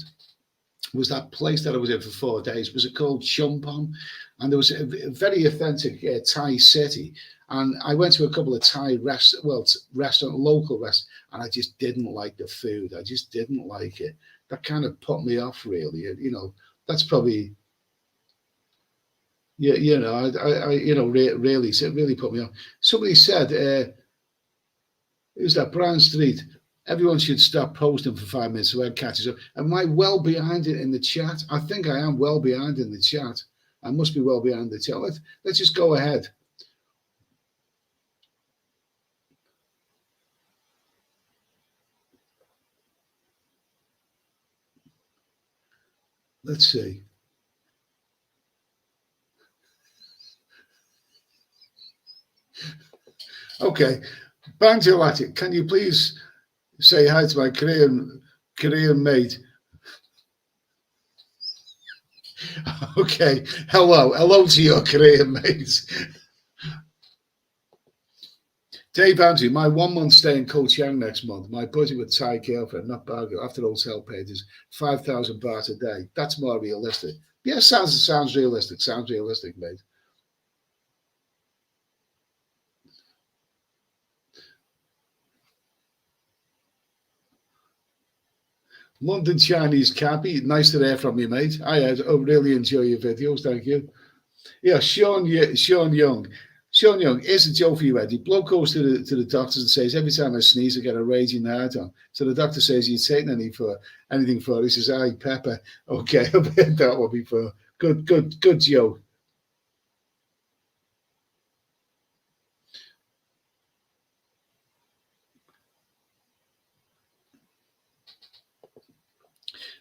was that place that I was in for 4 days. Was it called Chumpon? And there was a very authentic Thai city. And I went to a couple of Thai local restaurants, and I just didn't like the food. I just didn't like it. That kind of put me off, really. You know, that's probably, yeah, you know, really put me off. Somebody said, who's that? Brown Street. Everyone should stop posting for 5 minutes so Ed catches up. Am I well behind it in the chat? I think I am well behind in the chat. I must be well behind the chat. Let's just go ahead. Let's see. Okay. Banter, can you please say hi to my Korean mate? Okay. Hello to your Korean mates. Dave Andrew, my 1 month stay in Koh Chang next month. My budget with Thai girlfriend, not bad. After hotel paid is 5,000 baht a day. That's more realistic. Yeah, sounds realistic. Sounds realistic, mate. London Chinese Cappy, nice to hear from you, mate. I really enjoy your videos. Thank you. Yeah, Sean Young. Sean Young, here's a joke for you, Eddie. Bloke goes to the doctors and says, every time I sneeze, I get a raging heart on. So the doctor says, you taking anything for it? He says, aye, pepper. Okay, I've heard that one before. Good joke.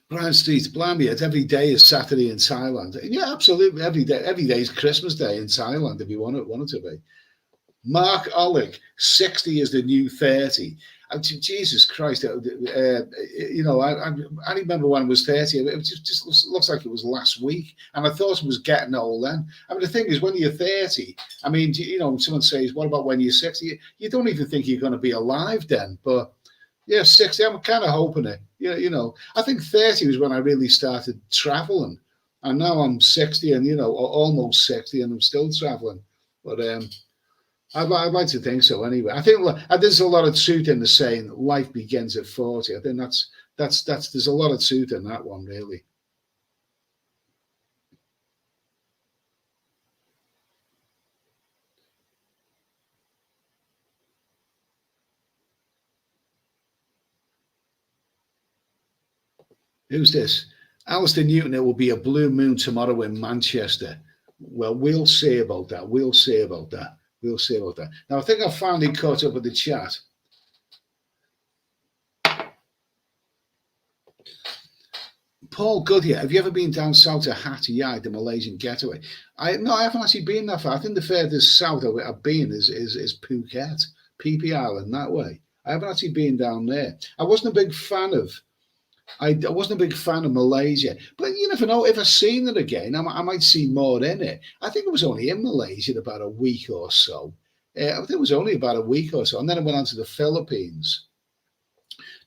Brian Street, blimey, every day is Saturday in Thailand. Yeah, absolutely. Every day is Christmas Day in Thailand, if you want it to be. Mark Olick, 60 is the new 30. Jesus Christ, you know, I remember when I was 30, it just looks like it was last week. And I thought it was getting old then. I mean, the thing is, when you're 30, I mean, you know, someone says, what about when you're 60? You don't even think you're going to be alive then. But yeah, 60, I'm kind of hoping it. Yeah, you know, I think 30 was when I really started traveling. And now I'm 60 and, you know, almost 60 and I'm still traveling. But I'd like to think so anyway. I think there's a lot of truth in the saying life begins at 40. I think that's there's a lot of truth in that one, really. Who's this? Alistair Newton, it will be a blue moon tomorrow in Manchester. Well, we'll see about that. We'll see about that. We'll see about that. Now, I think I've finally caught up with the chat. Paul Goodyear, have you ever been down south to Hatta Yai, the Malaysian getaway? No, I haven't actually been that far. I think the furthest south I've been is Phuket, PP Island, that way. I haven't actually been down there. I wasn't a big fan of Malaysia, but you never know. If I've seen it again, I might see more in it. I think it was only in Malaysia about a week or so. I think it was only about a week or so, and then I went on to the Philippines.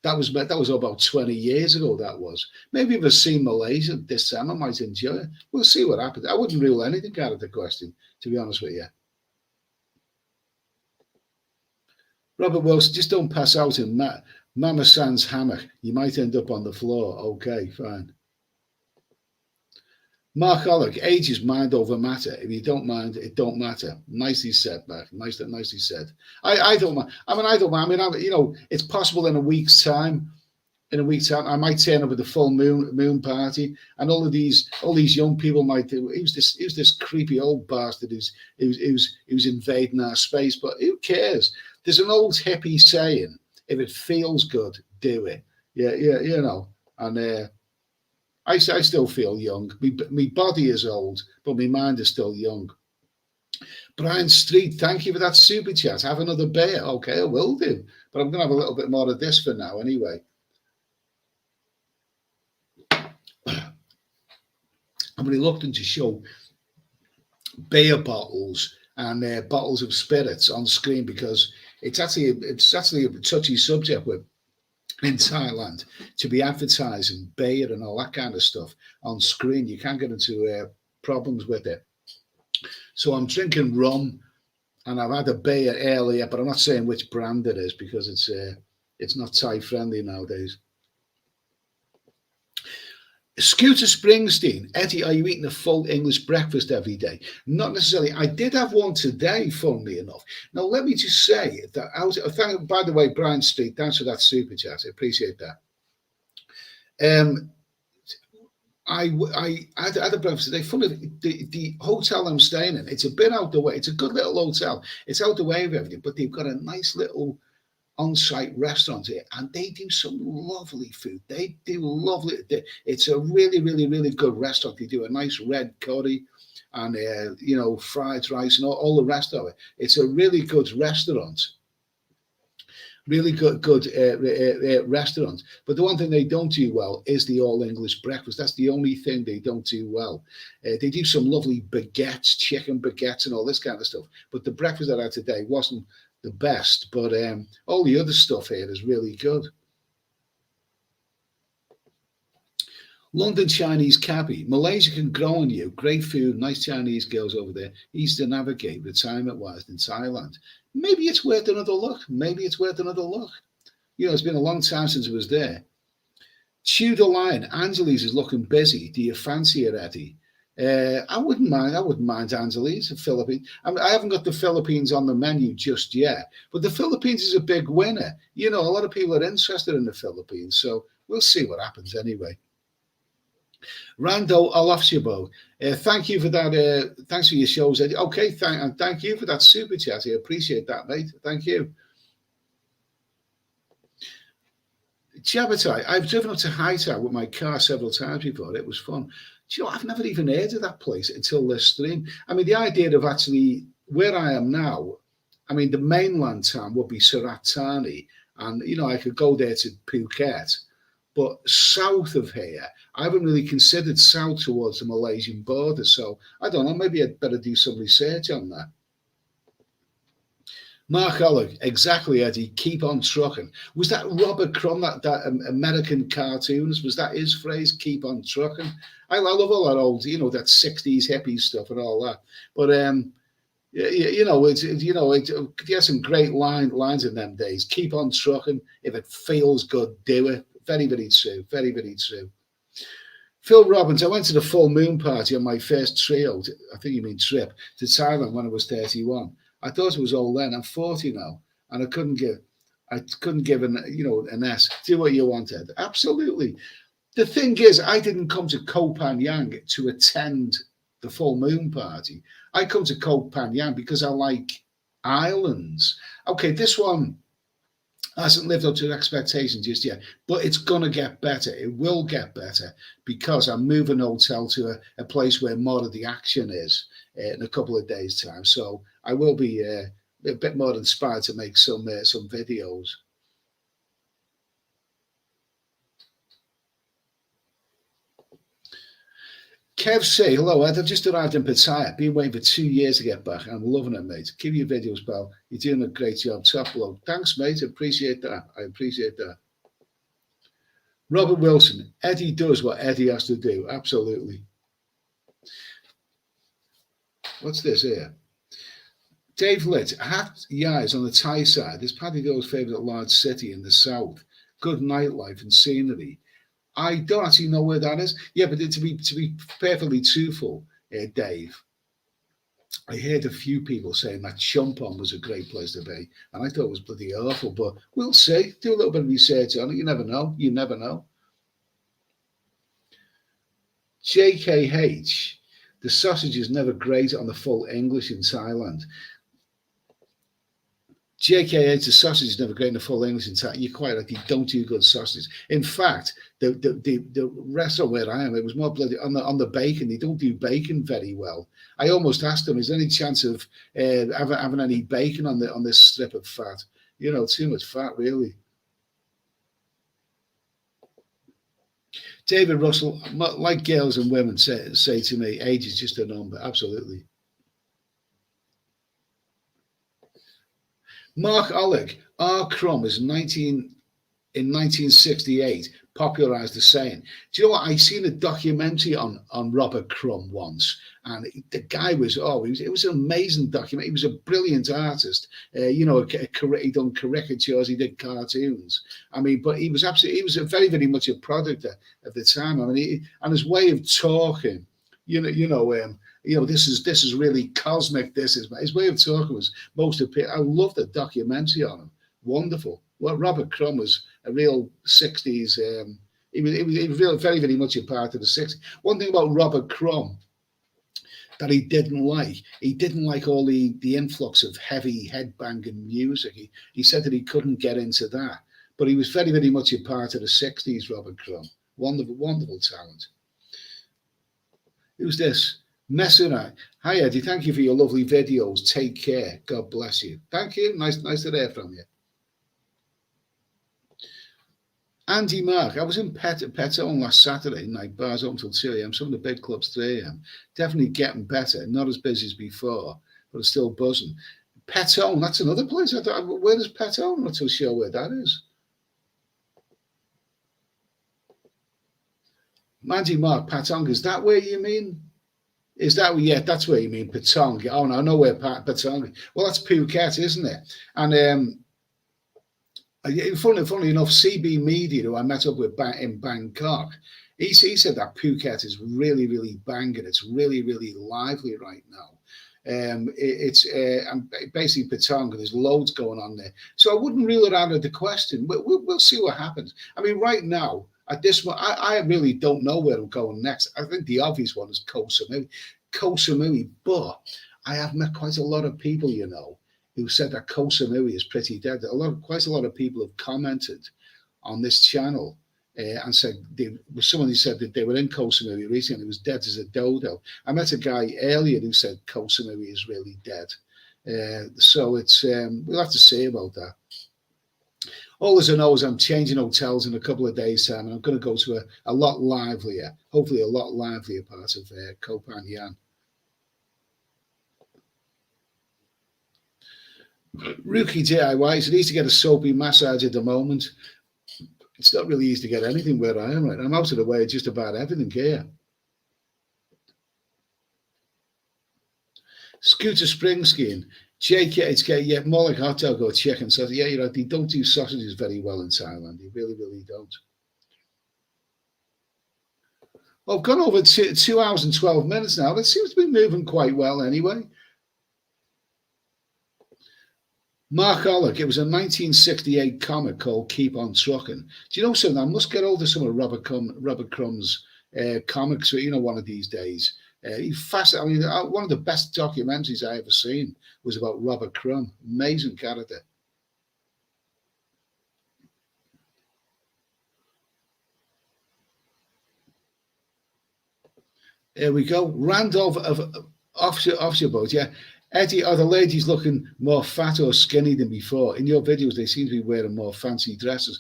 That was about 20 years ago. That was. Maybe if I've seen Malaysia this time, I might enjoy it. We'll see what happens. I wouldn't rule anything out of the question, to be honest with you. Robert Wilson, just don't pass out in Mama San's hammock. You might end up on the floor. Okay, fine. Mark Ollick, age is mind over matter. If you don't mind, it don't matter. Nicely said, Mark. Nicely said. I don't mind. I mean, you know, it's possible in a week's time. in a week's time, I might turn up at the full moon party, and all these young people might do. Who's this creepy old bastard who's invading our space? But who cares? There's an old hippie saying: if it feels good, do it. Yeah, you know. And I still feel young. My body is old, but my mind is still young. Brian Street, thank you for that super chat. Have another beer. Okay, I will do. But I'm going to have a little bit more of this for now anyway. I'm reluctant to show beer bottles and bottles of spirits on screen because it's actually a touchy subject with in Thailand to be advertising beer and all that kind of stuff on screen. You can't get into problems with it. So I'm drinking rum, and I've had a beer earlier, but I'm not saying which brand it is because it's not Thai friendly nowadays. Scooter Springsteen, Eddie, are you eating a full English breakfast every day? Not necessarily. I did have one today, funnily enough. Now, let me just say that by the way, Brian Street, thanks for that super chat. I appreciate that. I had a breakfast today. Funny, the hotel I'm staying in, it's a bit out the way. It's a good little hotel. It's out the way of everything, but they've got a nice little on-site restaurant here, and they do some lovely food. They do lovely. It's a really, really, really good restaurant. They do a nice red curry and fried rice and all the rest of it. It's a really good restaurant. Really good restaurant. But the one thing they don't do well is the all English breakfast. That's the only thing they don't do well. They do some lovely baguettes, chicken baguettes, and all this kind of stuff. But the breakfast that I had today wasn't the best. But all the other stuff here is really good. London Chinese cabbie. Malaysia can grow on you. Great food, nice Chinese girls over there. Easy to navigate retirement-wise in Thailand. Maybe it's worth another look. You know, it's been a long time since I was there. Tudor Lion, Angeles is looking busy. Do you fancy it, Eddie? I wouldn't mind Angeles, the Philippines. I haven't got the Philippines on the menu just yet, but the Philippines is a big winner. You know, a lot of people are interested in the Philippines, so we'll see what happens anyway. Rando Alafshabo, thank you for that. Thanks for your shows, Eddie. Okay, thank you for that super chat. I appreciate that, mate. Thank you. Chabatai, I've driven up to Hightower with my car several times before. It was fun. Do you know, I've never even heard of that place until this stream. I mean, the idea of actually where I am now, I mean, the mainland town would be Surat Thani, and you know, I could go there to Phuket. But south of here, I haven't really considered south towards the Malaysian border. So I don't know, maybe I'd better do some research on that. Mark Ollig, exactly, Eddie. Keep on trucking. Was that Robert Crumb, that American cartoonist? Was that his phrase? Keep on trucking. I love all that old, you know, that 60s hippie stuff and all that. But you know, he has some great lines in them days. Keep on trucking. If it feels good, do it. Very, very true. Very, very true. Phil Robbins, I went to the full moon party on my first trip to Thailand when I was 31. I thought it was all then. I'm 40 now, and I couldn't give an S. Do what you wanted. Absolutely. The thing is, I didn't come to Koh Phangan to attend the full moon party. I come to Koh Phangan because I like islands. Okay, this one hasn't lived up to expectations just yet, but it's going to get better. It will get better because I'm moving the hotel to a place where more of the action is in a couple of days' time. So I will be a bit more inspired to make some videos. Kev say, hello, Ed. I've just arrived in Pattaya. Been waiting for 2 years to get back. I'm loving it, mate. Keep your videos, pal. You're doing a great job. Top bloke. Thanks, mate. I appreciate that. Robert Wilson. Eddie does what Eddie has to do. Absolutely. What's this here? Dave Litt. Hat Yai is on the Thai side. This Paddy Doe's favourite large city in the south. Good nightlife and scenery. I don't actually know where that is. Yeah, but to be perfectly truthful, Dave, I heard a few people saying that Chumpon was a great place to be, and I thought it was bloody awful. But we'll see. Do a little bit of research on it. You never know. You never know. JKH, the sausage is never great on the full English in Thailand. JKH, the sausage is never great in the full English in Thailand. You're quite right. They don't do good sausages. In fact, the restaurant where I am, it was more bloody on the bacon. They don't do bacon very well. I almost asked them, is there any chance of having any bacon on this strip of fat? You know, too much fat, really. David Russell, like girls and women say to me, age is just a number. Absolutely. Mark Oleg, R. Crumb is in 1968 popularised the saying. Do you know what? I seen a documentary on Robert Crumb once, and the guy was it was an amazing documentary. He was a brilliant artist. He done caricatures, he did cartoons. I mean, but he was very, very much a product of the time. I mean, and his way of talking, this is really cosmic. This is his way of talking was most appealing. I loved the documentary on him. Wonderful. Well, Robert Crumb was a real 60s. He was really very, very much a part of the 60s. One thing about Robert Crumb that he didn't like all the influx of heavy headbanging music. He said that he couldn't get into that, but he was very, very much a part of the 60s. Robert Crumb, wonderful, wonderful talent. Who's this? Messina. Hi Eddie, thank you for your lovely videos. Take care. God bless you. Thank you. Nice to hear from you. Andy Mark, I was in Petone last Saturday night, bars open till 2 a.m. Some of the big clubs 3 a.m. Definitely getting better, not as busy as before, but it's still buzzing. Petone, that's another place. Where is Petone? I'm not so sure where that is. Andy Mark, Patong, is that where you mean? Is that that's where you mean, Patong? Oh no, I know where Patong. Well, that's Phuket, isn't it? And Funnily enough, CB Media, who I met up with in Bangkok, he said that Phuket is really, really banging. It's really, really lively right now. It's basically Patong, and there's loads going on there. So I wouldn't rule it out of the question. We'll see what happens. I mean, right now, at this one, I really don't know where I'm going next. I think the obvious one is Koh Samui, but I have met quite a lot of people, who said that Koh Samui is pretty dead. Quite a lot of people have commented on this channel and said someone who said that they were in Koh Samui recently. It was dead as a dodo. I met a guy earlier who said Koh Samui is really dead. So it's we'll have to see about that. All as I know is I'm changing hotels in a couple of days' time, and I'm going to go to a lot livelier, hopefully a lot livelier part of Koh Phangan. Rookie DIY, it's easy to get a soapy massage at the moment. It's not really easy to get anything where I am right now. I'm out of the way of just about everything here. Scooter spring skiing. JK, yeah, more like hot dog or chicken. So yeah, they don't do sausages very well in Thailand. They really, really don't. Well, I've gone over 2 hours and 12 minutes now. That seems to be moving quite well anyway. Mark Oleg, it was a 1968 comic called Keep On Trucking. Do you know something? I must get hold of some of Robert Crumb's comics, one of these days. He's fascinating. I mean, one of the best documentaries I ever seen was about Robert Crumb. Amazing character. Here we go. Randolph of offshore boat, yeah. Eddie, are the ladies looking more fat or skinny than before? In your videos, they seem to be wearing more fancy dresses.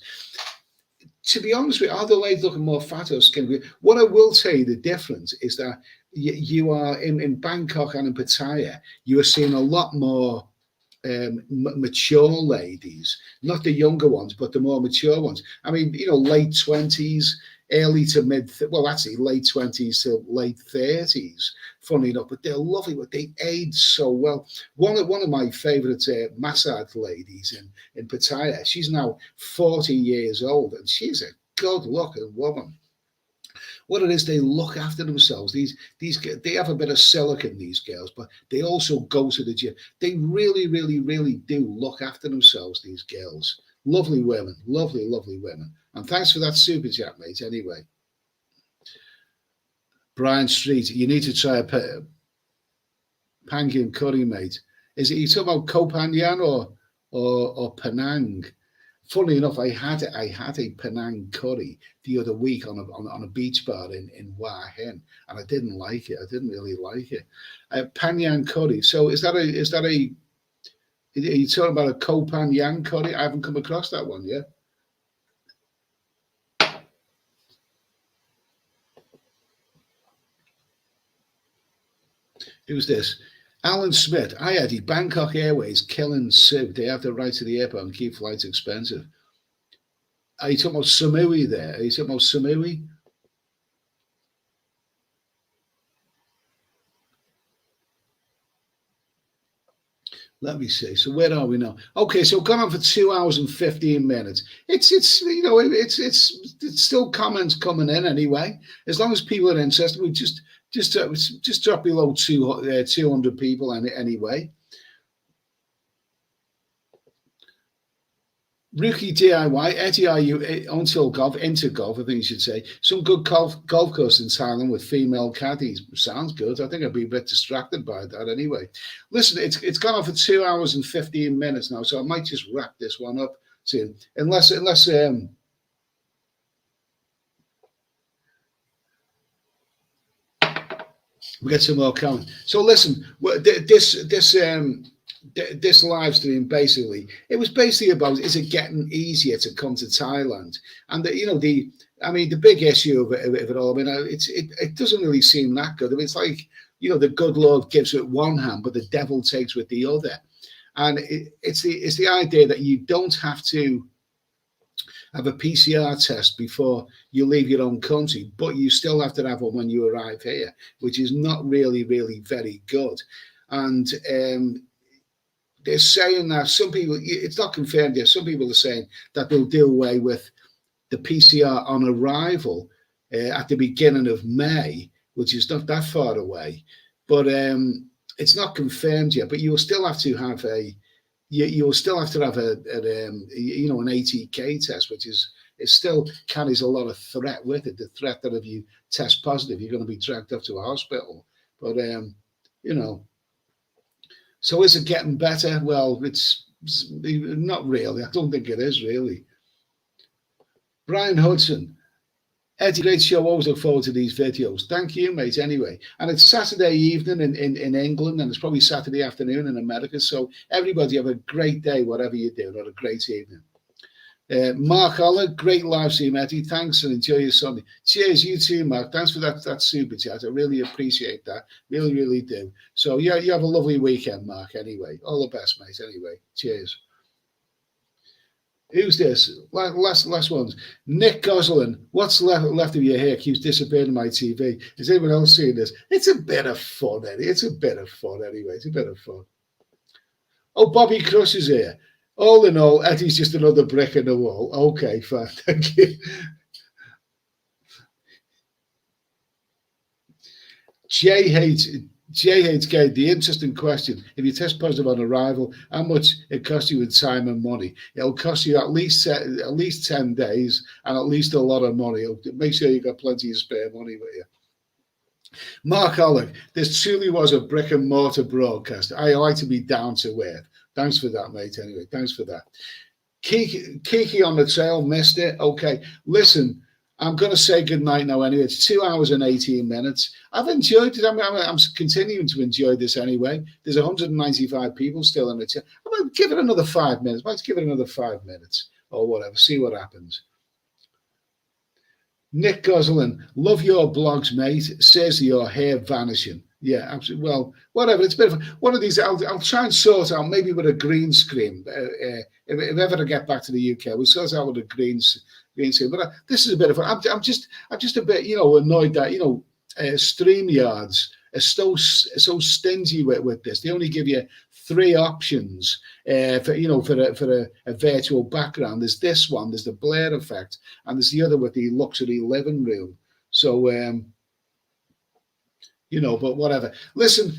To be honest with you, are the ladies looking more fat or skinny? What I will tell you, the difference is that you are in Bangkok and in Pattaya, you are seeing a lot more mature ladies, not the younger ones, but the more mature ones. I mean, late 20s, early to actually late 20s to late 30s, funny enough, but they're lovely, but they age so well. One of my favourite massage ladies in Pattaya, she's now 40 years old, and she's a good-looking woman. What it is, they look after themselves. These they have a bit of silicon, these girls, but they also go to the gym. They really, really, really do look after themselves, these girls. Lovely women, lovely, lovely women. And thanks for that super chat, mate, anyway. Brian Street, you need to try a Pangan curry, mate. Is it you talking about Koh Phangan or Penang? Funny enough, I had a Penang curry the other week on a beach bar in Hua Hin, and I didn't like it. I didn't really like it. Phangan curry. So is that a? Are you talking about a Koh Phangan curry? I haven't come across that one yet. Who's this? Alan Smith. Hi, Eddie. Bangkok Airways killing soup. They have the right to the airport and keep flights expensive. Are you talking about Samui there? Are you talking about Samui? Let me see. So where are we now? Okay, so gone on for 2 hours and 15 minutes. It's you know it's still comments coming in anyway. As long as people are interested, we just drop below 200 people anyway. Rookie DIY, Eddie, are you into golf, I think you should say. Some good golf course in Thailand with female caddies. Sounds good. I think I'd be a bit distracted by that anyway. Listen, it's gone on for 2 hours and 15 minutes now, so I might just wrap this one up soon. Unless we get some more coming. So listen, this live stream basically, it was basically about, is it getting easier to come to Thailand? And the big issue of it all, I mean, it doesn't really seem that good. I mean, it's like, the good Lord gives with one hand, but the devil takes with the other. And it's the idea that you don't have to have a PCR test before you leave your own country, but you still have to have one when you arrive here, which is not really, really very good. And they're saying that some people, it's not confirmed yet, some people are saying that they'll do away with the PCR on arrival at the beginning of May, which is not that far away. But it's not confirmed yet, but you'll still have to have an ATK test, which it still carries a lot of threat with it. The threat that if you test positive, you're going to be dragged up to a hospital. But, so is it getting better? Well, it's not really. I don't think it is really. Brian Hudson. Eddie, great show. Always look forward to these videos. Thank you, mate, anyway. And it's Saturday evening in England, and it's probably Saturday afternoon in America. So everybody have a great day, whatever you do, or a great evening. Mark Oller, great live stream, Eddie. Thanks and enjoy your Sunday. Cheers, you too, Mark. Thanks for that super chat. I really appreciate that. Really, really do. So, yeah, you have a lovely weekend, Mark, anyway. All the best, mate, anyway. Cheers. Who's this? Last ones. Nick Goslin. What's left of your hair keeps disappearing on my TV. Is anyone else seeing this? It's a bit of fun, Eddie. It's a bit of fun, anyway. It's a bit of fun. Oh, Bobby Crush is here. All in all, Eddie's just another brick in the wall. Okay, fine. Thank you. JHK, the interesting question. If you test positive on arrival, how much it costs you in time and money? It'll cost you at least 10 days and at least a lot of money. Make sure you've got plenty of spare money with you. Mark Oleg, this truly was a brick and mortar broadcast. I like to be down to earth. Thanks for that, mate. Anyway, thanks for that. Kiki on the trail, missed it. Okay, listen, I'm going to say goodnight now anyway. It's 2 hours and 18 minutes. I've enjoyed it. I'm continuing to enjoy this anyway. There's 195 people still in the chat. I'm going to give it another 5 minutes. Let's give it another 5 minutes or whatever. See what happens. Nick Goslin, love your blogs, mate. Says your hair vanishing. Yeah, absolutely. Well, whatever. It's a bit of one of these. I'll try and sort out maybe with a green screen. If ever I get back to the UK, we'll sort out with a green screen. But this is a bit of. I'm just a bit annoyed that StreamYards are so stingy with this. They only give you 3 options for a virtual background. There's this one. There's the Blair effect, and there's the other with the luxury living room. So, you know, but whatever. Listen,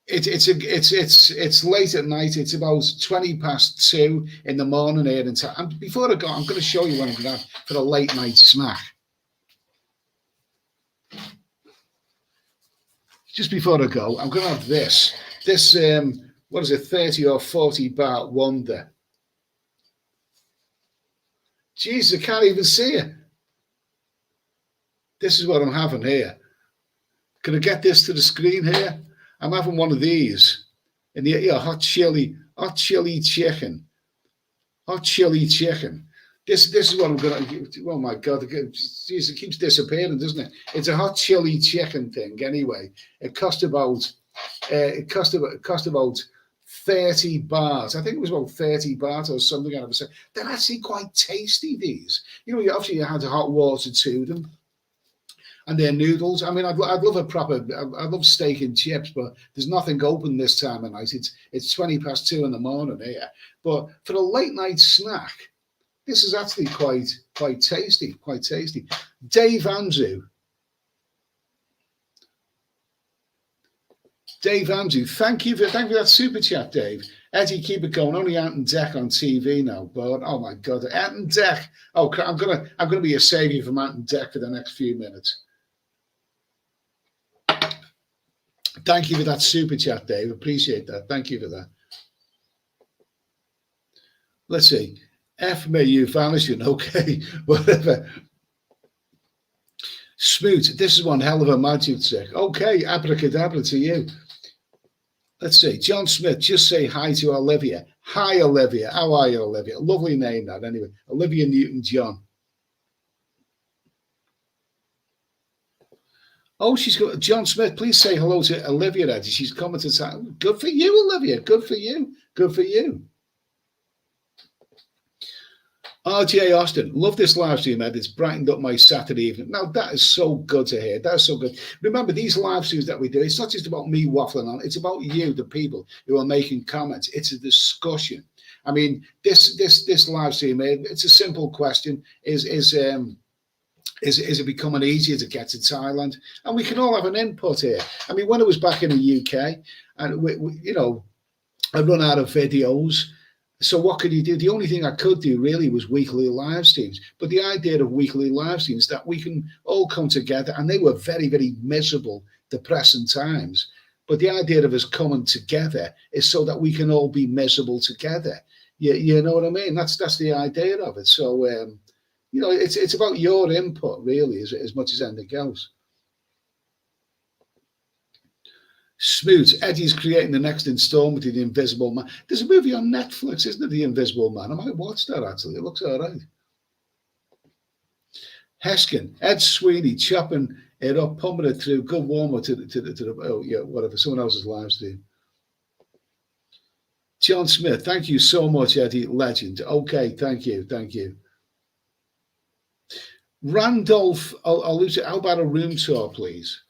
it's late at night. It's about 2:20 in the morning here. And before I go, I'm going to show you what I'm going to have for a late night snack. Just before I go, I'm going to have this. This, what is it, 30 or 40 baht wonder. Jesus, I can't even see it. This is what I'm having here. Can I get this to the screen here? I'm having one of these. And yeah, hot chili chicken. Hot chili chicken. This is what I'm gonna. Oh my God! Jeez, it keeps disappearing, doesn't it? It's a hot chili chicken thing. Anyway, it cost about 30 baht. I think it was about 30 baht or something. They're actually quite tasty. These, you know, you had hot water to them, and their noodles. I mean, I'd love a proper. I love steak and chips, but there's nothing open this time of night. It's 2:20 in the morning here. But for a late night snack, this is actually quite tasty. Quite tasty. Dave Andrew, thank you for that super chat, Dave. Eddie, keep it going. Only Ant and Deck on TV now, but oh my God, Ant and Deck. Oh, I'm gonna be a savior from Ant and Deck for the next few minutes. Thank you for that super chat, Dave. Appreciate that. Thank you for that. Let's see. F me, you vanishing. Okay, whatever. Smoot, this is one hell of a magic trick. Okay, abracadabra to you. Let's see. John Smith, just say hi to Olivia. Hi, Olivia. How are you, Olivia? Lovely name, that. Anyway, Olivia Newton-John. Oh, she's got John Smith. Please say hello to Olivia, Eddie. She's coming to town. Good for you, Olivia. Good for you. Good for you. RJ Austin, love this live stream, Ed. It's brightened up my Saturday evening. Now, that is so good to hear. That's so good. Remember, these live streams that we do, it's not just about me waffling on. It's about you, the people who are making comments. It's a discussion. I mean, this live stream, it's a simple question. Is it becoming easier to get to Thailand? And we can all have an input here. I mean, when I was back in the UK, and you know, I run out of videos. So what could you do? The only thing I could do really was weekly live streams. But the idea of weekly live streams that we can all come together, and they were very, very miserable, depressing times. But the idea of us coming together is so that we can all be miserable together. You know what I mean? That's the idea of it. So you know, it's about your input really, as much as anything else. Smoot, Eddie's creating the next installment of The Invisible Man. There's a movie on Netflix, isn't it? The Invisible Man. I might watch that actually. It looks all right. Heskin, Ed Sweeney chopping it up, pumping it through. Good warmer to the oh yeah, whatever. Someone else's live stream. John Smith, thank you so much, Eddie. Legend. Okay, thank you. Randolph, I'll lose it. How about a room tour, please?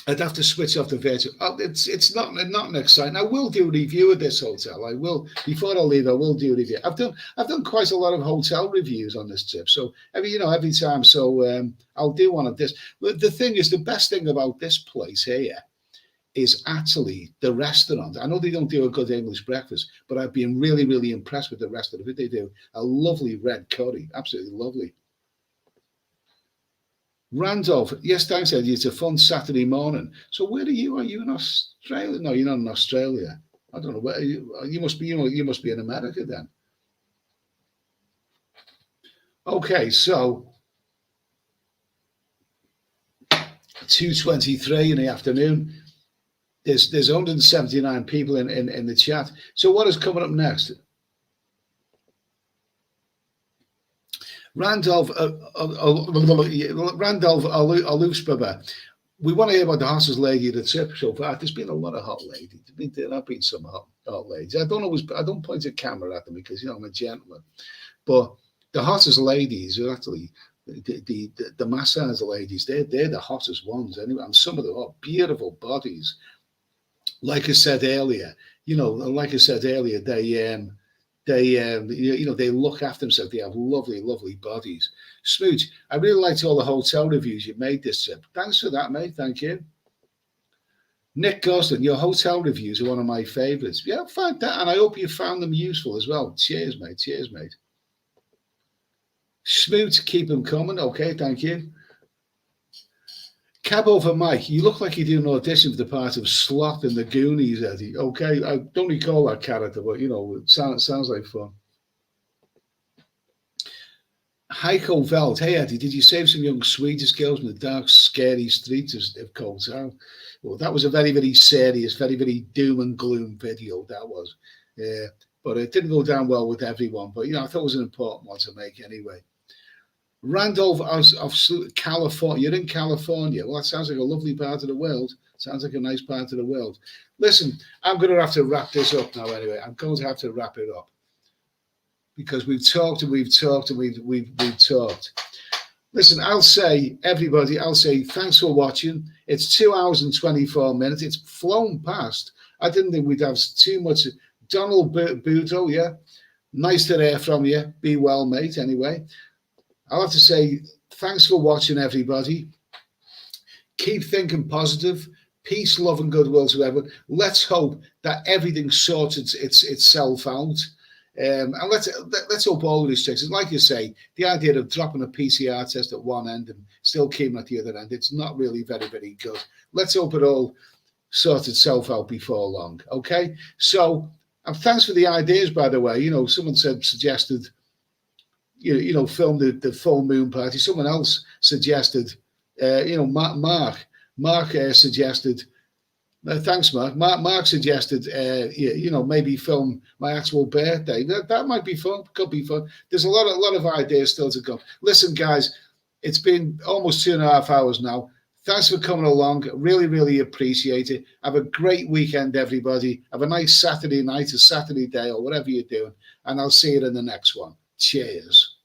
I'd have to switch off the virtual. It's not exciting. I will do a review of this hotel. I will, before I leave, I will do a review. I've done quite a lot of hotel reviews on this trip. So every time. So I'll do one of this. But the thing is, the best thing about this place here is actually the restaurant. I know they don't do a good English breakfast, but I've been really, really impressed with the rest of it. They do a lovely red curry, absolutely lovely. Randolph, yes, thanks, Eddie. It's a fun Saturday morning. So where are you? Are you in Australia? No, you're not in Australia. I don't know where you must be. You must be in America then. Okay, so 2:23 in the afternoon. There's 179 people in the chat. So what is coming up next? Randolph Alusbaba. We want to hear about the hottest lady of the trip so far. There's been a lot of hot ladies. There have been some hot ladies. I don't point a camera at them because I'm a gentleman. But the hottest ladies are actually the massage ladies. They're the hottest ones anyway. And some of them are beautiful bodies. Like I said earlier, they They, they look after themselves. They have lovely, lovely bodies. Smooch, I really liked all the hotel reviews you made this trip. Thanks for that, mate. Thank you. Nick Gosling, your hotel reviews are one of my favourites. Yeah, find that, and I hope you found them useful as well. Cheers, mate. Cheers, mate. Smoot, keep them coming. Okay, thank you. Cab over Mike, you look like you do an audition for the part of Sloth in the Goonies, Eddie. Okay, I don't recall that character, but it sounds like fun. Heiko Veld, hey Eddie, did you save some young Swedish girls from the dark, scary streets of Cold Town? Well, that was a very, very serious, very, very doom and gloom video, that was. But it didn't go down well with everyone. But, I thought it was an important one to make anyway. Randolph of California. You're in California. Well, that sounds like a lovely part of the world. Sounds like a nice part of the world. Listen, I'm going to have to wrap this up now anyway. I'm going to have to wrap it up. Because we've talked and we've talked and we've talked. Listen, I'll say thanks for watching. It's 2 hours and 24 minutes. It's flown past. I didn't think we'd have too much. Donald Boudreau, yeah. Nice to hear from you. Be well, mate, anyway. I'll have to say thanks for watching, everybody. Keep thinking positive. Peace, love, and goodwill to everyone. Let's hope that everything sorts itself out. And let's hope all of these checks. Like you say, the idea of dropping a PCR test at one end and still keeping at the other end, it's not really very, very good. Let's hope it all sorts itself out before long. Okay? So, and thanks for the ideas, by the way. Someone suggested, film the full moon party. Someone else suggested, Mark suggested, thanks, Mark. Mark suggested, maybe film my actual birthday. That might be fun. Could be fun. There's a lot of ideas still to come. Listen, guys, it's been almost 2.5 hours now. Thanks for coming along. Really, really appreciate it. Have a great weekend, everybody. Have a nice Saturday night, a Saturday day, or whatever you're doing. And I'll see you in the next one. Cheers.